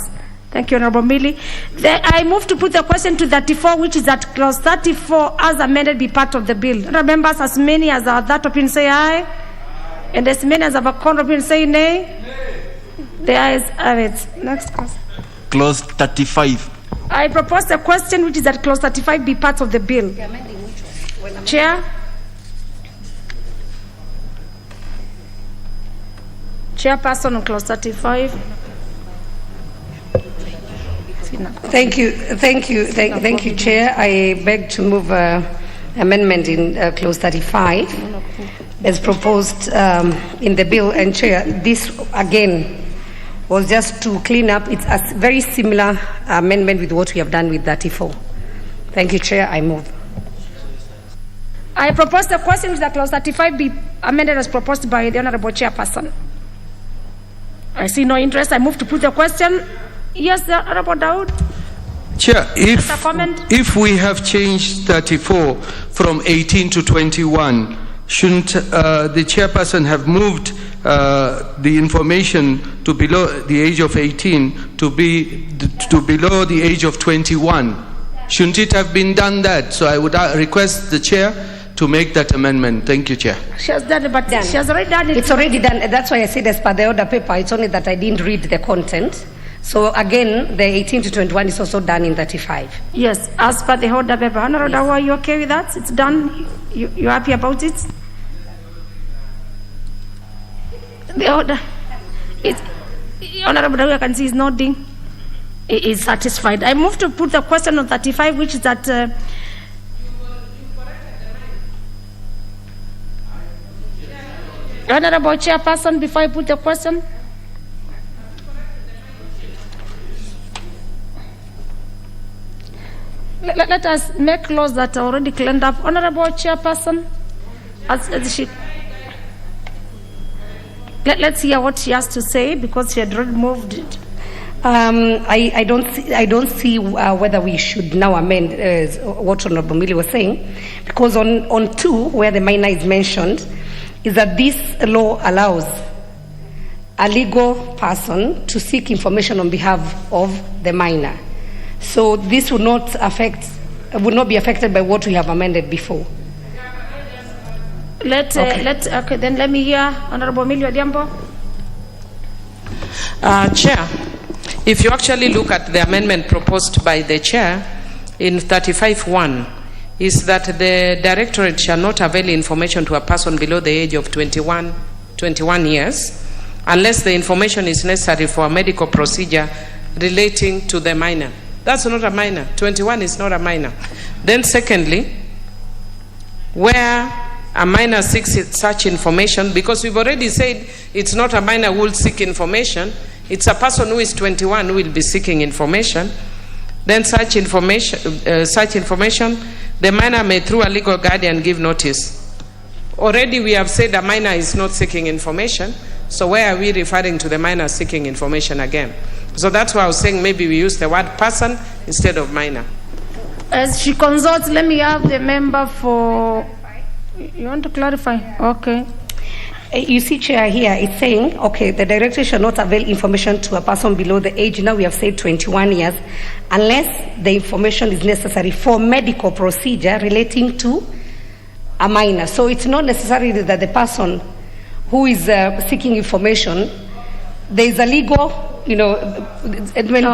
Thank you, Honorable Millie. I move to put the question to 34, which is that clause 34 as amended be part of the bill. Members, as many as are that opinion say aye, and as many as have a contrary opinion say nay. The ayes have it. Next question. Clause 35. I propose the question, which is that clause 35 be part of the bill. Chair. Chairperson on clause 35. Thank you, Chair. I beg to move amendment in clause 35 as proposed in the bill. And Chair, this again was just to clean up. It's a very similar amendment with what we have done with 34. Thank you, Chair. I move. I propose the question that clause 35 be amended as proposed by the Honorable Chairperson. I see no interest. I move to put the question. Yes, the Honorable Daud. Chair, if we have changed 34 from 18 to 21, shouldn't the chairperson have moved the information to below the age of 18 to below the age of 21? Shouldn't it have been done that? So I would request the chair to make that amendment. Thank you, Chair. She has done it, but she has already done it. It's already done. That's why I said as per the order paper, it's only that I didn't read the content. So again, the 18 to 21 is also done in 35. Yes, as per the order paper. Honorable Dawa, are you okay with that? It's done? You happy about it? The order. Honorable Dawa, I can see is nodding. He is satisfied. I move to put the question on 35, which is that Honorable Chairperson, before I put the question. Let us make laws that are already cleaned up. Honorable Chairperson, let's hear what she has to say, because she had already moved it. I don't see whether we should now amend what Honorable Millie was saying, because on 2, where the minor is mentioned, is that this law allows a legal person to seek information on behalf of the minor. So this would not be affected by what we have amended before. Then let me hear Honorable Amelia Diambo. Chair, if you actually look at the amendment proposed by the Chair in 35(1), is that the Directorate shall not avail information to a person below the age of 21 years unless the information is necessary for a medical procedure relating to the minor. That's not a minor. 21 is not a minor. Then secondly, where a minor seeks such information, because we've already said it's not a minor who will seek information, it's a person who is 21 who will be seeking information. Then such information, the minor may through a legal guardian give notice. Already we have said a minor is not seeking information. So where are we referring to the minor seeking information again? So that's why I was saying maybe we use the word person instead of minor. As she consults, let me have the member for... You want to clarify? Okay. You see, Chair, here it's saying, okay, the director shall not avail information to a person below the age, now we have said 21 years, unless the information is necessary for medical procedure relating to a minor. So it's not necessarily that the person who is seeking information, there is a legal, when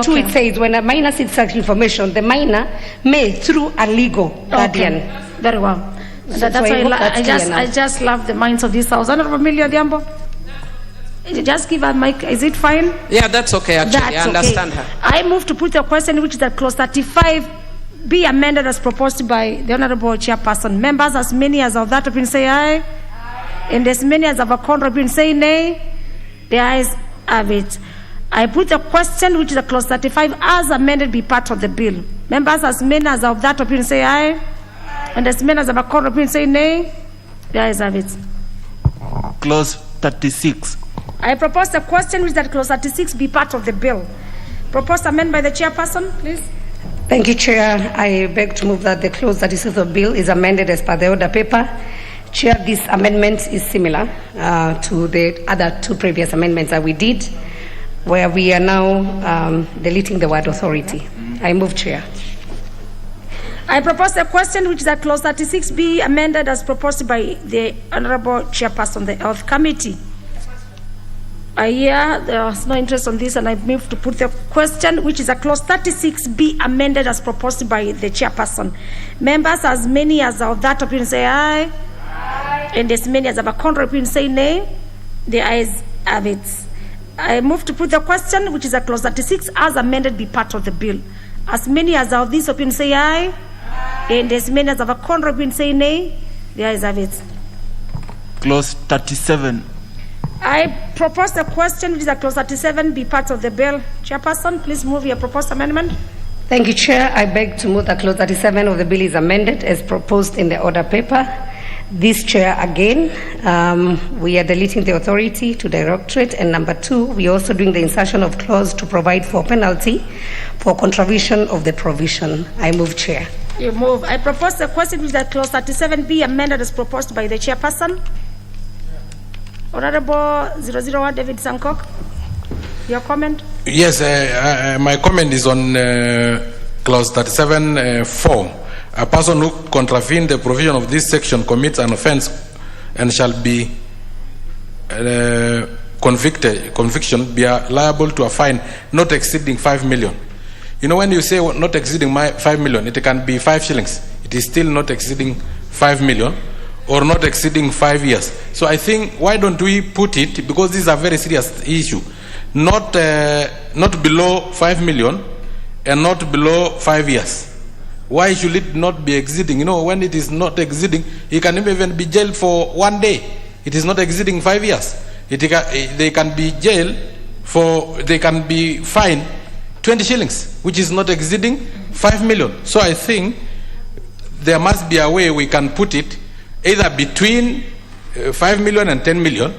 2 it says, when a minor seeks such information, the minor may, through a legal guardian. Very well. That's why I just love the minds of this house. Honorable Millie Odhiambo, just give her mic. Is it fine? Yeah, that's okay, actually. I understand her. I move to put a question which is that clause 35 be amended as proposed by the Honorable Chairperson. Members, as many as of that opinion say aye. And as many as of a contrary opinion say nay. The ayes have it. I put a question which is a clause 35 as amended be part of the bill. Members, as many as of that opinion say aye. And as many as of a contrary opinion say nay. The ayes have it. Clause 36. I propose a question which is that clause 36 be part of the bill. Proposed amendment by the chairperson, please. Thank you, Chair. I beg to move that the clause 36 of the bill is amended as per the order paper. Chair, this amendment is similar to the other 2 previous amendments that we did, where we are now deleting the word authority. I move, Chair. I propose a question which is that clause 36 be amended as proposed by the Honorable Chairperson of the Health Committee. I hear there was no interest on this, and I move to put the question which is a clause 36 be amended as proposed by the Chairperson. Members, as many as of that opinion say aye. And as many as of a contrary opinion say nay. The ayes have it. I move to put the question which is a clause 36 as amended be part of the bill. As many as of this opinion say aye. And as many as of a contrary opinion say nay. The ayes have it. Clause 37. I propose the question which is a clause 37 be part of the bill. Chairperson, please move your proposed amendment. Thank you, Chair. I beg to move that clause 37 of the bill is amended as proposed in the order paper. This, Chair, again, we are deleting the authority to directorate, and number 2, we are also doing the insertion of clause to provide for penalty for contravention of the provision. I move, Chair. You move. I propose the question which is that clause 37 be amended as proposed by the Chairperson. Honorable 001 David Sankoch, your comment? Yes, my comment is on clause 37(4). A person who contravenes the provision of this section commits an offence and shall be conviction be liable to a fine not exceeding 5 million. You know, when you say not exceeding 5 million, it can be 5 shillings. It is still not exceeding 5 million. Or not exceeding 5 years. So I think, why don't we put it, because this is a very serious issue, not below 5 million and not below 5 years. Why should it not be exceeding? You know, when it is not exceeding, he can even be jailed for 1 day. It is not exceeding 5 years. They can be jailed they can be fined 20 shillings, which is not exceeding 5 million. So I think there must be a way we can put it either between 5 million and 10 million,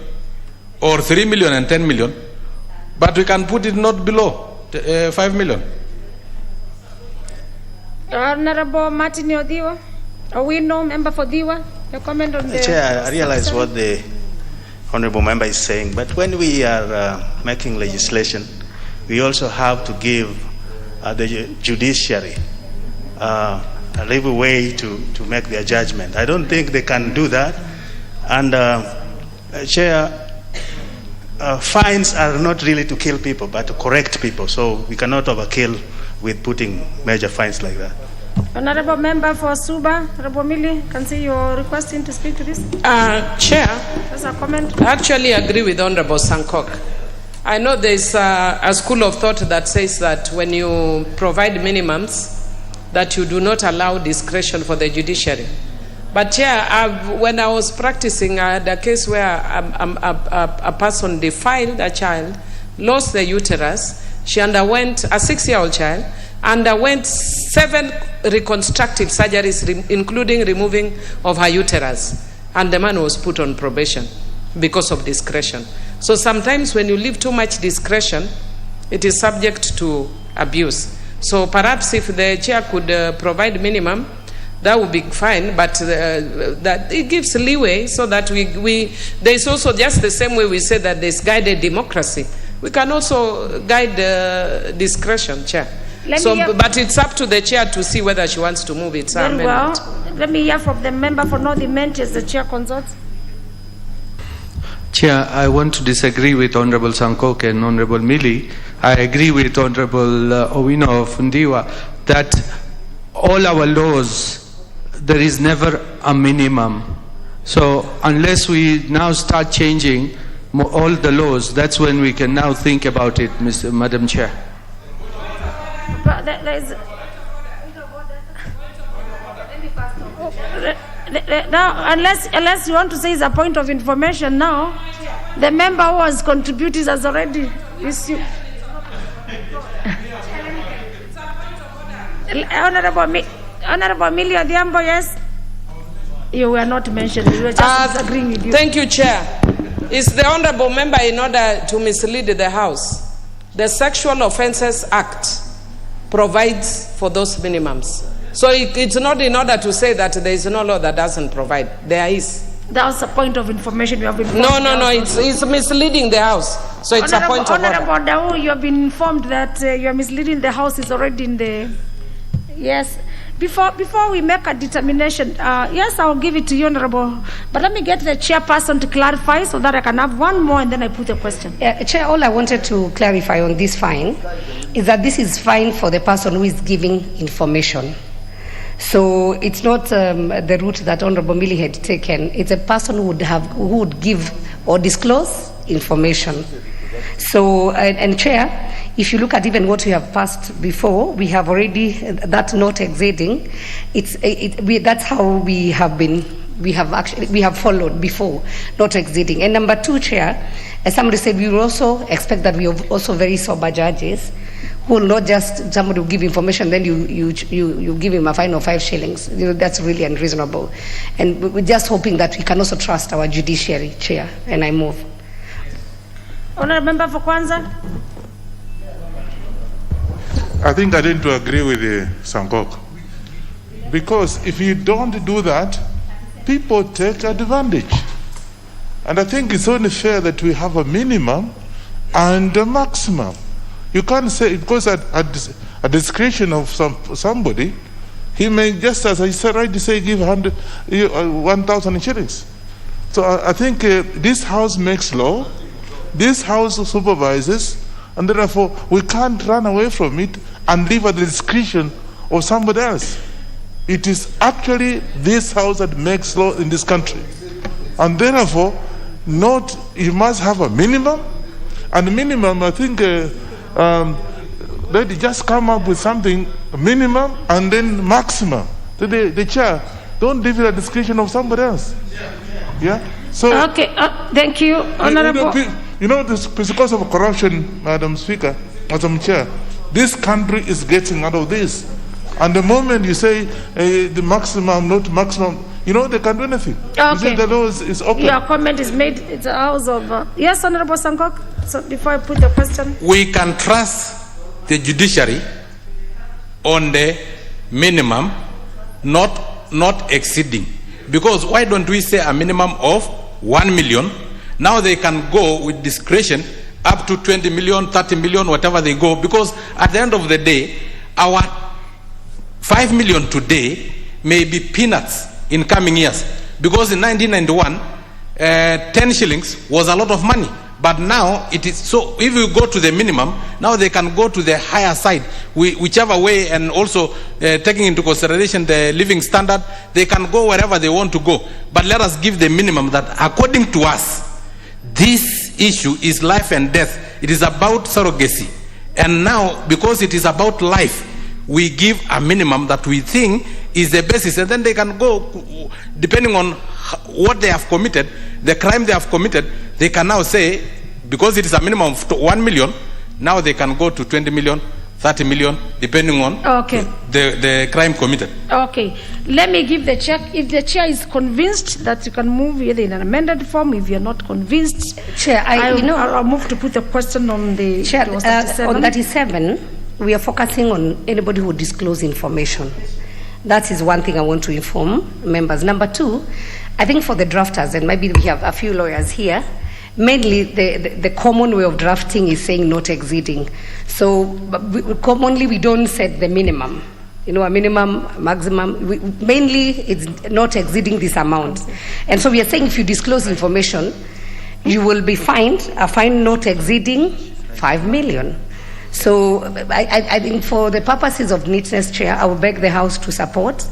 or 3 million and 10 million, but we can put it not below 5 million. Honorable Martin Odiwa, member for Diwa, your comment on the... Chair, I realize what the Honorable Member is saying, but when we are making legislation, we also have to give the judiciary a leeway to make their judgment. I don't think they can do that. And Chair, fines are not really to kill people, but to correct people. So we cannot overkill with putting major fines like that. Honorable Member for Suba, Honorable Millie, can see you're requesting to speak to this? Chair, that's a comment. I actually agree with Honorable Sankoch. I know there's a school of thought that says that when you provide minimums, that you do not allow discretion for the judiciary. But Chair, when I was practicing, I had a case where a person defiled a child, lost the uterus. She underwent, a 6-year-old child, underwent 7 reconstructive surgeries, including removing of her uterus. and the man was put on probation because of discretion. So sometimes when you leave too much discretion, it is subject to abuse. So perhaps if the chair could provide minimum, that would be fine, but that it gives leeway so that there's also just the same way we say that there's guided democracy. We can also guide discretion, Chair. But it's up to the chair to see whether she wants to move it. Very well. Let me hear from the member for North Imenti as the chair consults. Chair, I want to disagree with Honorable Sankok and Honorable Mili. I agree with Honorable Owino of Ndiwa that all our laws, there is never a minimum. So unless we now start changing all the laws, that's when we can now think about it, Madam Chair. But there is... Now, unless you want to say it's a point of information now, the member who has contributed has already issued. Honorable Millie Odhiambo, yes? You were not mentioned. We were just disagreeing with you. Thank you, Chair. Is the honorable member in order to mislead the House? The Sexual Offences Act provides for those minimums. So it's not in order to say that there is no law that doesn't provide. There is. That was a point of information you have been informed. No, it's misleading the House. So it's a point of order. Honorable Dawu, you have been informed that you are misleading the House is already in the... Yes. Before we make a determination, yes, I'll give it to you, Honorable. But let me get the chairperson to clarify so that I can have one more and then I put a question. Chair, all I wanted to clarify on this fine is that this is fine for the person who is giving information. So it's not the route that Honorable Millie had taken. It's a person who would give or disclose information. So, and Chair, if you look at even what we have passed before, we have already that not exceeding. That's how we have been. We have followed before, not exceeding. And number two, Chair, as somebody said, we will also expect that we are also very sober judges who will not just somebody will give information, then you give him a fine of 5 shillings. That's really unreasonable. And we're just hoping that we can also trust our judiciary, Chair. And I move. Honorable Member for Kwanza. I think I need to agree with Sankok. Because if you don't do that, people take advantage. And I think it's only fair that we have a minimum and a maximum. You can't say, because at discretion of somebody, he may, just as I said, right to say, give 1,000 shillings. So I think this House makes law, this House supervises, and therefore we can't run away from it and leave at the discretion of somebody else. It is actually this House that makes law in this country. And therefore, you must have a minimum, and minimum, I think, let just come up with something, minimum and then maximum. The chair, don't leave it at the discretion of somebody else. Yeah? So, okay, thank you, Honorable. This, because of corruption, Madam Speaker, Madam Chair, this country is getting out of this. And the moment you say the maximum, not maximum, they can do anything. Okay. You see, the law is open. Your comment is made. It's a house of... Yes, Honorable Sankok. So before I put the question... We can trust the judiciary on the minimum, not exceeding. Because why don't we say a minimum of 1 million? Now they can go with discretion up to 20 million, 30 million, whatever they go. Because at the end of the day, our 5 million today may be peanuts in coming years. Because in 1991, 10 shillings was a lot of money. But now it is, so if you go to the minimum, now they can go to the higher side, whichever way, and also taking into consideration the living standard, they can go wherever they want to go. But let us give the minimum that according to us, this issue is life and death. It is about surrogacy. And now, because it is about life, we give a minimum that we think is the basis, and then they can go, depending on what they have committed, the crime they have committed, they can now say, because it is a minimum of 1 million, now they can go to 20 million, 30 million, depending on the crime committed. Okay. Let me give the chair. If the chair is convinced that you can move either in an amended form, if you're not convinced, Chair, I'll move to put the question on the Chair, clause 37. on 37, we are focusing on anybody who disclose information. That is one thing I want to inform members. Number two, I think for the drafters, and maybe we have a few lawyers here, mainly the common way of drafting is saying not exceeding. So commonly we don't set the minimum. You know, a minimum, maximum. Mainly it's not exceeding this amount. And so we are saying if you disclose information, you will be fined, a fine not exceeding 5 million. So I think for the purposes of neatness, Chair, I will beg the House to support,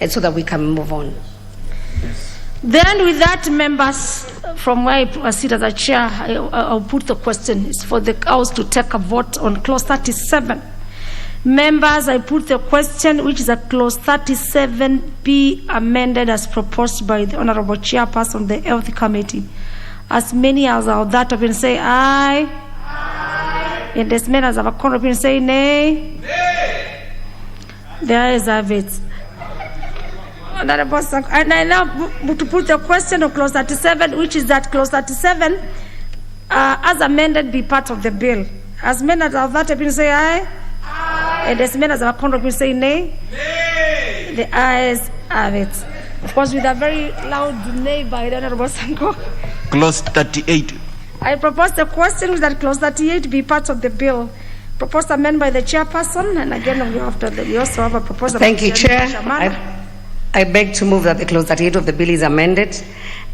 and so that we can move on. Then with that, members, from where I sit as a chair, I'll put the question. It's for the House to take a vote on clause 37. Members, I put the question, which is a clause 37 be amended as proposed by the Honorable Chairperson of the Health Committee. As many as are that opinion say aye. Aye. And as many as have a contrary opinion say nay. Nay. The ayes have it. And I now to put the question of clause 37, which is that clause 37, as amended, be part of the bill. As many as have that opinion say aye. Aye. And as many as have a contrary opinion say nay. Nay. The ayes have it. Of course, with a very loud nay by the Honorable Sanko. Clause 38. I propose the question that clause 38 be part of the bill. Proposed amendment by the chairperson, and again we also have a proposal. Thank you, Chair. I beg to move that the clause 38 of the bill is amended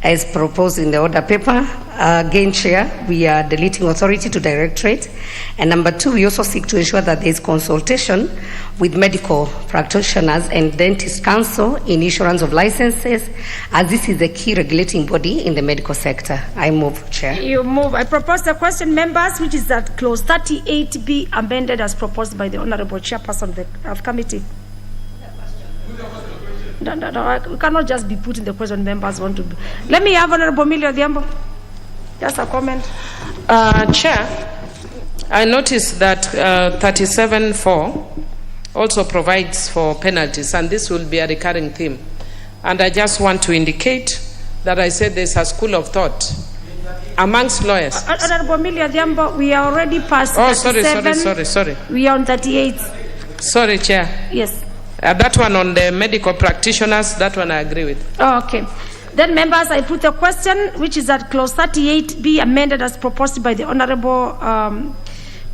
as proposed in the order paper. Again, Chair, we are deleting authority to directorate. And number two, we also seek to ensure that there is consultation with medical practitioners and dentist council in issuance of licenses, as this is a key regulating body in the medical sector. I move, Chair. You move. I propose the question, members, which is that clause 38 be amended as proposed by the Honorable Chairperson of the Health Committee. No, we cannot just be putting the question members want to be. Let me have Honorable Millie Odhiambo. Just a comment. Chair, I noticed that 37(4) also provides for penalties, and this will be a recurring theme. And I just want to indicate that I said there's a school of thought amongst lawyers. Honorable Millie Odhiambo, we are already past 37. Sorry. We are on 38. Sorry, Chair. Yes. That one on the medical practitioners, that one I agree with. Oh, okay. Then, members, I put the question, which is that clause 38 be amended as proposed by the Honorable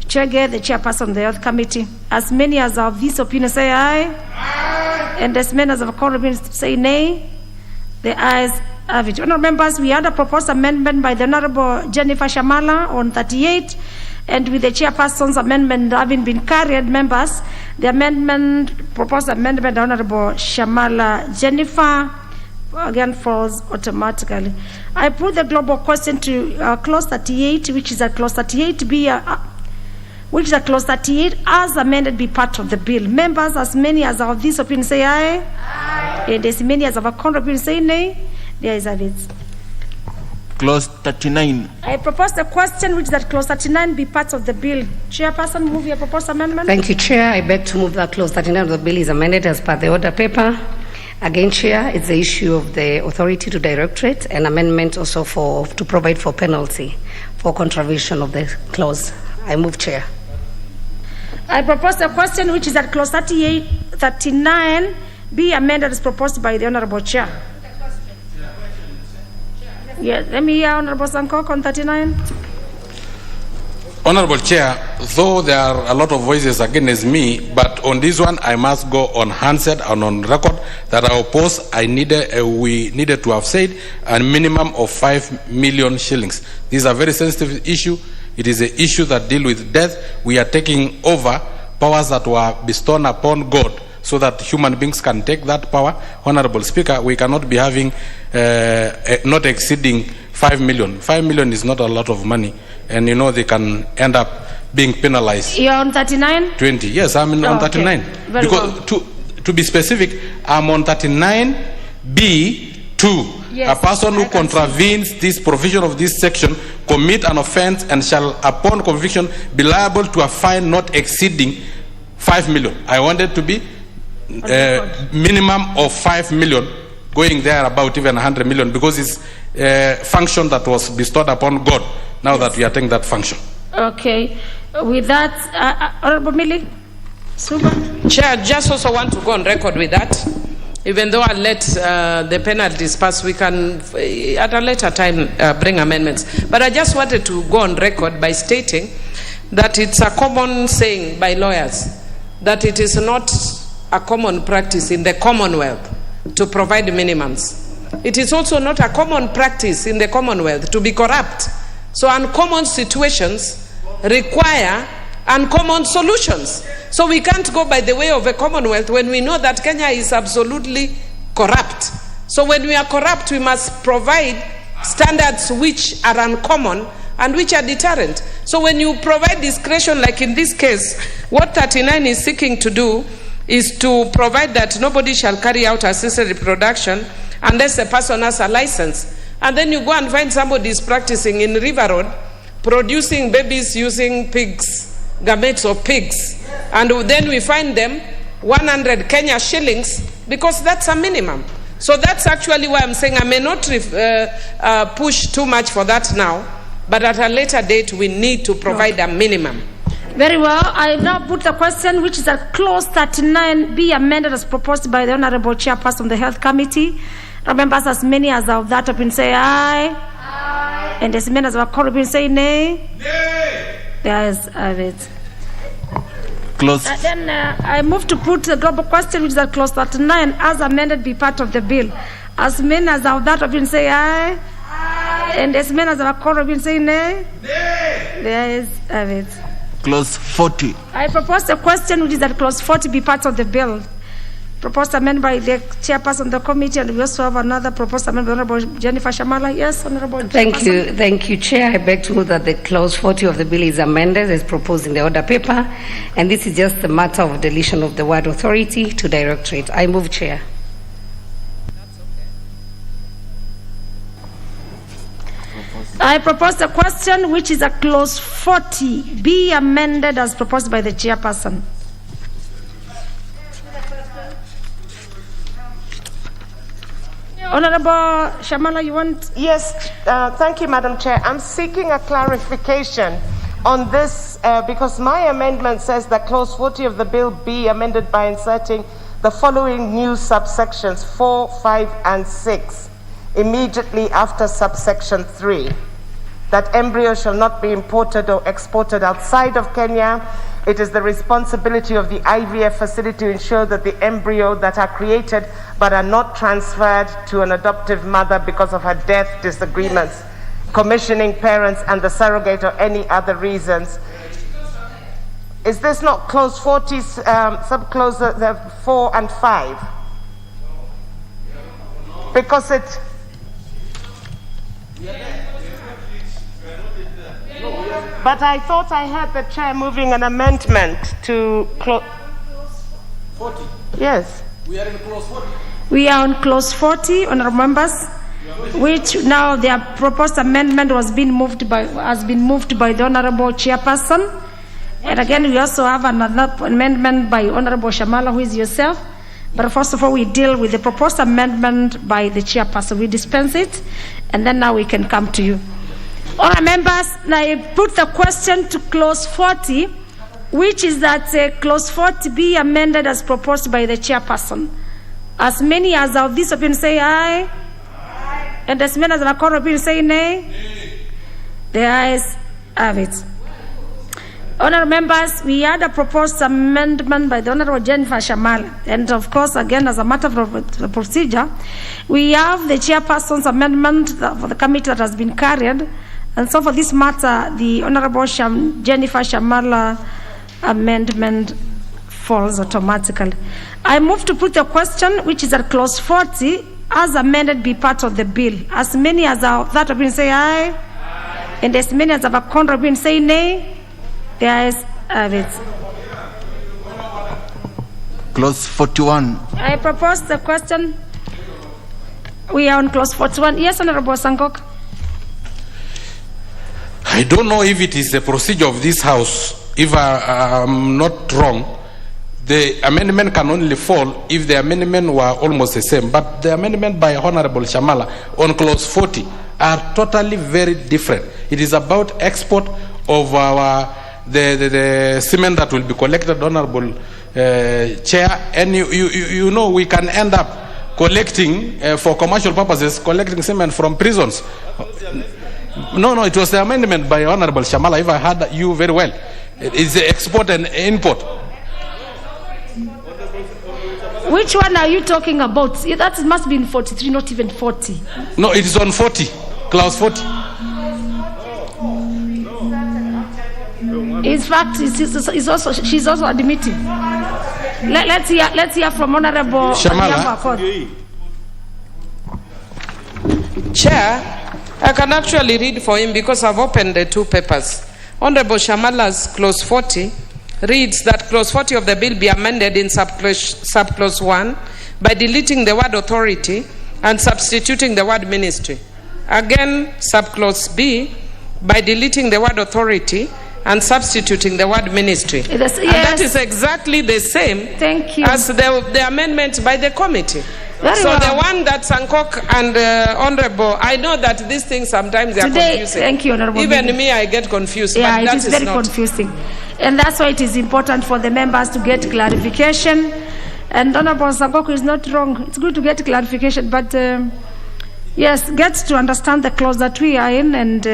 Chege, the Chairperson of the Health Committee. As many as of this opinion say aye. Aye. And as many as of a opinion say nay. The ayes have it. Honorable members, we had a proposed amendment by the Honorable Jennifer Shamala on 38. And with the chairperson's amendment having been carried, members, the proposed amendment, Honorable Shamala Jennifer, again falls automatically. I put the global question to clause 38, which is a clause 38 be which is a clause 38 as amended be part of the bill. Members, as many as of this opinion say aye. Aye. And as many as of a contrary opinion say nay. There is a it. Clause 39. I propose the question, which is that clause 39 be part of the bill. Chairperson, move your proposed amendment. Thank you, Chair. I beg to move that clause 39 of the bill is amended as per the order paper. Again, Chair, it's the issue of the authority to directorate, and amendment also to provide for penalty for contravention of the clause. I move, Chair. I propose the question, which is that clause 39 be amended as proposed by the Honorable Chair. Yes, let me hear Honorable Sankok on 39. Honorable Chair, though there are a lot of voices against me, but on this one I must go on handset and on record that I oppose. We needed to have said a minimum of 5 million shillings. This is a very sensitive issue. It is an issue that deals with death. We are taking over powers that were bestowed upon God, so that human beings can take that power. Honorable Speaker, we cannot be having not exceeding 5 million. 5 million is not a lot of money, and you know they can end up being penalized. You're on 39? 20. Yes, I'm on 39. Very because well. to be specific, I'm on 39B2. Yes, a person who contravenes this provision of this section commit an offense and shall, upon conviction, be liable to a fine not exceeding 5 million. I wanted to be minimum of 5 million, going there about even 100 million, because it's a function that was bestowed upon God, now that we are taking that function. Okay. With that, Honorable Millie? Chair, I just also want to go on record with that. Even though I'll let the penalties pass, we can, at a later time, bring amendments. But I just wanted to go on record by stating that it's a common saying by lawyers that it is not a common practice in the Commonwealth to provide minimums. It is also not a common practice in the Commonwealth to be corrupt. So uncommon situations require uncommon solutions. So we can't go by the way of a Commonwealth when we know that Kenya is absolutely corrupt. So when we are corrupt, we must provide standards which are uncommon and which are deterrent. So when you provide discretion, like in this case, what 39 is seeking to do is to provide that nobody shall carry out assisted reproduction unless the person has a license. And then you go and find somebody is practicing in River Road, producing babies using pigs, gametes of pigs. And then we find them 100 Kenya shillings because that's a minimum. So that's actually why I'm saying I may not push too much for that now, but at a later date we need to provide a minimum. Very well. I now put the question, which is that clause 39 be amended as proposed by the Honorable Chairperson of the Health Committee. Members, as many as of that have been say aye. Aye. And as many as have called have been say nay. Nay. Yes, I have it. Clause. Then I move to put the global question, which is that clause 39 as amended be part of the bill. As many as of that have been say aye. Aye. And as many as have called have been say nay. Nay. Yes, I have it. Clause 40. I propose the question, which is that clause 40 be part of the bill. Proposed amendment by the chairperson of the committee, and we also have another proposed amendment by Honorable Jennifer Shamala. Yes, Honorable. Thank you, Chair. I beg to move that the clause 40 of the bill is amended as proposed in the order paper, and this is just a matter of deletion of the word authority to directorate. I move, Chair. I propose the question, which is a clause 40, be amended as proposed by the chairperson. Honorable Shamala, you want? Yes, thank you, Madam Chair. I'm seeking a clarification on this because my amendment says that clause 40 of the bill be amended by inserting the following new subsections 4, 5, and 6 immediately after subsection 3. That embryo shall not be imported or exported outside of Kenya. It is the responsibility of the IVF facility to ensure that the embryo that are created but are not transferred to an adoptive mother because of her death, disagreements, commissioning parents, and the surrogate or any other reasons. Is this not clause 40, subclause 4 and 5? Because it... But I thought I heard the chair moving an amendment to clause 40. Yes. We are in clause 40. We are on clause 40, honorable members, which now their proposed amendment has been moved by the honorable chairperson. And again, we also have another amendment by Honorable Shamala, who is yourself. But first of all, we deal with the proposed amendment by the chairperson. We dispense it, and then now we can come to you. Honourable members, now I put the question to clause 40, which is that clause 40 be amended as proposed by the chairperson. As many as of this have been say aye, aye. And as many as have called have been say nay, nay. The ayes have it. Honourable members, we had a proposed amendment by the Honourable Jennifer Shamala, and of course, again, as a matter of the procedure, we have the chairperson's amendment for the committee that has been carried. And so for this matter, the Honorable Jennifer Shamala amendment falls automatically. I move to put the question, which is at clause 40, as amended be part of the bill. As many as that have been say aye, aye. And as many as have have been say nay, the ayes have it. Clause 41. I propose the question. We are on clause 41. Yes, Honorable Sankok. I don't know if it is the procedure of this House. If I'm not wrong, the amendment can only fall if the amendment were almost the same. But the amendment by Honorable Shamala on clause 40 are totally very different. It is about export of the cement that will be collected, Honorable Chair, and you know we can end up collecting for commercial purposes, collecting cement from prisons. No, it was the amendment by Honorable Shamala, if I heard you very well. It's the export and import. Which one are you talking about? That must be in 43, not even 40. No, it is on 40, clause 40. In fact, she's also admitting. Let's hear from Honorable Shamala. Chair, I can actually read for him because I've opened the two papers. Honorable Shamala's clause 40 reads that clause 40 of the bill be amended in subclause 1 by deleting the word authority and substituting the word ministry. Again, subclause B by deleting the word authority and substituting the word ministry. Yes. And that is exactly the same as the amendment by the committee. The one that Sankok and Honorable, I know that these things sometimes are confusing. Thank you, Honorable. Even me, I get confused. Yeah, but it is very confusing. And that's why it is important for the members to get clarification. And Honorable Sankok is not wrong. It's good to get clarification, but yes, get to understand the clause that we are in, and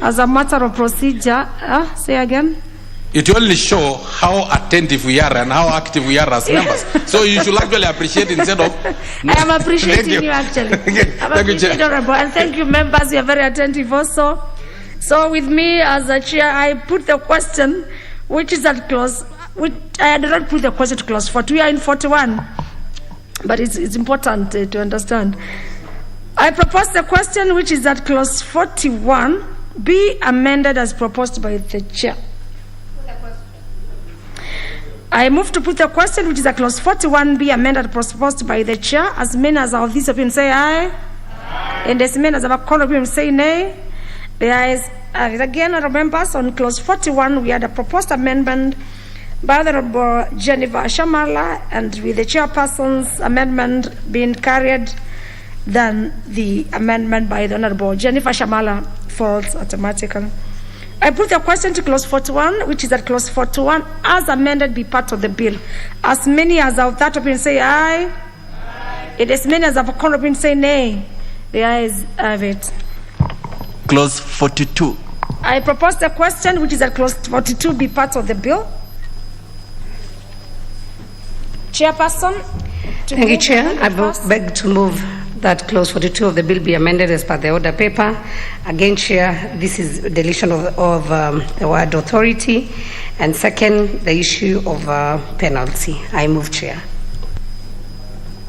as a matter of procedure, say again. It only shows how attentive we are and how active we are as members. So you should actually appreciate instead of... I am appreciating you actually. I'm appreciating Honorable, and thank you members, you are very attentive also. So with me as a chair, I put the question, which is at clause, which I did not put the question to clause 40. We are in 41, but it's important to understand. I propose the question, which is at clause 41, be amended as proposed by the chair. I move to put the question, which is at clause 41, be amended proposed by the chair. As many as of this opinion say aye. And as many as of a opinion say nay. The ayes have it. Again, members, on clause 41, we had a proposed amendment by the Honorable Jennifer Shamala, and with the chairperson's amendment being carried, then the amendment by the Honorable Jennifer Shamala falls automatically. I put the question to clause 41, which is that clause 41, as amended, be part of the bill. As many as of that opinion say aye. And as many as of a counter opinion say nay. The ayes have it. Clause 42. I propose the question, which is that clause 42, be part of the bill. Chairperson. Thank you, Chair. I beg to move that clause 42 of the bill be amended as per the order paper. Again, Chair, this is deletion of the word authority. And second, the issue of penalty. I move, Chair.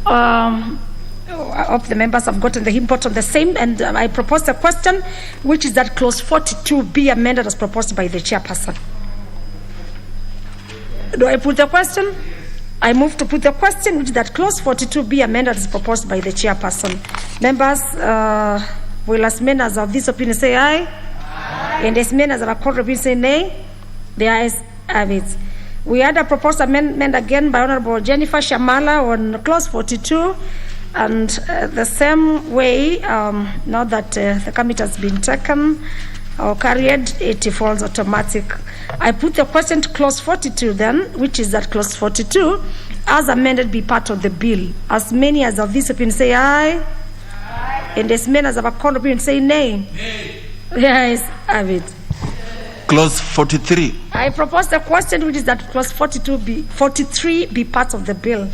I hope the members have gotten the import of the same, and I propose the question, which is that clause 42 be amended as proposed by the chairperson. Do I put the question? I move to put the question, which is that clause 42 be amended as proposed by the chairperson. Members, will as many as of this opinion say aye? And as many as of a court opinion say nay? The ayes have it. We had a proposed amendment again by Honorable Jennifer Shamala on clause 42, and the same way, now that the committee has been taken or carried, it falls automatic. I put the question to clause 42 then, which is that clause 42, as amended, be part of the bill. As many as of this opinion say aye. And as many as of a counter opinion say nay. Yes, have it. Clause 43. I propose the question, which is that clause 43 be part of the bill.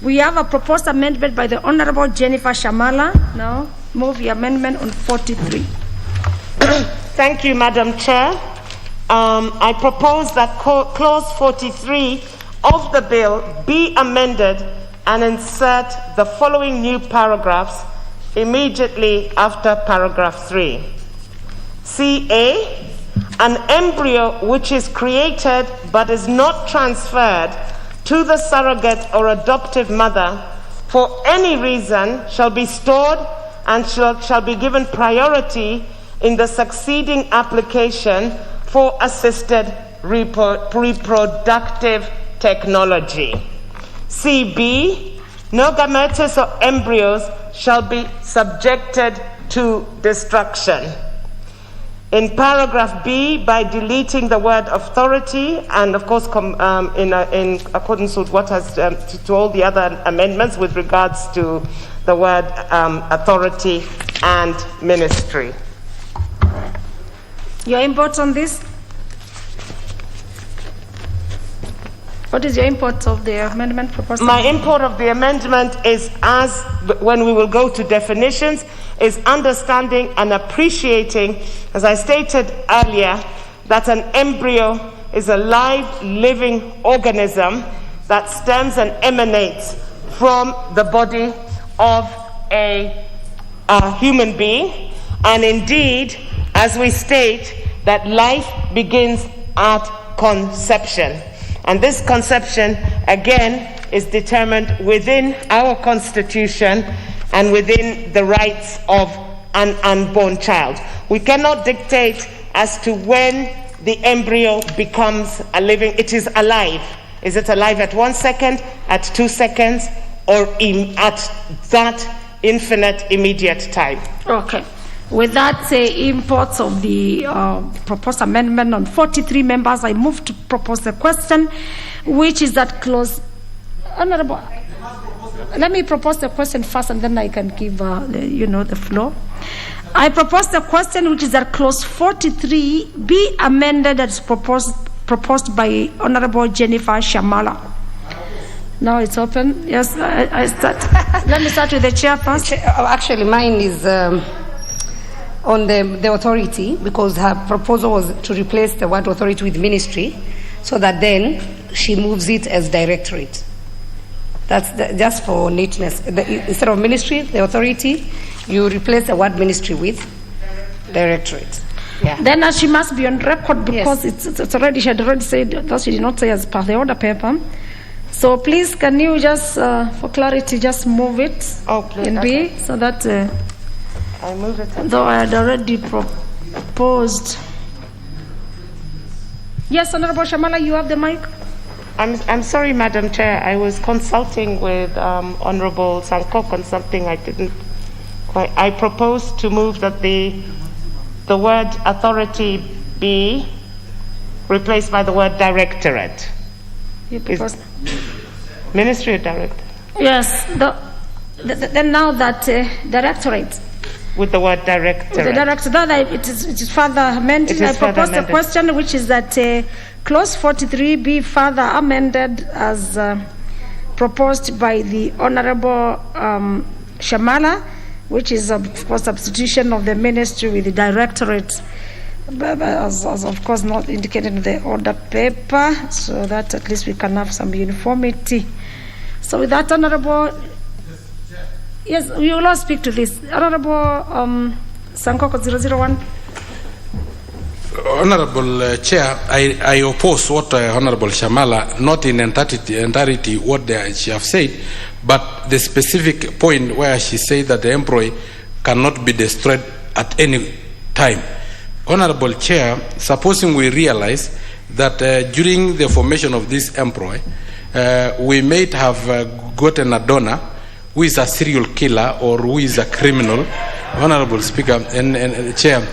We have a proposed amendment by the Honorable Jennifer Shamala. Now, move the amendment on 43. Thank you, Madam Chair. I propose that clause 43 of the bill be amended and insert the following new paragraphs immediately after paragraph 3. CA, an embryo which is created but is not transferred to the surrogate or adoptive mother for any reason shall be stored and shall be given priority in the succeeding application for assisted reproductive technology. CB, no gametes or embryos shall be subjected to destruction. In paragraph B, by deleting the word authority, and of course in accordance with what has to all the other amendments with regards to the word authority and ministry. Your input on this? What is your input of the amendment proposed? My input of the amendment is, as when we will go to definitions, is understanding and appreciating, as I stated earlier, that an embryo is a live, living organism that stems and emanates from the body of a human being. And indeed, as we state, that life begins at conception. And this conception, again, is determined within our Constitution and within the rights of an unborn child. We cannot dictate as to when the embryo becomes a living. It is alive. Is it alive at 1 second, at 2 seconds, or at that infinite immediate time? Okay. With that import of the proposed amendment on 43 members, I move to propose a question, which is that clause. Honorable, let me propose the question first, and then I can give the floor. I propose the question, which is that clause 43 be amended as proposed by Honorable Jennifer Shamala. Now it's open. Yes, I start. Let me start with the chair first. Actually, mine is on the authority, because her proposal was to replace the word authority with ministry, so that then she moves it as directorate. That's just for neatness. Instead of ministry, the authority, you replace the word ministry with directorate. Yeah. Then she must be on record, because it's already, she had already said that she did not say as per the order paper. So please, can you just, for clarity, just move it in B, so that I move it. Though I had already proposed. Yes, Honorable Shamala, you have the mic. I'm sorry, Madam Chair. I was consulting with Honorable Sankok on something I didn't quite. I propose to move that the word authority be replaced by the word directorate. You propose? Ministry or director? Yes. Then now that directorate. With the word directorate. With the directorate, it is further amended. I propose a question, which is that clause 43 be further amended as proposed by the Honorable Shamala, which is of course substitution of the ministry with the directorate, as of course not indicated in the order paper, so that at least we can have some uniformity. So with that, Honorable, yes, we will all speak to this. Honorable Sankoko 001. Honorable Chair, I oppose what Honorable Shamala, not in entirety what she have said, but the specific point where she said that the employee cannot be destroyed at any time. Honorable Chair, supposing we realize that during the formation of this employee, we may have gotten a donor who is a serial killer or who is a criminal, Honorable Speaker and Chair,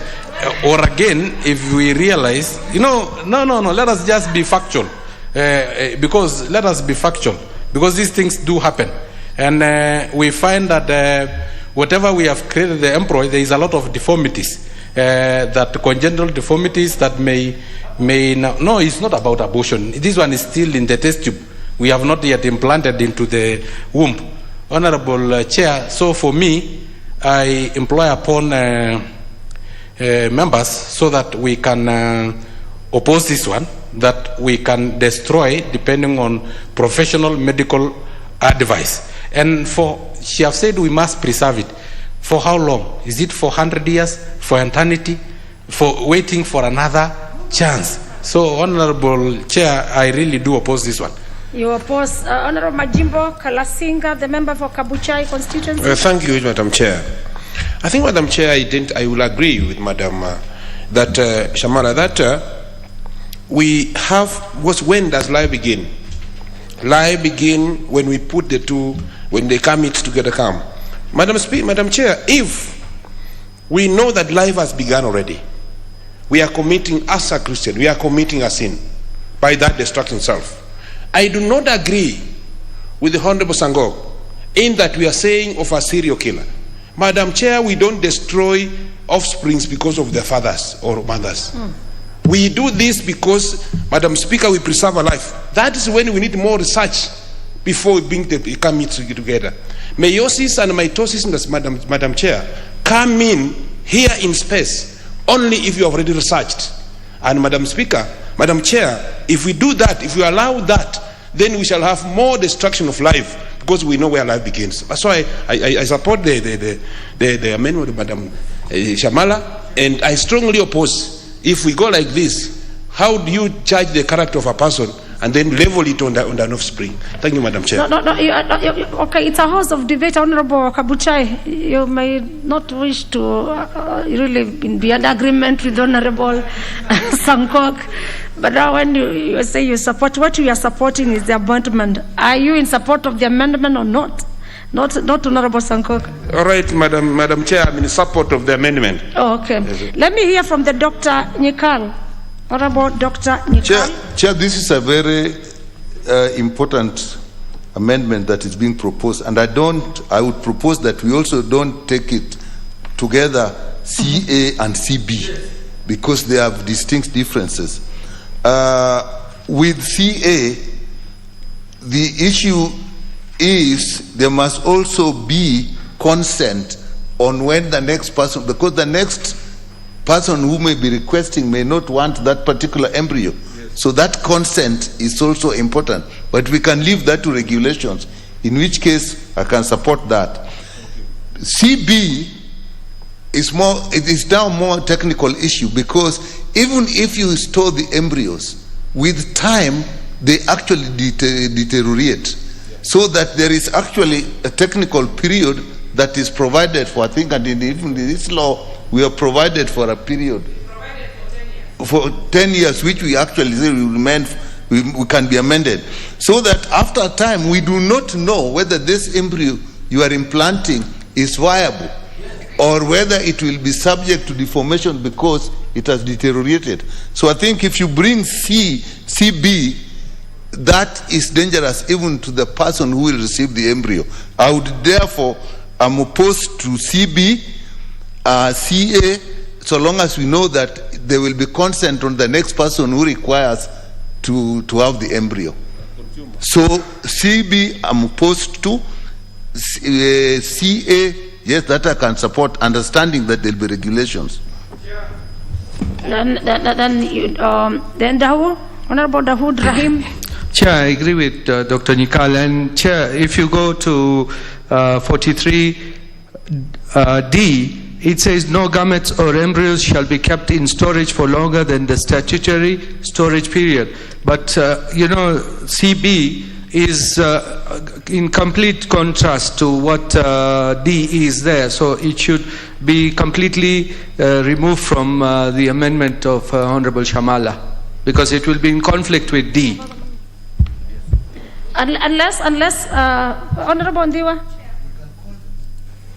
or again, if we realize, no, let us just be factual, because let us be factual, because these things do happen, and we find that whatever we have created the employee, there is a lot of deformities, that congenital deformities that may no, it's not about abortion. This one is still in the test tube. We have not yet implanted into the womb. Honorable Chair, so for me, I employ upon members so that we can oppose this one, that we can destroy depending on professional medical advice. And she have said we must preserve it. For how long? Is it for 100 years? For eternity? For waiting for another chance? So, Honorable Chair, I really do oppose this one. You oppose. Honorable Majimbo Kalasinga, the member for Kabuchai constituency. Thank you, Madam Chair. I think, Madam Chair, I will agree with Madam that Shamala that we have when does life begin? Life begin when we put the two, when they come it together. Come, Madam Chair, if we know that life has begun already, we are committing as a Christian, we are committing a sin by that destruction self. I do not agree with the Honorable Sangok in that we are saying of a serial killer. Madam Chair, we don't destroy offsprings because of their fathers or mothers. We do this because, Madam Speaker, we preserve a life. That is when we need more research before we bring the come together. Meiosis and mitosis, Madam Chair, come in here in space only if you have already researched. And Madam Speaker, Madam Chair, if we do that, if we allow that, then we shall have more destruction of life because we know where life begins. That's why I support the amendment of Madam Shamala, and I strongly oppose. If we go like this, how do you judge the character of a person and then level it on an offspring? Thank you, Madam Chair. Okay, it's a house of debate, Honorable Kabuchai. You may not wish to really be in agreement with Honorable Sankok, but now when you say you support, what you are supporting is the amendment. Are you in support of the amendment or not? Not Honorable Sankok. All right, Madam Chair, I'm in support of the amendment. Oh, okay. Let me hear from the Dr. Nyikal. Honorable Dr. Nyikal. Chair, this is a very important amendment that is being proposed, and I would propose that we also don't take it together, CA and CB, because they have distinct differences. With CA, the issue is there must also be consent on when the next person, because the next person who may be requesting may not want that particular embryo. Yes. So that consent is also important. But we can leave that to regulations, in which case I can support that. CB is now more technical issue, because even if you store the embryos, with time they actually deteriorate. So that there is actually a technical period that is provided for, I think, and even in this law, we are provided for a period. For 10 years, which we actually say we can be amended. So that after a time, we do not know whether this embryo you are implanting is viable, or whether it will be subject to deformation because it has deteriorated. So I think if you bring CB, that is dangerous even to the person who will receive the embryo. I would therefore, I'm opposed to CB, CA, so long as we know that there will be consent on the next person who requires to have the embryo. So CB, I'm opposed to. CA, yes, that I can support, understanding that there will be regulations. Then Dawood, Honorable Dawood Rahim. Chair, I agree with Dr. Nikal. And Chair, if you go to 43D, it says no gametes or embryos shall be kept in storage for longer than the statutory storage period. But, CB is in complete contrast to what D is there. So it should be completely removed from the amendment of Honorable Shamala, because it will be in conflict with D. Unless Honorable Ndiwa.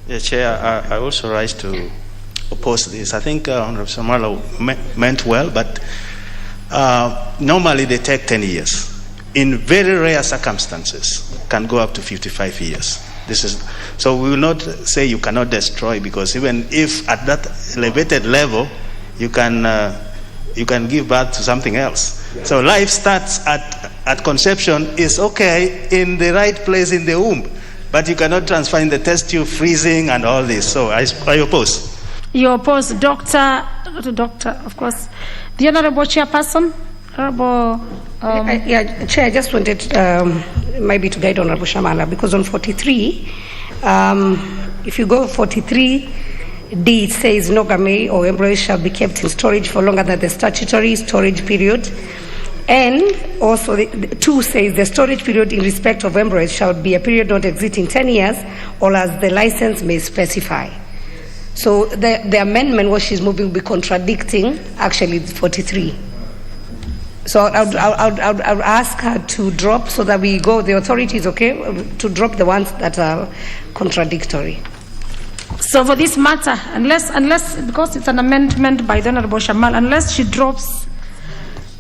Yeah, Chair, I also rise to oppose this. I think Honorable Samala meant well, but normally they take 10 years. In very rare circumstances, can go up to 55 years. So we will not say you cannot destroy, because even if at that elevated level, you can give birth to something else. Yeah. So life starts at conception is okay in the right place in the womb, but you cannot transfer in the test tube, freezing and all this. So I oppose. You oppose, Doctor, of course. The Honorable Chairperson, Honorable. Chair, I just wanted maybe to guide Honorable Shamala, because on 43, if you go 43D, it says no gamete or embryos shall be kept in storage for longer than the statutory storage period. And also, the 2 says the storage period in respect of embryos shall be a period not exceeding 10 years, or as the license may specify. So the amendment, what she's moving, will be contradicting actually 43. So I'll ask her to drop, so that we go, the authority is okay to drop the ones that are contradictory. So for this matter, unless because it's an amendment by the Honorable Shamal, unless she drops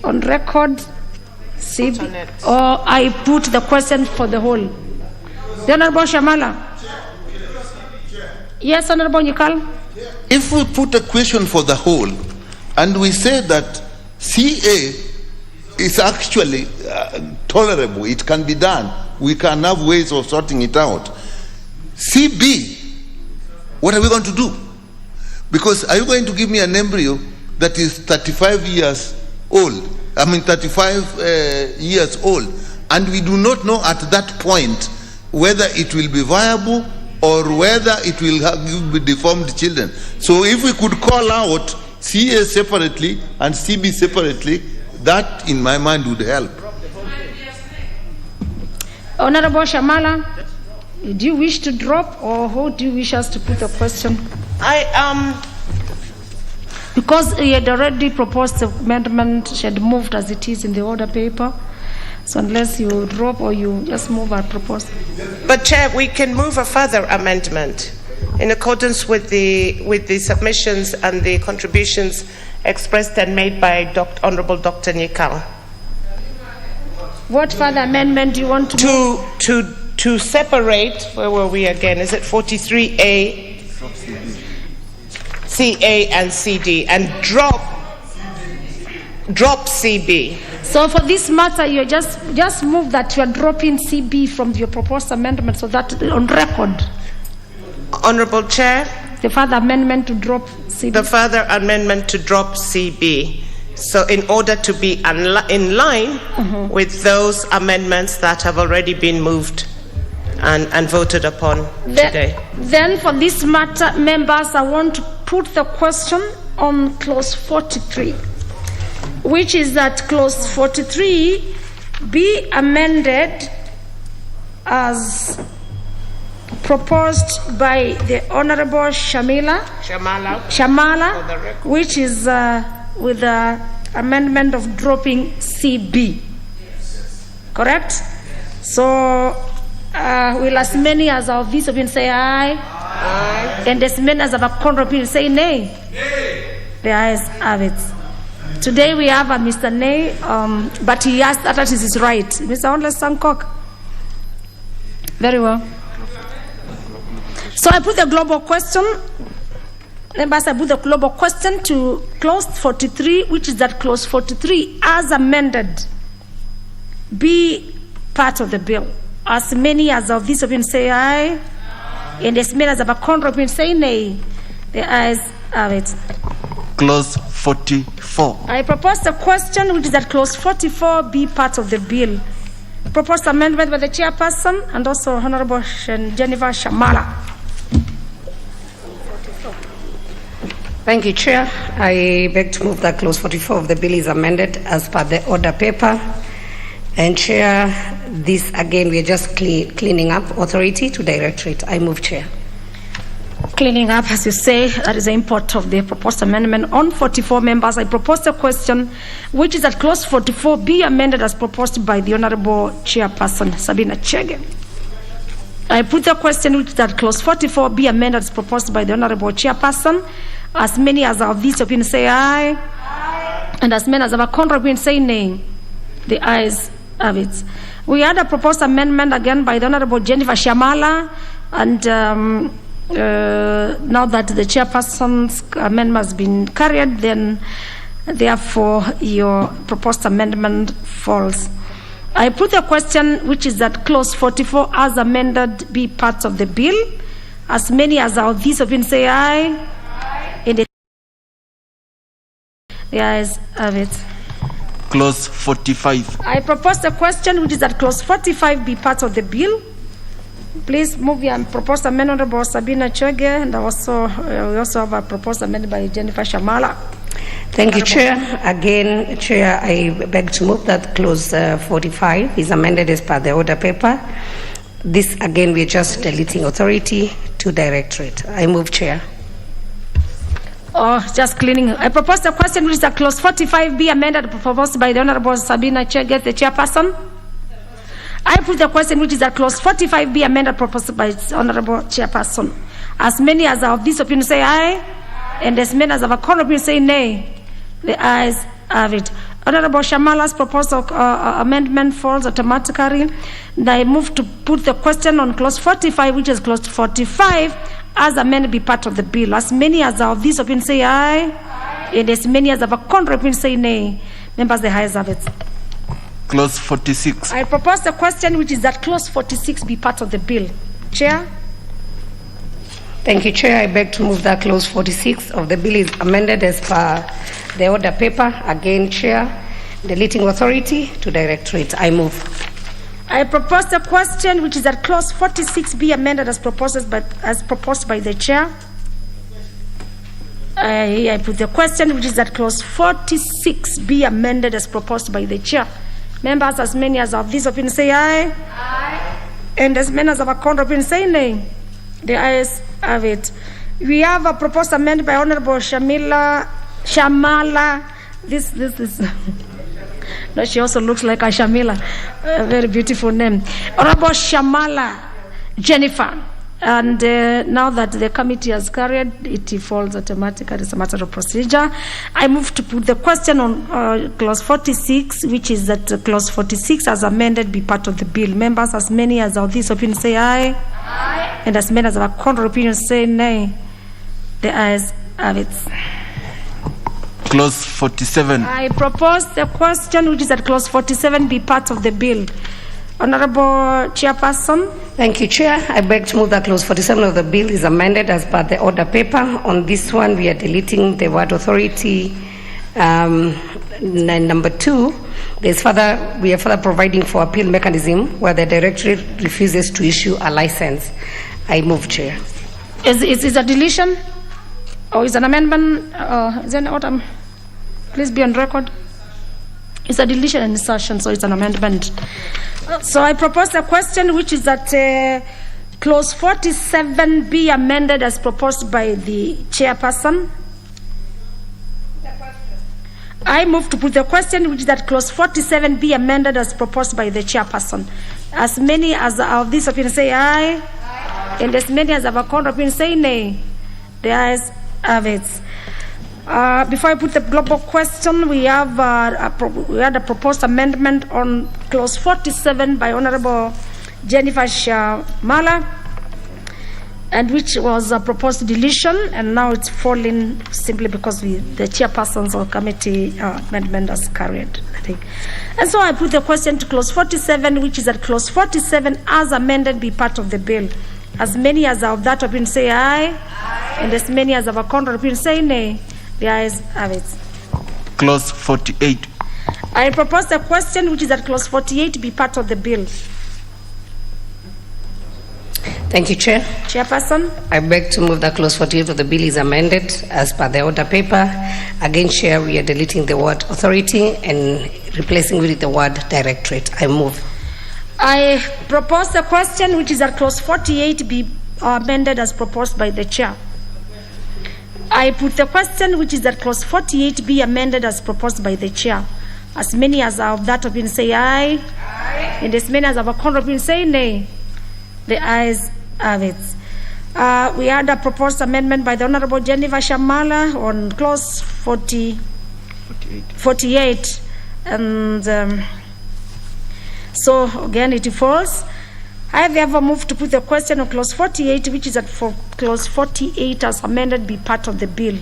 on record, or I put the question for the whole. The Honorable Shamala. Yes, Honorable Nikal. If we put a question for the whole, and we say that CA is actually tolerable, it can be done, we can have ways of sorting it out. CB, what are we going to do? Because are you going to give me an embryo that is 35 years old? 35 years old, and we do not know at that point whether it will be viable or whether it will give deformed children. So if we could call out CA separately and CB separately, that in my mind would help. Honorable Shamala, do you wish to drop, or how do you wish us to put the question? Because he had already proposed the amendment, she had moved as it is in the order paper. So unless you drop or you just move our proposal. But Chair, we can move a further amendment in accordance with the submissions and the contributions expressed and made by Honorable Dr. Nyikal. What further amendment do you want to to separate, where were we again? Is it 43A, CA and CD, and drop CB? So for this matter, you just move that you are dropping CB from your proposed amendment, so that on record. Honorable Chair, the further amendment to drop CB. The further amendment to drop CB. So in order to be in line with those amendments that have already been moved and voted upon today. Then for this matter, members, I want to put the question on clause 43, which is that clause 43 be amended as proposed by the Honorable Shamala, which is with the amendment of dropping CB. Correct? So will as many as our vice opinion say aye? Aye. And as many as our contrary opinion say nay? Nay. The ayes have it. Today we have a Mr. Nay, but he asked that is his right. Mr. Onles Sankok. Very well. So I put the global question. Members, I put the global question to clause 43, which is that clause 43, as amended, be part of the bill. As many as of this opinion say aye, and as many as of a contrary opinion say nay. The ayes have it. Clause 44. I propose the question, which is that clause 44 be part of the bill. Proposed amendment by the chairperson and also Honorable Jennifer Shamala. Thank you, Chair. I beg to move that clause 44 of the bill is amended as per the order paper. And Chair, this again, we are just cleaning up authority to directorate. I move, Chair. Cleaning up, as you say, that is the import of the proposed amendment. On 44, members, I propose the question, which is that clause 44 be amended as proposed by the Honorable Chairperson, Sabina Chege. I put the question, which is that clause 44 be amended as proposed by the Honorable Chairperson. As many as of this opinion say aye, and as many as of a contrary opinion say nay. The ayes have it. We had a proposed amendment again by the Honorable Jennifer Shamala, and now that the chairperson's amendment has been carried, then therefore your proposed amendment falls. I put the question, which is that clause 44 as amended be part of the bill. As many as of this opinion say aye. The ayes have it. Clause 45. I propose the question, which is that clause 45 be part of the bill. Please move your proposed amendment by Sabina Chege, and also we also have a proposed amendment by Jennifer Shamala. Thank you, Chair. Again, Chair, I beg to move that clause 45 is amended as per the order paper. This, again, we're just deleting authority to directorate. I move, Chair. Oh, just cleaning. I propose the question which is that clause 45 be amended, proposed by the Honorable Sabina Cheget, the chairperson. I put the question which is that clause 45 be amended, proposed by the Honorable Chairperson. As many as are of this opinion say aye, and as many as have a contrary opinion say nay. The ayes have it. Honorable Shamala's proposed amendment falls automatically. And I move to put the question on clause 45, which is clause 45, as amended be part of the bill. As many as are of this opinion say aye, and as many as have a contrary opinion say nay. Members, the ayes have it. Clause 46. I propose the question which is that clause 46 be part of the bill. Chair? Thank you, Chair. I beg to move that clause 46 of the bill is amended as per the order paper. Again, Chair, deleting authority to directorate. I move. I propose the question which is that clause 46 be amended as proposed by the Chair. I put the question which is that clause 46 be amended as proposed by the Chair. Members, as many as of this opinion say aye. Aye. And as many as of a contrary opinion say nay. The ayes have it. We have a proposed amendment by Honorable Shamala. This is. No, she also looks like a Shamila. A very beautiful name. Honorable Shamala Jennifer. And now that the committee has carried, it falls automatically. It's a matter of procedure. I move to put the question on clause 46, which is that clause 46 as amended be part of the bill. Members, as many as of this opinion say aye. Aye. And as many as of a contrary opinion say nay. The ayes have it. Clause 47. I propose the question, which is that clause 47 be part of the bill. Honorable Chairperson. Thank you, Chair. I beg to move that clause 47 of the bill is amended as per the order paper. On this one, we are deleting the word authority. Number 2, we are further providing for appeal mechanism where the directorate refuses to issue a license. I move, Chair. Is a deletion or is an amendment? Is an order? Please be on record. It's a deletion and insertion, so it's an amendment. So I propose the question, which is that clause 47 be amended as proposed by the chairperson. I move to put the question, which is that clause 47 be amended as proposed by the chairperson. As many as of this opinion say aye, and as many as of a contrary opinion say nay. The ayes have it. Before I put the global question, we had a proposed amendment on clause 47 by Honorable Jennifer Shamala, and which was a proposed deletion, and now it's falling simply because the chairperson's or committee amendment has carried, I think. And so I put the question to clause 47, which is that clause 47 as amended be part of the bill. As many as of that opinion say aye, and as many as of a contrary opinion say nay. The ayes have it. Clause 48. I propose the question, which is that clause 48 be part of the bill. Thank you, Chair. Chairperson. I beg to move that clause 48 of the bill is amended as per the order paper. Again, Chair, we are deleting the word authority and replacing with the word directorate. I move. I propose the question, which is that clause 48 be amended as proposed by the Chair. I put the question, which is that clause 48 be amended as proposed by the Chair. As many as are of that opinion say aye, and as many as have a contrary opinion say nay. The ayes have it. We had a proposed amendment by the Honorable Jennifer Shamala on clause 48. And so again it falls. I have ever moved to put the question on clause 48, which is that for clause 48 as amended be part of the bill.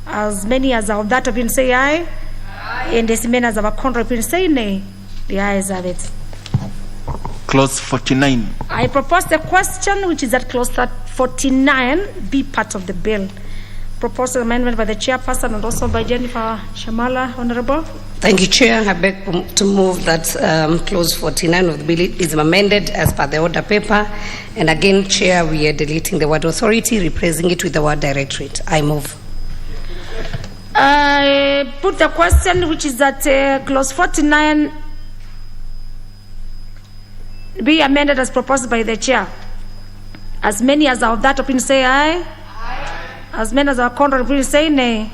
As many as are of that opinion say aye, and as many as have a contrary opinion say nay. The ayes have it. Clause 49. I propose the question, which is that clause 49 be part of the bill. Proposed amendment by the chairperson and also by Jennifer Shamala. Honorable. Thank you, Chair. I beg to move that clause 49 of the bill is amended as per the order paper. And again, Chair, we are deleting the word authority, replacing it with the word directorate. I move. I put the question which is that clause 49 be amended as proposed by the chair. As many as are of that opinion say aye. As many as are contrary opinion say nay.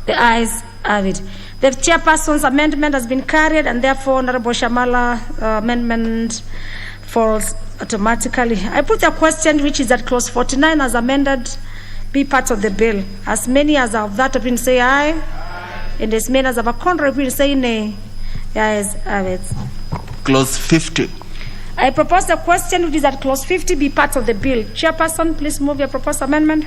The ayes have it. The chairperson's amendment has been carried, and therefore Honorable Shamala amendment falls automatically. I put a question which is that clause 49 as amended be part of the bill. As many as are of that opinion say aye. And as many as have a contrary opinion say nay. The ayes have it. Clause 50. I propose a question which is that clause 50 be part of the bill. Chairperson, please move your proposed amendment.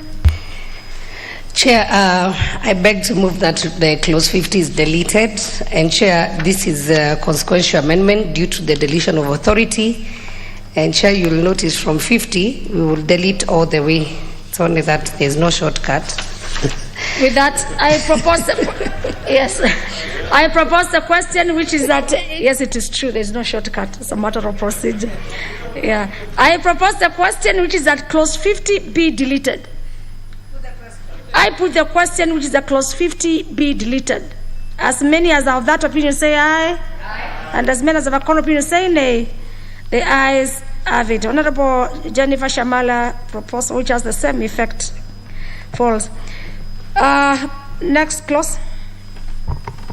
Chair, I beg to move that the clause 50 is deleted. And Chair, this is a consequential amendment due to the deletion of authority. And Chair, you'll notice from 50, we will delete all the way. It's only that there's no shortcut. With that, I propose, yes, I propose the question which is that, yes, it is true, there's no shortcut. It's a matter of procedure. Yeah. I propose the question which is that clause 50 be deleted. I put the question which is that clause 50 be deleted. As many as are of that opinion say aye. And as many as have a contrary opinion say nay. The ayes have it. Honorable Jennifer Shamala proposal which has the same effect falls. Next clause.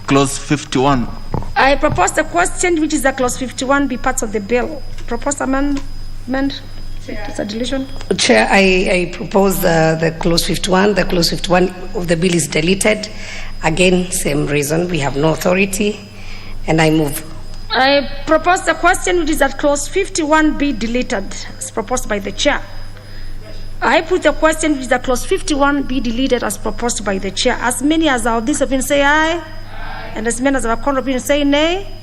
Clause 51. I propose the question which is that clause 51 be part of the bill. Proposed amendment. It's a deletion. Chair, I propose the clause 51. The clause 51 of the bill is deleted. Again, same reason. We have no authority. And I move. I propose the question which is that clause 51 be deleted as proposed by the chair. I put the question which is that clause 51 be deleted as proposed by the chair. As many as are of this opinion say aye. And as many as are contrary opinion say nay.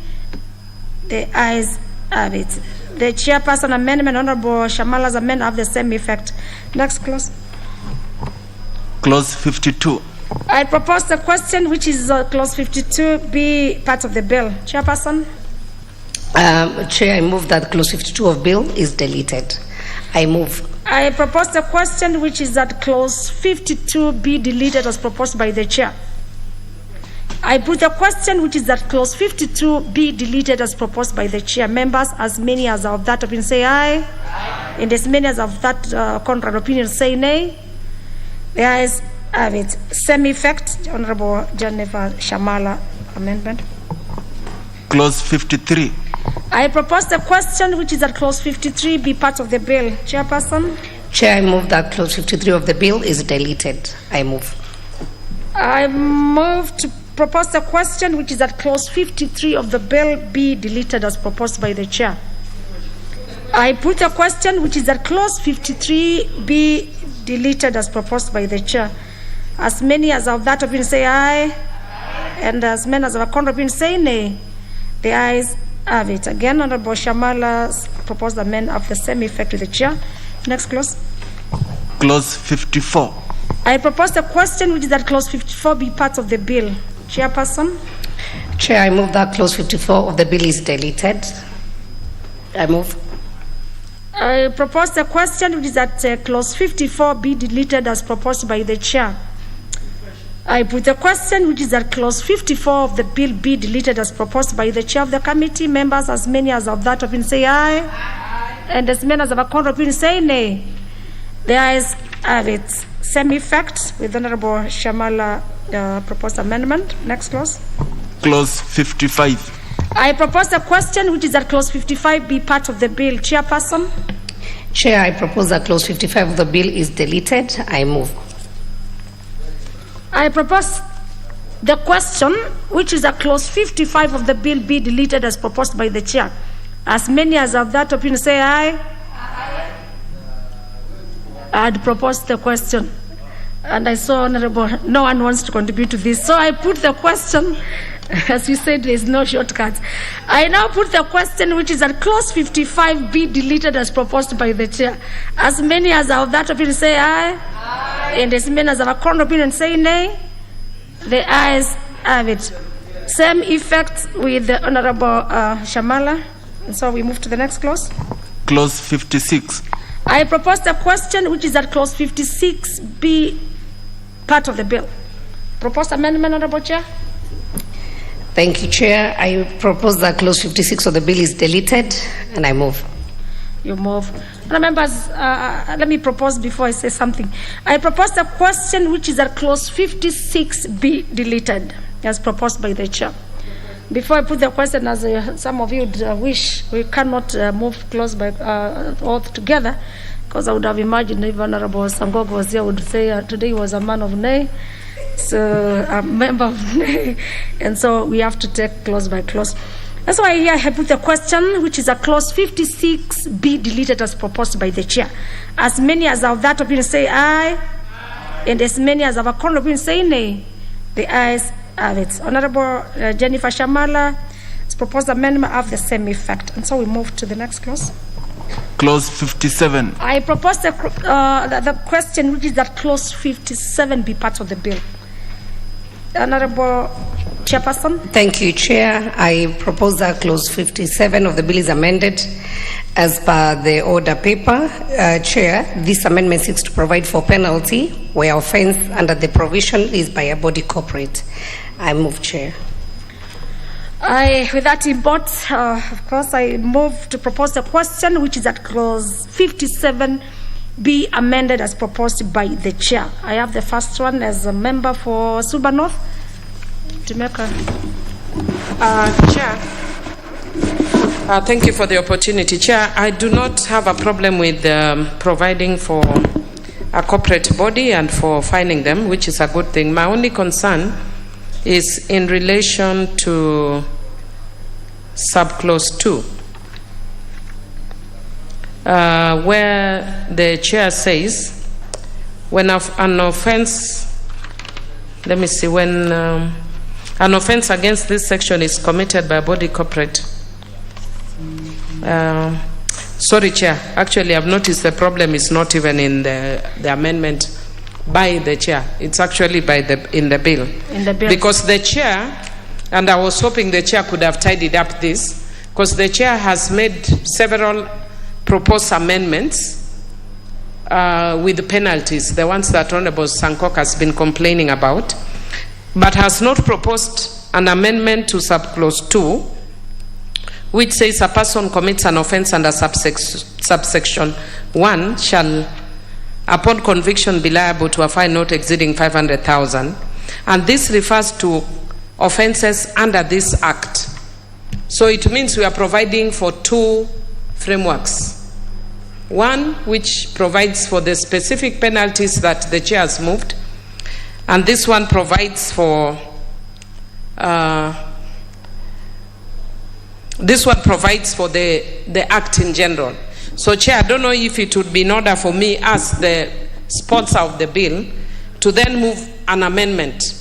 The ayes have it. The chairperson amendment, Honorable Shamala's amendment, have the same effect. Next clause. Clause 52. I propose the question which is clause 52 be part of the bill. Chairperson. Chair, I move that clause 52 of bill is deleted. I move. I propose the question which is that clause 52 be deleted as proposed by the chair. I put the question which is that clause 52 be deleted as proposed by the chair. Members, as many as are of that opinion say aye. And as many as of that contrary opinion say nay. The ayes have it. Same effect. Honorable Jennifer Shamala amendment. Clause 53. I propose the question which is that clause 53 be part of the bill. Chairperson. Chair, I move that clause 53 of the bill is deleted. I move. I move to propose the question which is that clause 53 of the bill be deleted as proposed by the chair. I put the question which is that clause 53 be deleted as proposed by the chair. As many as of that opinion say aye. And as many as of a contrary opinion say nay. The ayes have it. Again, Honorable Shamala's proposed amendment of the same effect with the chair. Next clause. Clause 54. I propose the question which is that clause 54 be part of the bill. Chairperson. Chair, I move that clause 54 of the bill is deleted. I move. I propose the question which is that clause 54 be deleted as proposed by the chair. I put the question which is that clause 54 of the bill be deleted as proposed by the chair of the committee. Members, as many as of that opinion say aye. And as many as of a contrary opinion say nay. The ayes have it. Same effect with Honorable Shamala proposed amendment. Next clause. Clause 55. I propose the question which is that clause 55 be part of the bill. Chairperson. Chair, I propose that clause 55 of the bill is deleted. I move. I propose the question which is that clause 55 of the bill be deleted as proposed by the chair. As many as of that opinion say aye. I'd propose the question. And I saw, Honorable, no one wants to contribute to this. So I put the question, as you said, there's no shortcuts. I now put the question which is that clause 55 be deleted as proposed by the chair. As many as are of that opinion say aye. And as many as have a contrary opinion say nay. The ayes have it. Same effect with the Honorable Shamala. And so we move to the next clause. Clause 56. I propose the question which is that clause 56 be part of the bill. Proposed amendment, Honorable Chair. Thank you, Chair. I propose that clause 56 of the bill is deleted, and I move. You move. Members, let me propose before I say something. I propose a question which is that clause 56 be deleted, as proposed by the Chair. Before I put the question, as some of you would wish, we cannot move clause by oath together, because I would have imagined if Honorable Sangogo was here, would say today he was a man of nay, so a member of nay, and so we have to take clause by clause. That's why here I put the question, which is a clause 56 be deleted as proposed by the Chair. As many as of that opinion say aye, and as many as of a contrary opinion say nay. The ayes have it. Honorable Jennifer Shamala's proposed amendment have the same effect, and so we move to the next clause. Clause 57. I propose the question, which is that clause 57 be part of the bill. Honorable Chairperson. Thank you, Chair. I propose that clause 57 of the bill is amended as per the order paper. Chair, this amendment seeks to provide for penalty where offense under the provision is by a body corporate. I move, Chair. With that import, of course, I move to propose the question, which is that clause 57 be amended as proposed by the Chair. I have the first one as a member for Suba North. Chair, thank you for the opportunity. Chair, I do not have a problem with providing for a corporate body and for fining them, which is a good thing. My only concern is in relation to subclause 2, where the Chair says, when an offense, when an offense against this section is committed by a body corporate. Sorry, Chair. Actually, I've noticed the problem is not even in the amendment by the Chair. It's actually in the bill. In the bill. Because the Chair, and I was hoping the Chair could have tidied up this, because the Chair has made several proposed amendments with penalties, the ones that Honorable Sankok has been complaining about, but has not proposed an amendment to subclause 2, which says a person commits an offense under subsection 1 shall, upon conviction, be liable to a fine not exceeding 500,000. And this refers to offenses under this act. So it means we are providing for 2 frameworks. One, which provides for the specific penalties that the Chair has moved, and this one provides for the act in general. So, Chair, I don't know if it would be in order for me as the sponsor of the bill to then move an amendment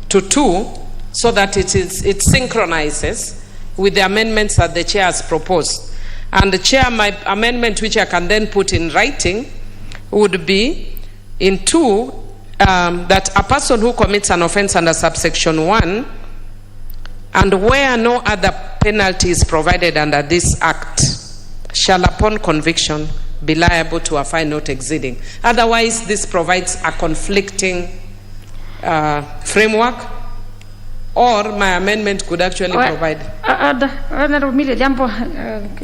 to 2 so that it synchronizes with the amendments that the Chair has proposed. And the Chair, my amendment, which I can then put in writing, would be in 2, that a person who commits an offense under subsection 1 and where no other penalty is provided under this act shall upon conviction be liable to a fine not exceeding. Otherwise, this provides a conflicting framework, or my amendment could actually provide. Honorable Mili,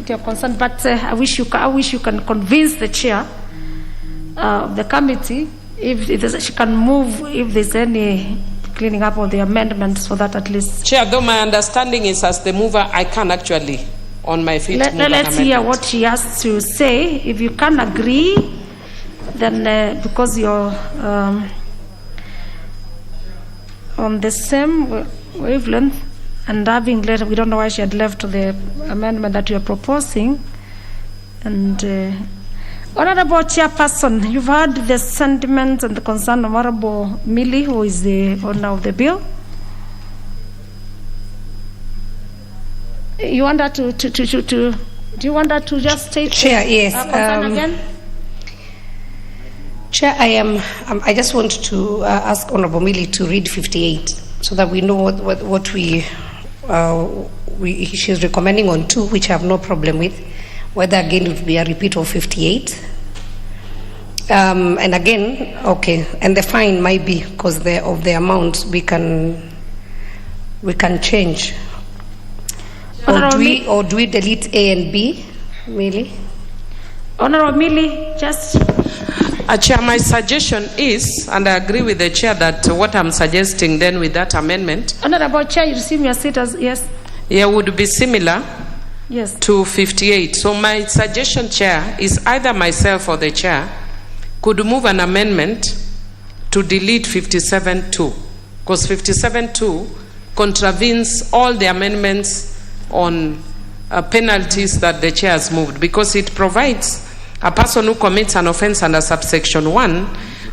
your concern, but I wish you can convince the Chair of the committee if she can move if there's any cleaning up of the amendment, so that at least. Chair, though my understanding is as the mover, I can actually on my feet. Let's hear what she has to say. If you can agree, then because you're on the same wavelength and having later, we don't know why she had left the amendment that you're proposing. And Honorable Chairperson, you've heard the sentiments and the concern of Honorable Mili, who is the owner of the bill. You want her to do you want her to just state Chair, yes. concern again? Chair, I just want to ask Honorable Mili to read 58 so that we know what she's recommending on 2, which I have no problem with. Whether again it would be a repeat of 58. And again, okay, and the fine might be because of the amount we can change. Or do we delete A and B, Millie? Honorable Millie, just... Chair, my suggestion is, and I agree with the Chair that what I'm suggesting then with that amendment... Honorable Chair, you receive your seat as, yes? Yeah, would be similar yes. to 58. So my suggestion, Chair, is either myself or the Chair could move an amendment to delete 57.2, because 57.2 contravenes all the amendments on penalties that the Chair has moved, because it provides a person who commits an offense under subsection 1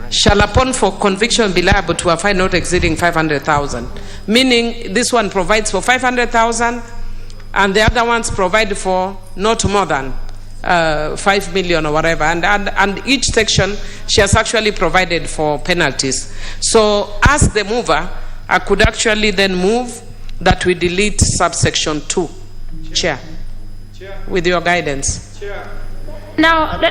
shall, upon for conviction, be liable to a fine not exceeding 500,000. Meaning, this one provides for 500,000, and the other ones provide for not more than 5 million or whatever. And each section, she has actually provided for penalties. So, as the mover, I could actually then move that we delete subsection 2, Chair, with your guidance. Now,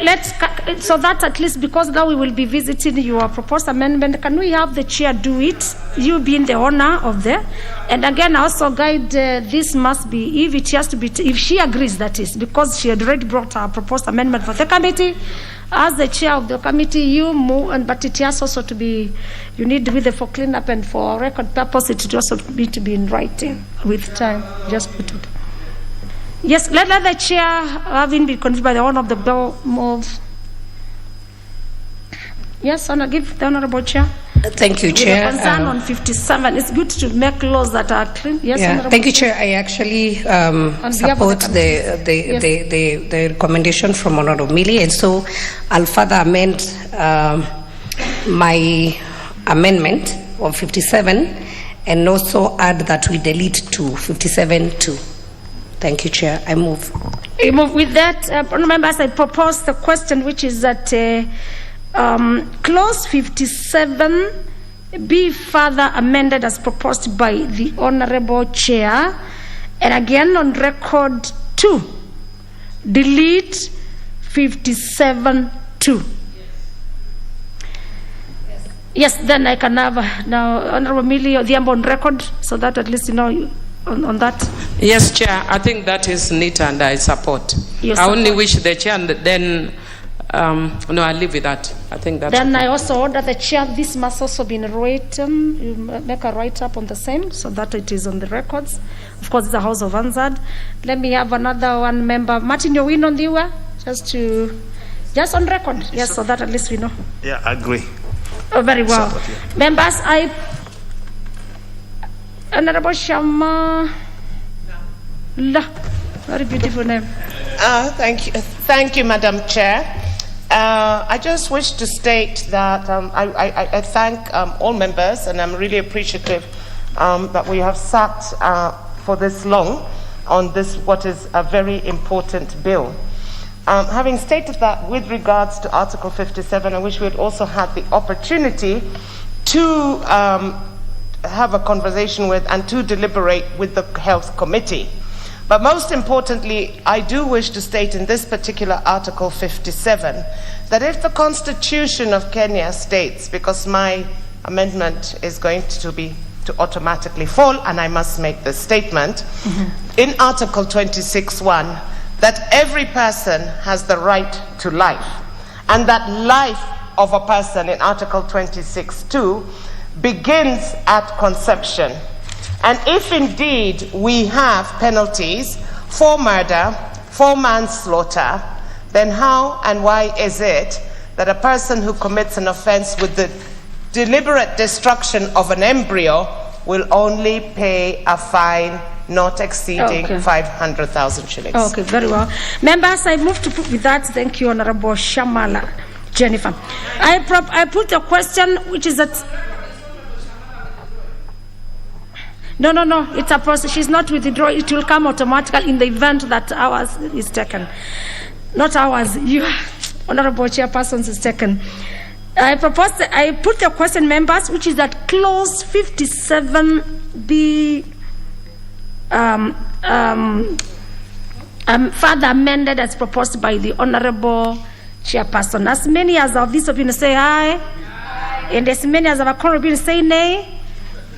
so that at least, because now we will be visiting your proposed amendment, can we have the Chair do it? You being the owner of the, and again, also guide, this must be, if it has to be, if she agrees, that is, because she had already brought her proposed amendment for the committee, as the Chair of the committee, you move, but it has also to be, you need with the for cleanup and for record purpose, it also need to be in writing with time, just put it. Yes, let the Chair, having been convinced by the owner of the bill, move. Yes, Honor, give the Honorable Chair. Thank you, Chair. With a concern on 57, it's good to make laws that are clean. Yes, yeah. Thank you, Chair. I actually support the recommendation from Honorable Millie, and so I'll further amend my amendment of 57 and also add that we delete to 57.2. Thank you, Chair. I move. I move with that. Members, I propose the question, which is that clause 57 be further amended as proposed by the Honorable Chair. And again, on record 2, delete 57.2. Yes, then I can have now Honorable Millie Odhiambo on record, so that at least you know on that. Yes, Chair. I think that is neat and I support. I only wish the Chair and then no, I'll leave with that. I think that. Then I also order the Chair. This must also be written. You make a write-up on the same, so that it is on the records. Of course, it's a House of Answered. Let me have another one member, Martin. You win on the way, just on record. Yes, so that at least we know. Yeah, I agree. Oh, very well. Support, yeah. Members, Honorable Shama. Very beautiful name. Thank you, Madam Chair. I just wish to state that I thank all members, and I'm really appreciative that we have sat for this long on this, what is a very important bill. Having stated that, with regards to Article 57, I wish we had also had the opportunity to have a conversation with and to deliberate with the Health Committee. But most importantly, I do wish to state in this particular Article 57 that if the Constitution of Kenya states, because my amendment is going to automatically fall, and I must make this statement, in Article 26(1), that every person has the right to life, and that life of a person in Article 26(2) begins at conception. And if indeed we have penalties for murder, for manslaughter, then how and why is it that a person who commits an offense with the deliberate destruction of an embryo will only pay a fine not exceeding 500,000 shillings? Okay, very well. Members, I move to put with that. Thank you, Honorable Shamala. Jennifer. I put a question, which is that... No, it's a process. She's not withdrawing. It will come automatically in the event that ours is taken. Not ours. You, Honorable Chairpersons, is taken. I put the question, members, which is that clause 57 be further amended as proposed by the Honorable Chairperson. As many as of this opinion say aye, and as many as of a contrary opinion say nay,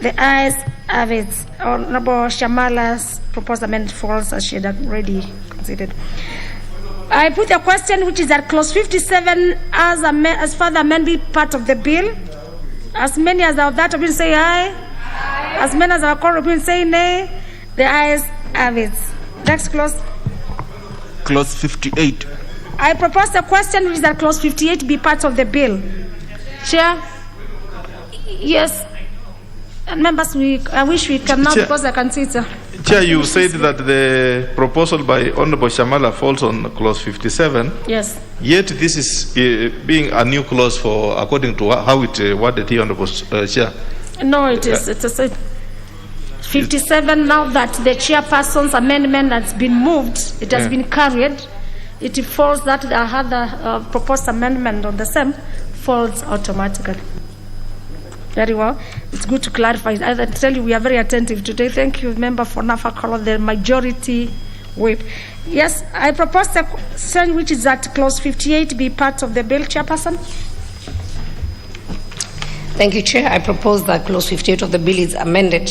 the ayes have it. Honorable Shamala's proposed amendment falls as she had already considered. I put a question which is that clause 57 as further amendment be part of the bill. As many as of that opinion say aye. As many as of a contrary opinion say nay, the ayes have it. Next clause. Clause 58. I propose a question which is that clause 58 be part of the bill. Chair? Yes. And members, I wish we can now, because I can see it. Chair, you said that the proposal by Honorable Shamala falls on clause 57. Yes. Yet this is being a new clause for, according to how it worded here, Honorable Chair. No, it is. It's a 57. Now that the chairperson's amendment has been moved, it has been carried. It falls that the other proposed amendment on the same falls automatically. Very well. It's good to clarify. I tell you, we are very attentive today. Thank you, member for Nafakolo, the majority whip. Yes, I propose a question which is that clause 58 be part of the bill, Chairperson. Thank you, Chair. I propose that clause 58 of the bill is amended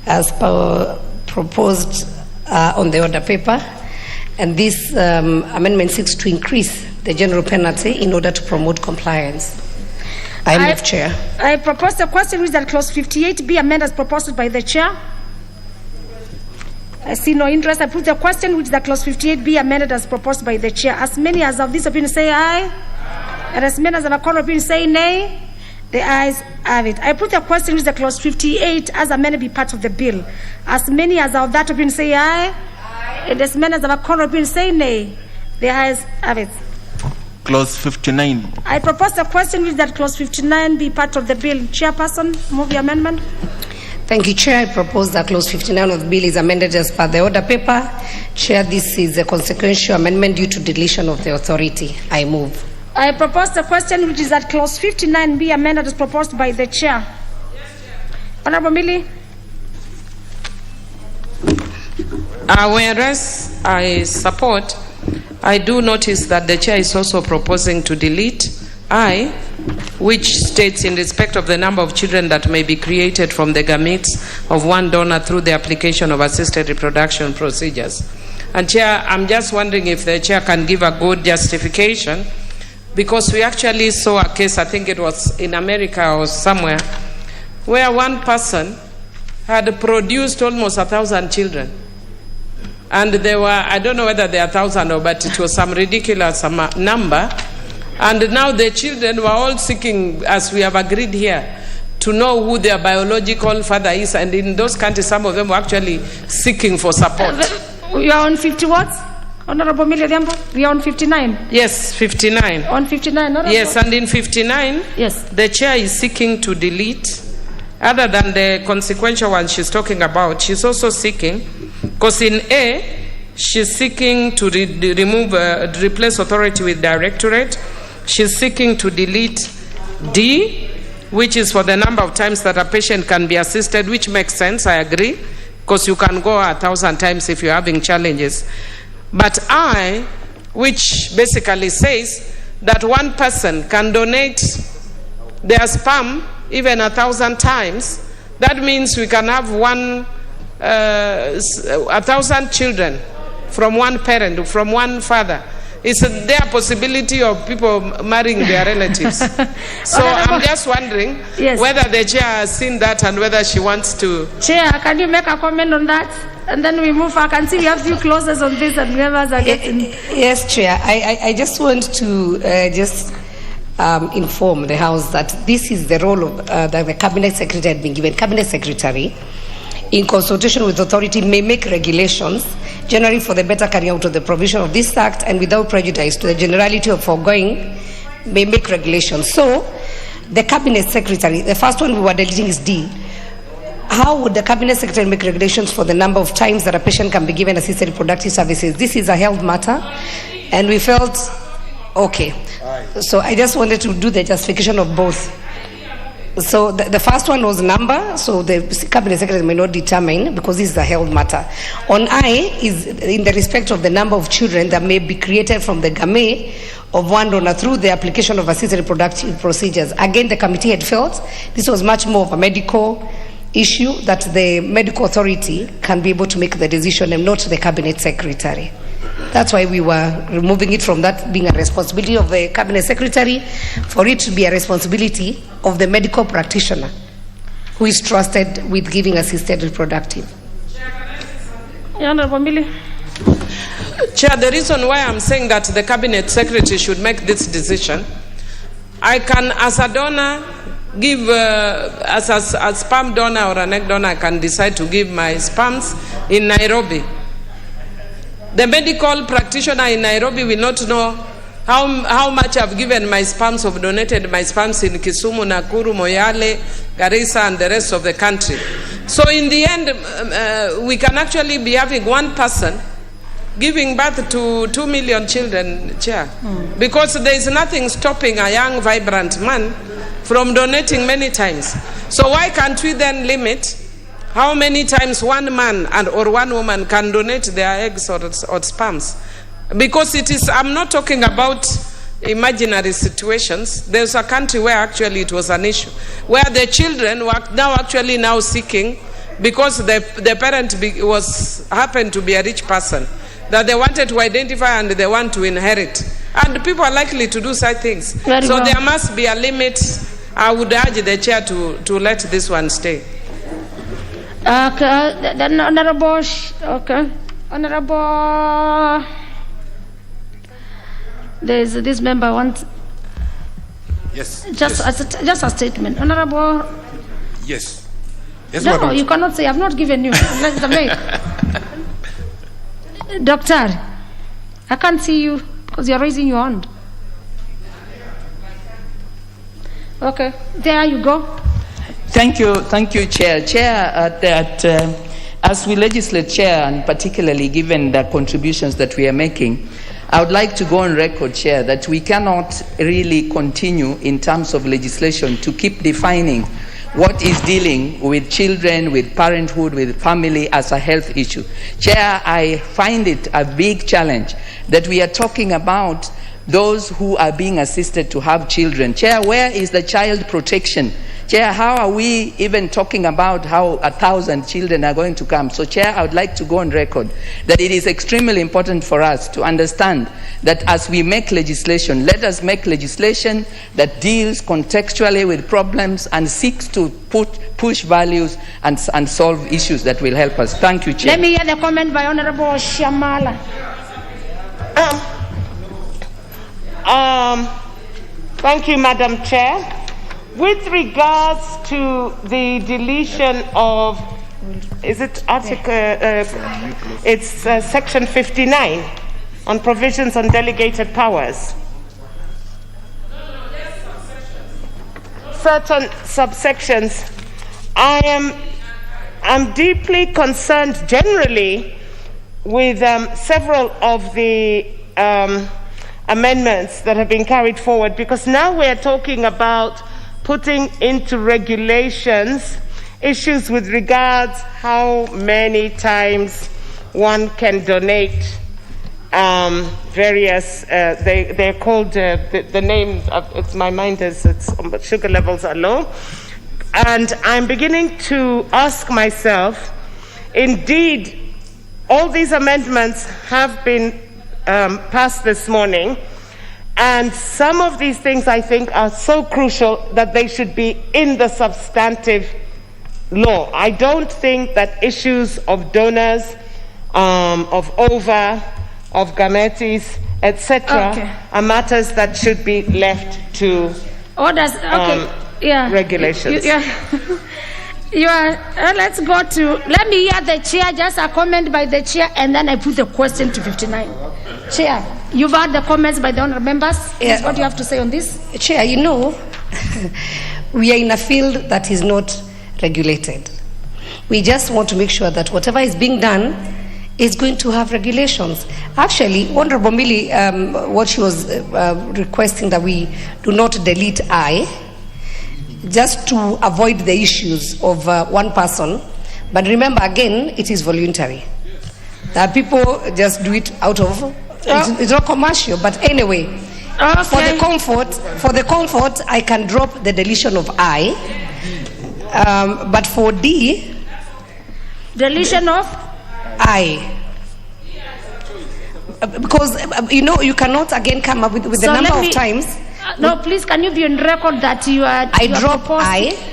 as per proposed on the order paper. And this amendment seeks to increase the general penalty in order to promote compliance. I move, Chair. I propose a question which that clause 58 be amended as proposed by the Chair. I see no interest. I put the question which that clause 58 be amended as proposed by the Chair. As many as of this opinion say aye, and as many as of a contrary opinion say nay, the ayes have it. I put the question which the clause 58 as amended be part of the bill. As many as of that opinion say aye, and as many as of a contrary opinion say nay, the ayes have it. Clause 59. I propose a question which that clause 59 be part of the bill. Chairperson, move the amendment. Thank you, Chair. I propose that clause 59 of the bill is amended as per the order paper. Chair, this is a consequential amendment due to deletion of the authority. I move. I propose a question which is that clause 59 be amended as proposed by the Chair. Honorable Millie. Whereas I support, I do notice that the Chair is also proposing to delete I, which states in respect of the number of children that may be created from the gametes of one donor through the application of assisted reproduction procedures. And Chair, I'm just wondering if the Chair can give a good justification, because we actually saw a case, I think it was in America or somewhere, where one person had produced almost 1,000 children. And there were, I don't know whether there are 1,000 or, but it was some ridiculous number. And now the children were all seeking, as we have agreed here, to know who their biological father is. And in those countries, some of them were actually seeking for support. We are on 50 what? Honorable Miliambo, we are on 59. Yes, 59. On 59, Honorable. Yes, and in 59, yes, the Chair is seeking to delete, other than the consequential one she's talking about, she's also seeking, because in A, she's seeking to replace authority with directorate. She's seeking to delete D, which is for the number of times that a patient can be assisted, which makes sense, I agree, because you can go 1,000 times if you're having challenges. But I, which basically says that one person can donate their sperm even 1,000 times, that means we can have 1,000 children from one parent, from one father. Is there a possibility of people marrying their relatives? So I'm just wondering whether the Chair has seen that and whether she wants to. Chair, can you make a comment on that? And then we move. I can see we have few clauses on this and members are getting. Yes, Chair. I just want to inform the House that this is the role of that the Cabinet Secretary had been given. Cabinet Secretary, in consultation with authority, may make regulations generally for the better carrying out of the provision of this Act and without prejudice to the generality of foregoing, may make regulations. So, the Cabinet Secretary, the first one we were deleting is D. How would the Cabinet Secretary make regulations for the number of times that a patient can be given assisted reproductive services? This is a health matter, and we felt okay. So I just wanted to do the justification of both. So the first one was number, so the Cabinet Secretary may not determine because this is a health matter. On I is in the respect of the number of children that may be created from the gamete of one donor through the application of assisted reproductive procedures. Again, the committee had felt this was much more of a medical issue, that the medical authority can be able to make the decision and not the cabinet secretary. That's why we were removing it from that being a responsibility of the cabinet secretary, for it to be a responsibility of the medical practitioner who is trusted with giving assisted reproductive. Honorable Millie. Chair, the reason why I'm saying that the cabinet secretary should make this decision, I can, as a donor, give, as a sperm donor or an egg donor, I can decide to give my sperms in Nairobi. The medical practitioner in Nairobi will not know how much I've given my sperms, or donated my sperms in Kisumu, Nakuru, Moyale, Garissa, and the rest of the country. So in the end, we can actually be having one person giving birth to 2 million children, Chair, because there is nothing stopping a young, vibrant man from donating many times. So why can't we then limit how many times one man or one woman can donate their eggs or sperms? Because it is, I'm not talking about imaginary situations. There's a country where actually it was an issue, where the children were now seeking, because the parent happened to be a rich person, that they wanted to identify and they want to inherit. And people are likely to do such things. There must be a limit. I would urge the chair to let this one stay. Okay, the honorable, honorable, there's this member wants. Yes. Just a statement, honorable. Yes. No, you cannot say. I've not given you. Let the make. Doctor, I can't see you because you're raising your hand. Okay, there you go. Thank you, Chair. Chair, as we legislate, Chair, and particularly given the contributions that we are making, I would like to go on record, Chair, that we cannot really continue in terms of legislation to keep defining what is dealing with children, with parenthood, with family as a health issue. Chair, I find it a big challenge that we are talking about those who are being assisted to have children. Chair, where is the child protection? Chair, how are we even talking about how 1,000 children are going to come? So, Chair, I would like to go on record that it is extremely important for us to understand that as we make legislation, let us make legislation that deals contextually with problems and seeks to push values and solve issues that will help us. Thank you, Chair. Let me hear the comment by Honorable Shamala. Thank you, Madam Chair. With regards to the deletion of, is it article, it's section 59 on provisions on delegated powers. Certain subsections. I'm deeply concerned generally with several of the amendments that have been carried forward, because now we're talking about putting into regulations issues with regards how many times one can donate various, they're called, the name, it's my mind is, sugar levels are low. And I'm beginning to ask myself, indeed, all these amendments have been passed this morning, and some of these things I think are so crucial that they should be in the substantive law. I don't think that issues of donors, of ova, of gametes, etc., are matters that should be left to regulations. Let's go to, let me hear the chair, just a comment by the chair, and then I put the question to 59. Chair, you've heard the comments by the honourable members. Yeah. What do you have to say on this? Chair, you know, we are in a field that is not regulated. We just want to make sure that whatever is being done is going to have regulations. Actually, Honourable Millie, what she was requesting that we do not delete I, just to avoid the issues of one person. But remember, again, it is voluntary. That people just do it out of, it's not commercial. But anyway, For the comfort, I can drop the deletion of I. But for D, deletion of I. Because you cannot again come up with the number of times. No, please, can you be on record that you are?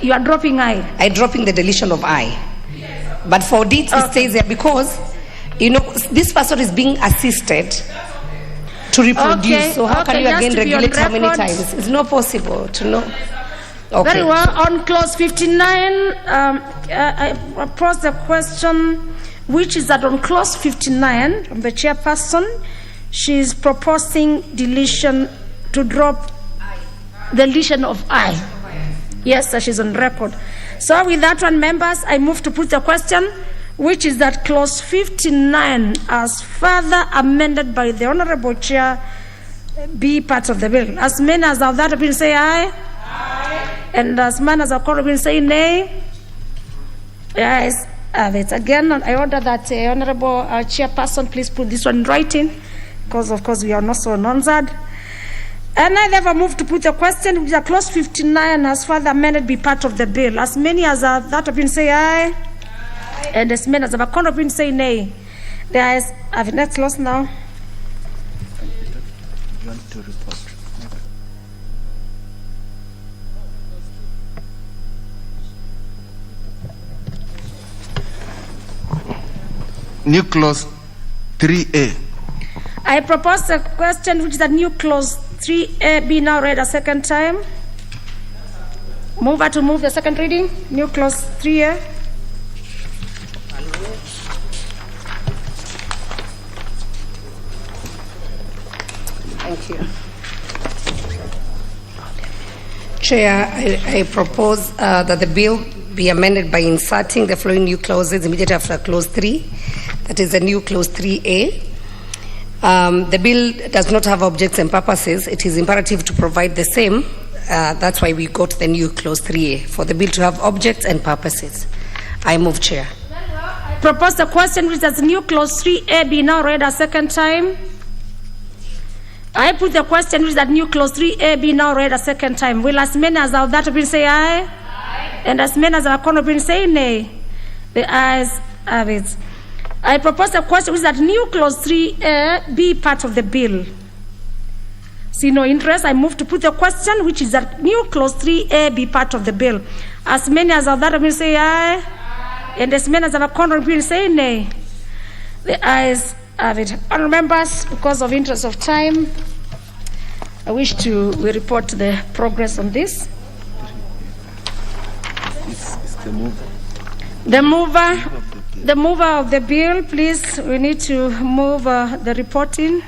You are dropping I. I dropping the deletion of I. But for D, it stays there because this person is being assisted to reproduce. Okay. So how can you again regulate how many record. times? It's not possible to know. Okay. Very well. On clause 59, I pose the question, which is that on clause 59, from the chairperson, she is proposing deletion to drop deletion of I. Yes, so she's on record. So with that one, members, I move to put the question, which is that clause 59, as further amended by the Honorable Chair, be part of the bill. As many as have that been say aye. And as many as have been say nay. Yes, it's again. I order that Honorable Chairperson please put this one in writing, because of course we are not so non-zad. And I never move to put a question which is clause 59 as further amended be part of the bill. As many as have that been say aye. And as many as have been say nay. The ayes have next clause now. You want to report? New clause 3A. I propose a question which is the new clause 3A be now read a second time. Mover to move the second reading. New clause 3A. Thank you. Chair, I propose that the bill be amended by inserting the following new clauses immediately after clause 3. That is the new clause 3A. The bill does not have objects and purposes. It is imperative to provide the same. That's why we got the new clause 3A, for the bill to have objects and purposes. I move, Chair. Propose the question which is new clause 3A be now read a second time. I put the question which is that new clause 3A be now read a second time. Will as many as have that been say aye? Aye. And as many as have been say nay? The ayes have it. I propose a question which is that new clause 3A be part of the bill. See no interest, I move to put the question which is that new clause 3A be part of the bill. As many as have that been say aye? Aye. And as many as have been say nay? The ayes have it. Honourable members, because of interest of time, I wish to report the progress on this. It's the mover. The mover of the bill, please, we need to move the reporting.